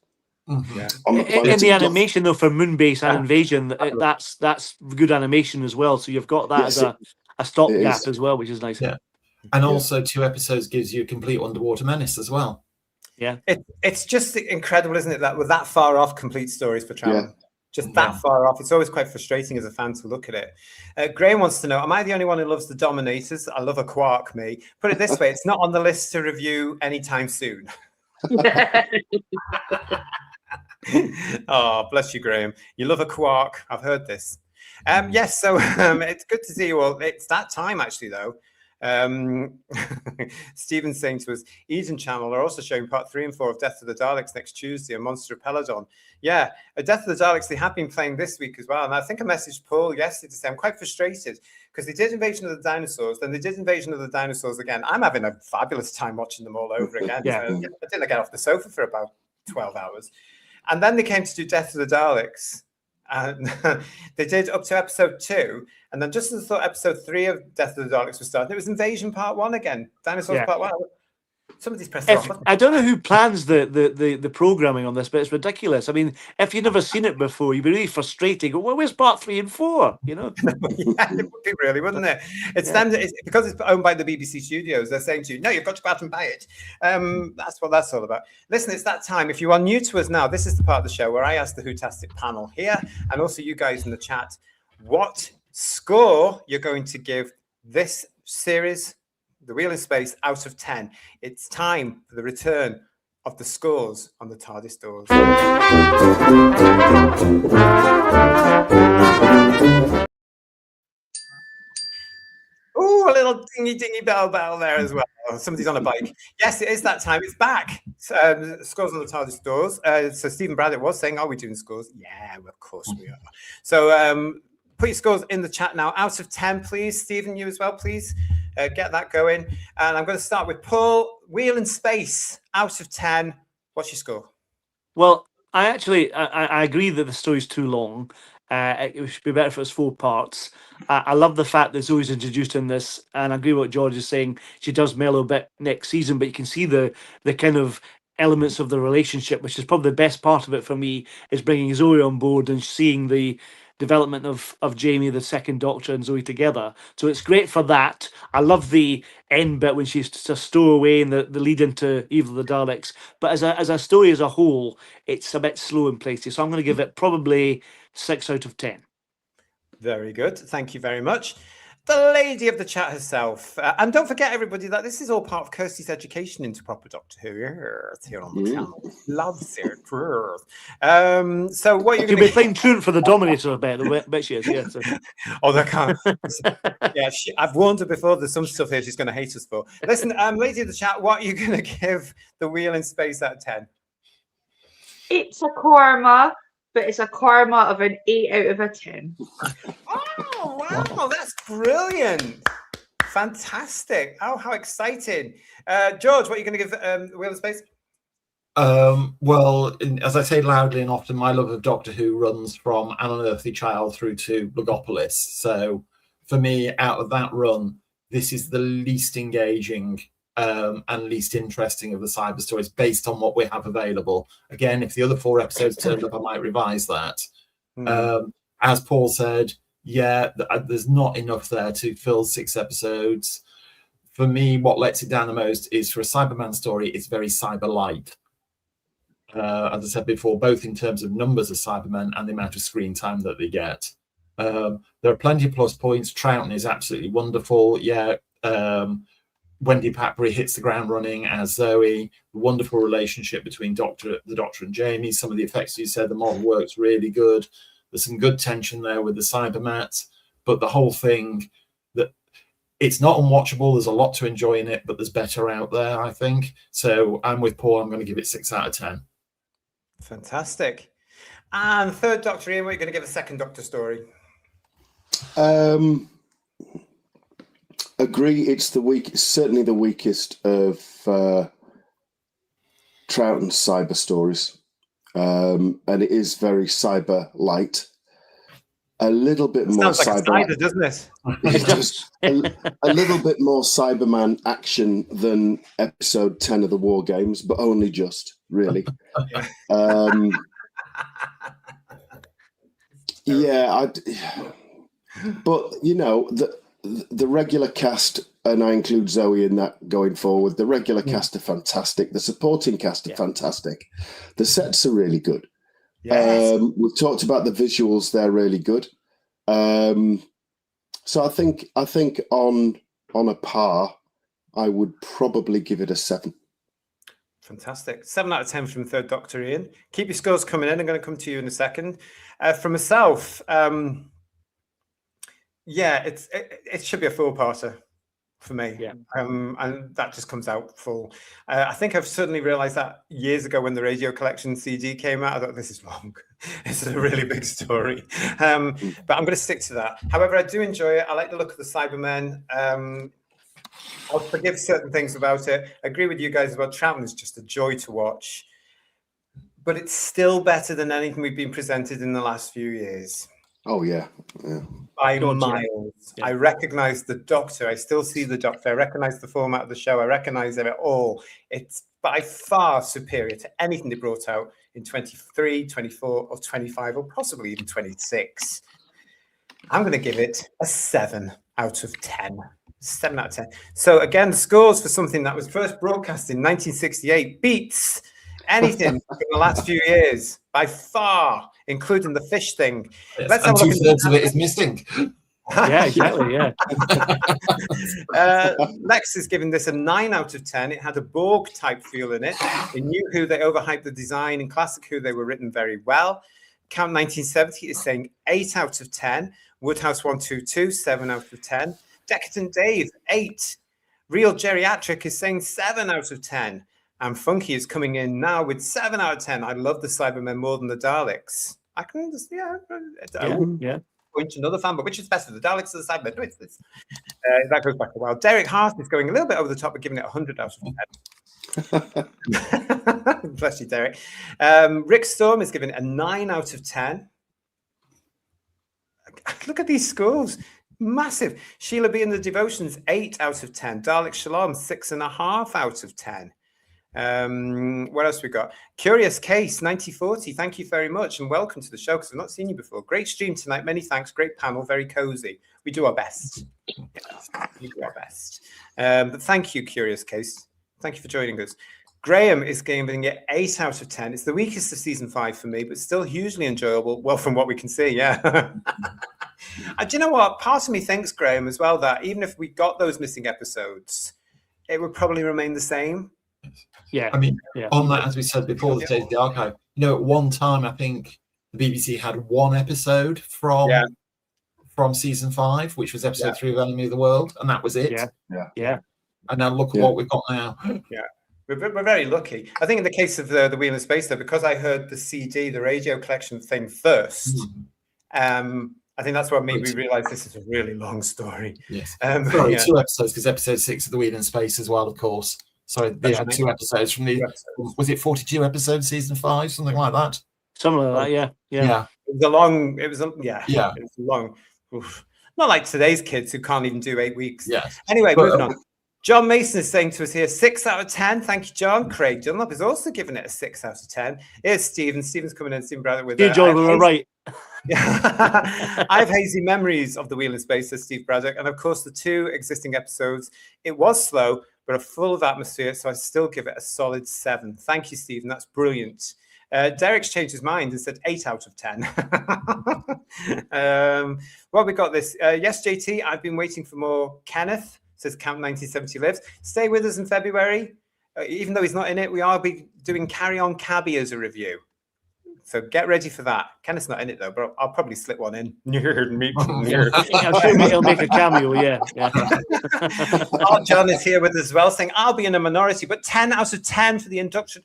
Yeah. In the animation though, for Moonbase and Invasion, that's good animation as well. So you've got that as a stopgap as well, which is nice. Yeah, and also 2 episodes gives you a complete Underwater Menace as well. Yeah, it's just incredible, isn't it? That we're that far off complete stories for Troughton. Just that far off. It's always quite frustrating as a fan to look at it. Graham wants to know, am I the only one who loves the Dominators? I love a quark, me. Put it this way, it's not on the list to review anytime soon. Oh, bless you, Graham. You love a quark. I've heard this. Yes, so it's good to see you all. It's that time, actually, though. Stephen's saying to us, Eden Channel are also showing part 3 and 4 of Death of the Daleks next Tuesday and Monster of Peladon. Yeah, Death of the Daleks, they have been playing this week as well. And I think I messaged Paul yesterday to say I'm quite frustrated because they did Invasion of the Dinosaurs, then they did Invasion of the Dinosaurs again. I'm having a fabulous time watching them all over again. So I didn't get off the sofa for about 12 hours. And then they came to do Death of the Daleks. And they did up to episode 2. And then just as I thought episode 3 of Death of the Daleks was starting, it was Invasion Part 1 again. Dinosaurs Part 1. Somebody's pressed off. I don't know who plans the programming on this, but it's ridiculous. I mean, if you've never seen it before, you'd be really frustrated. Go, well, where's part 3 and 4? Yeah, it would be really, wouldn't it? It's them. Because it's owned by the BBC Studios. They're saying to you, no, you've got to go out and buy it. That's what that's all about. Listen, it's that time. If you are new to us now, this is the part of the show where I ask the Whotastic panel here, and also you guys in the chat, what score you're going to give this series, The Wheel in Space, out of 10. It's time for the return of the scores on the TARDIS doors. Oh, a little dingy, dingy bell there as well. Somebody's on a bike. Yes, it is that time. It's back. Scores on the TARDIS doors. So Stephen Braddock was saying, are we doing scores? Yeah, of course we are. So put your scores in the chat now. Out of 10, please. Stephen, you as well, please. Get that going. And I'm going to start with Paul. Wheel in Space. Out of 10. What's your score? Well, I agree that the story's too long. It should be better if it was 4 parts. I love the fact that Zoe's introduced in this, and I agree with what George is saying. She does mellow a bit next season, but you can see the kind of elements of the relationship, which is probably the best part of it for me, is bringing Zoe on board and seeing the development of Jamie, the second Doctor, and Zoe together. So it's great for that. I love the end bit when she's to stow away and the lead into Evil of the Daleks. But as a story as a whole, it's a bit slow in places. So I'm going to give it probably 6 out of 10. Very good. Thank you very much. The lady of the chat herself. And don't forget, everybody, that this is all part of Kirsty's education into proper Doctor Who here on the channel. Loves it. So what you're going to be playing truant for the Dominator, I bet she is. Yeah, so. Oh, they can't. Yeah, I've warned her before. There's some stuff here she's going to hate us for. Listen, lady of the chat, what are you going to give the Wheel in Space out of 10? It's a karma, but it's a karma of an 8 out of 10. Oh, wow, that's brilliant. Fantastic. Oh, how exciting. George, what are you going to give Wheel of Space? Well, as I say loudly and often, my love of Doctor Who runs from An Unearthly Child through to Logopolis. So for me, out of that run, this is the least engaging and least interesting of the cyber stories based on what we have available. Again, if the other 4 episodes turned up, I might revise that. As Paul said, yeah, there's not enough there to fill 6 episodes. For me, what lets it down the most is for a Cyberman story, it's very cyber light. As I said before, both in terms of numbers of Cybermen and the amount of screen time that they get. There are plenty of plus points. Troughton is absolutely wonderful. Yeah, Wendy Papri hits the ground running as Zoe. The wonderful relationship between the Doctor and Jamie. Some of the effects you said, the model works really good. There's some good tension there with the Cybermat, but the whole thing, that it's not unwatchable. There's a lot to enjoy in it, but there's better out there, I think. So I'm with Paul. I'm going to give it 6 out of 10. Fantastic. And third Doctor, Ian, what are you going to give a second Doctor story? Agree. It's certainly the weakest of Troughton's cyber stories. And it is very cyber light. A little bit more cyber. Sounds like a cider, doesn't it? It's just a little bit more Cyberman action than episode 10 of the War Games, but only just, really. But you know, the regular cast, and I include Zoe in that going forward. The regular cast are fantastic. The supporting cast are fantastic. The sets are really good. Yes. We've talked about the visuals; they're really good. So I think on a par, I would probably give it a 7. Fantastic. 7 out of 10 from third Doctor, Ian. Keep your scores coming in. I'm going to come to you in a second. For myself, it should be a 4-parter for me. Yeah. And that just comes out full. I think I've certainly realized that years ago when the Radio Collection CD came out. I thought, this is long. This is a really big story. But I'm going to stick to that. However, I do enjoy it. I like the look of the Cybermen. I'll forgive certain things about it. I agree with you guys about Troughton. It's just a joy to watch. But it's still better than anything we've been presented in the last few years. Oh, yeah. By miles. Yeah. I recognize the Doctor. I still see the Doctor. I recognize the format of the show. I recognize it all. It's by far superior to anything they brought out in 23, 24, or 25, or possibly even 26. I'm going to give it a 7 out of 10. 7 out of 10. So again, scores for something that was first broadcast in 1968 beats anything in the last few years by far, including the fish thing. Yes, let's have a look. 2/3 of it is missing. Yeah, exactly. Yeah. Lex is giving this a 9 out of 10. It had a Borg type feel in it. In New Who, they overhyped the design. In Classic Who, they were written very well. Count 1970 is saying 8 out of 10. Woodhouse 122, 7 out of 10. Decadent Dave, 8. Real Geriatric is saying 7 out of 10. And Funky is coming in now with 7 out of 10. I love the Cybermen more than the Daleks. I can understand. Yeah. Point to another fan, but which is better, the Daleks or the Cybermen? No, that goes back a while. Derek Hart is going a little bit over the top, but giving it 100 out of 10. Bless you, Derek. Rick Storm is giving it a 9 out of 10. Look at these scores. Massive. Sheila B in the Devotions, 8 out of 10. Dalek Shalom, 6.5 out of 10. What else we got? Curious Case 9040, thank you very much and welcome to the show because I've not seen you before. Great stream tonight, many thanks. Great panel, very cozy. We do our best. Yes, we do our best. But thank you, Curious Case. Thank you for joining us. Graham is giving it 8 out of 10. It's the weakest of season 5 for me, but still hugely enjoyable. Well, from what we can see, yeah. And do you know what? Part of me thinks, Graham, as well, that even if we got those missing episodes, it would probably remain the same. Yeah. I mean, on that, as we said before, the State of the Archive, at one time, I think the BBC had one episode from season 5, which was episode 3 of Enemy of the World, and that was it. Yeah. And now look at what we've got now. Yeah. We're very lucky. I think in the case of the Wheel in Space, though, because I heard the CD, the radio collection thing first, I think that's what made me realise this is a really long story. Yes. 2 episodes, because episode 6 of the Wheel in Space as well, of course. So they had 2 episodes from the, was it 42 episodes, season 5, something like that? Something like that, yeah. It was a long, oof. Not like today's kids who can't even do 8 weeks. Yes. Anyway, moving on. John Mason is saying to us here, 6 out of 10. Thank you, John. Craig Dunlop is also giving it a 6 out of 10. Here's Stephen. Stephen's coming in, Stephen Braddock with John, we were right. I have hazy memories of the Wheel in Space, says Steve Braddock. And of course, the 2 existing episodes, it was slow, but are full of atmosphere. So I still give it a solid 7. Thank you, Stephen. That's brilliant. Derek's changed his mind and said 8 out of 10. Well, we got this. Yes, JT, I've been waiting for more. Kenneth says Count 1970 lives. Stay with us in February. Even though he's not in it, we are be doing Carry On Cabby as a review. So get ready for that. Kenneth's not in it though, but I'll probably slip one in. I'm sure he'll make a cameo, yeah. Oh, John is here with us as well, saying I'll be in a minority, but 10 out of 10 for the introduction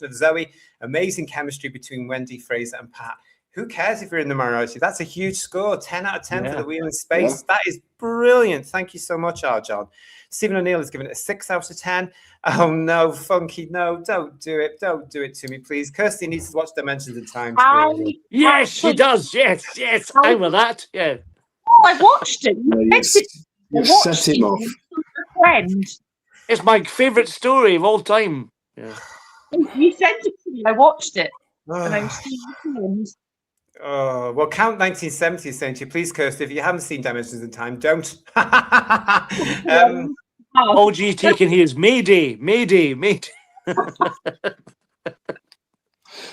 of Zoe. Amazing chemistry between Wendy, Fraser, and Pat. Who cares if you're in the minority? That's a huge score. 10 out of 10 for the Wheel in Space. That is brilliant. Thank you so much, John. Stephen O'Neill has given it a 6 out of 10. Oh, no, Funky. No, don't do it. Don't do it to me, please. Kirsty needs to watch Dimensions in Time. Yes, she does. Yes. I'm with that. Yeah. Oh, I watched it. You set him off. Friend. It's my favourite story of all time. Yeah. You sent it to me. I watched it. And I'm still Oh, well, Count 1970 is saying to you, please, Kirsty, if you haven't seen Dimensions in Time, don't. All GT can hear is Mayday.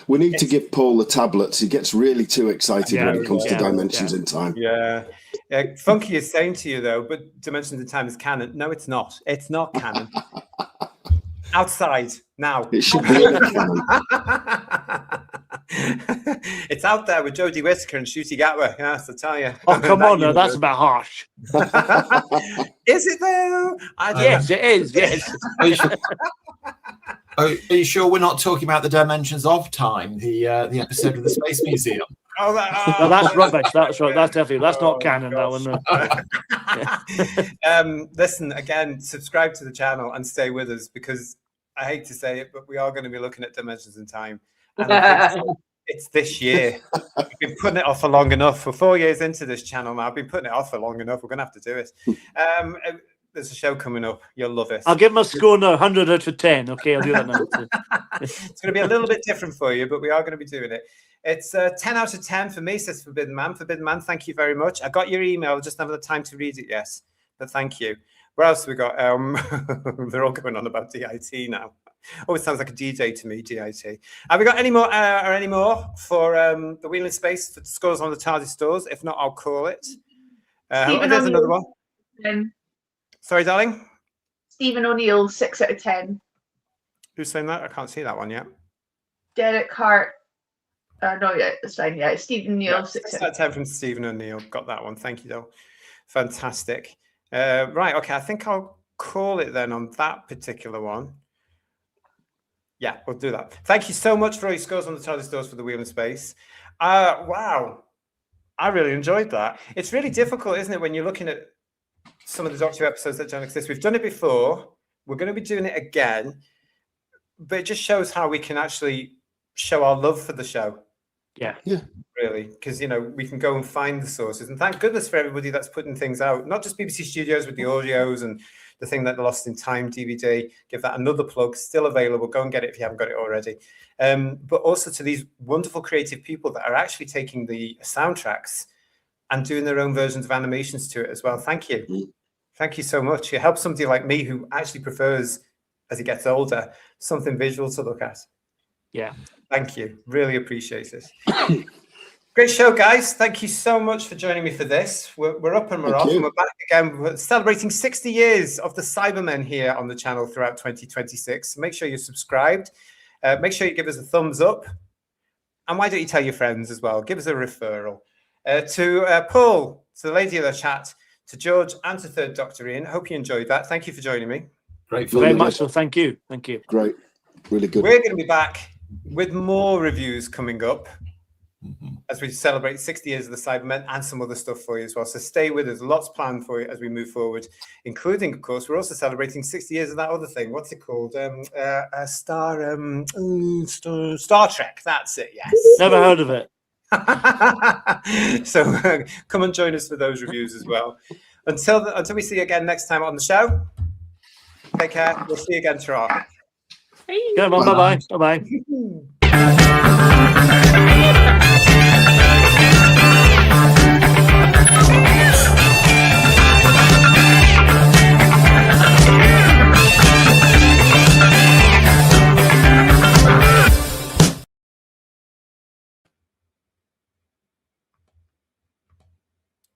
We need to give Paul the tablets. He gets really too excited when it comes to Dimensions in Time. Yeah. Funky is saying to you, though, but Dimensions in Time is canon. No, it's not. It's not canon. Outside, now. It should be canon. It's out there with Jodie Whittaker and Ncuti Gatwa. Yes, I tell you. Oh, come on, now, that's a bit harsh. Is it though? Yes, it is. Yes. Are you sure we're not talking about the Dimensions of Time, the episode of the Space Museum? No, that's rubbish. That's right. That's not canon. Gosh. That one. Listen again. Subscribe to the channel and stay with us because I hate to say it, but we are going to be looking at Dimensions in Time. And it's this year. We've been putting it off for long enough. For 4 years into this channel now, I've been putting it off for long enough. We're going to have to do it. There's a show coming up. You'll love it. I'll give my score now, 100 out of 10. Okay, I'll do that now. It's going to be a little bit different for you, but we are going to be doing it. It's 10 out of 10 for me, says Forbidden Man. Forbidden Man, thank you very much. I got your email. Just haven't had time to read it yet, but thank you. What else have we got? They're all going on about DIT now. Oh, it sounds like a DJ to me, DIT. Have we got any more for the Wheel in Space for scores on the TARDIS stores? If not, I'll call it. There's another one. Sorry, darling? Stephen O'Neill, 6 out of 10. Who's saying that? I can't see that one yet. Derek Hart. No, yeah, it's fine. Yeah, Stephen O'Neill, 6 out of 10 from Stephen O'Neill. Got that one. Thank you, though. Fantastic. Right, okay, I think I'll call it then on that particular one. Yeah, we'll do that. Thank you so much for all your scores on the TARDIS doors for the Wheel in Space. Wow, I really enjoyed that. It's really difficult, isn't it, when you're looking at some of the Doctor Who episodes that don't exist. We've done it before. We're going to be doing it again. But it just shows how we can actually show our love for the show. Yeah. Really, because we can go and find the sources, and thank goodness for everybody that's putting things out, not just BBC Studios with the audios and the thing that Lost in Time DVD. Give that another plug, still available. Go and get it if you haven't got it already. But also to these wonderful creative people that are actually taking the soundtracks and doing their own versions of animations to it as well. Thank you. Thank you so much. It helps somebody like me who actually prefers, as he gets older, something visual to look at. Yeah. Thank you. Really appreciate it. Great show, guys. Thank you so much for joining me for this. We're up and we're off, and we're back again. We're celebrating 60 years of the Cybermen here on the channel throughout 2026. So make sure you're subscribed. Make sure you give us a thumbs up. And why don't you tell your friends as well? Give us a referral. To Paul, to the lady of the chat, to George, and to Third Doctor Ian. Hope you enjoyed that. Thank you for joining me. Great. Very much so. Thank you. Thank you. Great. Really good. We're going to be back with more reviews coming up as we celebrate 60 years of the Cybermen and some other stuff for you as well. So stay with us. Lots planned for you as we move forward, including, of course, we're also celebrating 60 years of that other thing. What's it called? Star Trek. That's it. Yes. Never heard of it. So come and join us for those reviews as well. Until we see you again next time on the show, take care. We'll see you again tomorrow. Bye bye. Bye bye.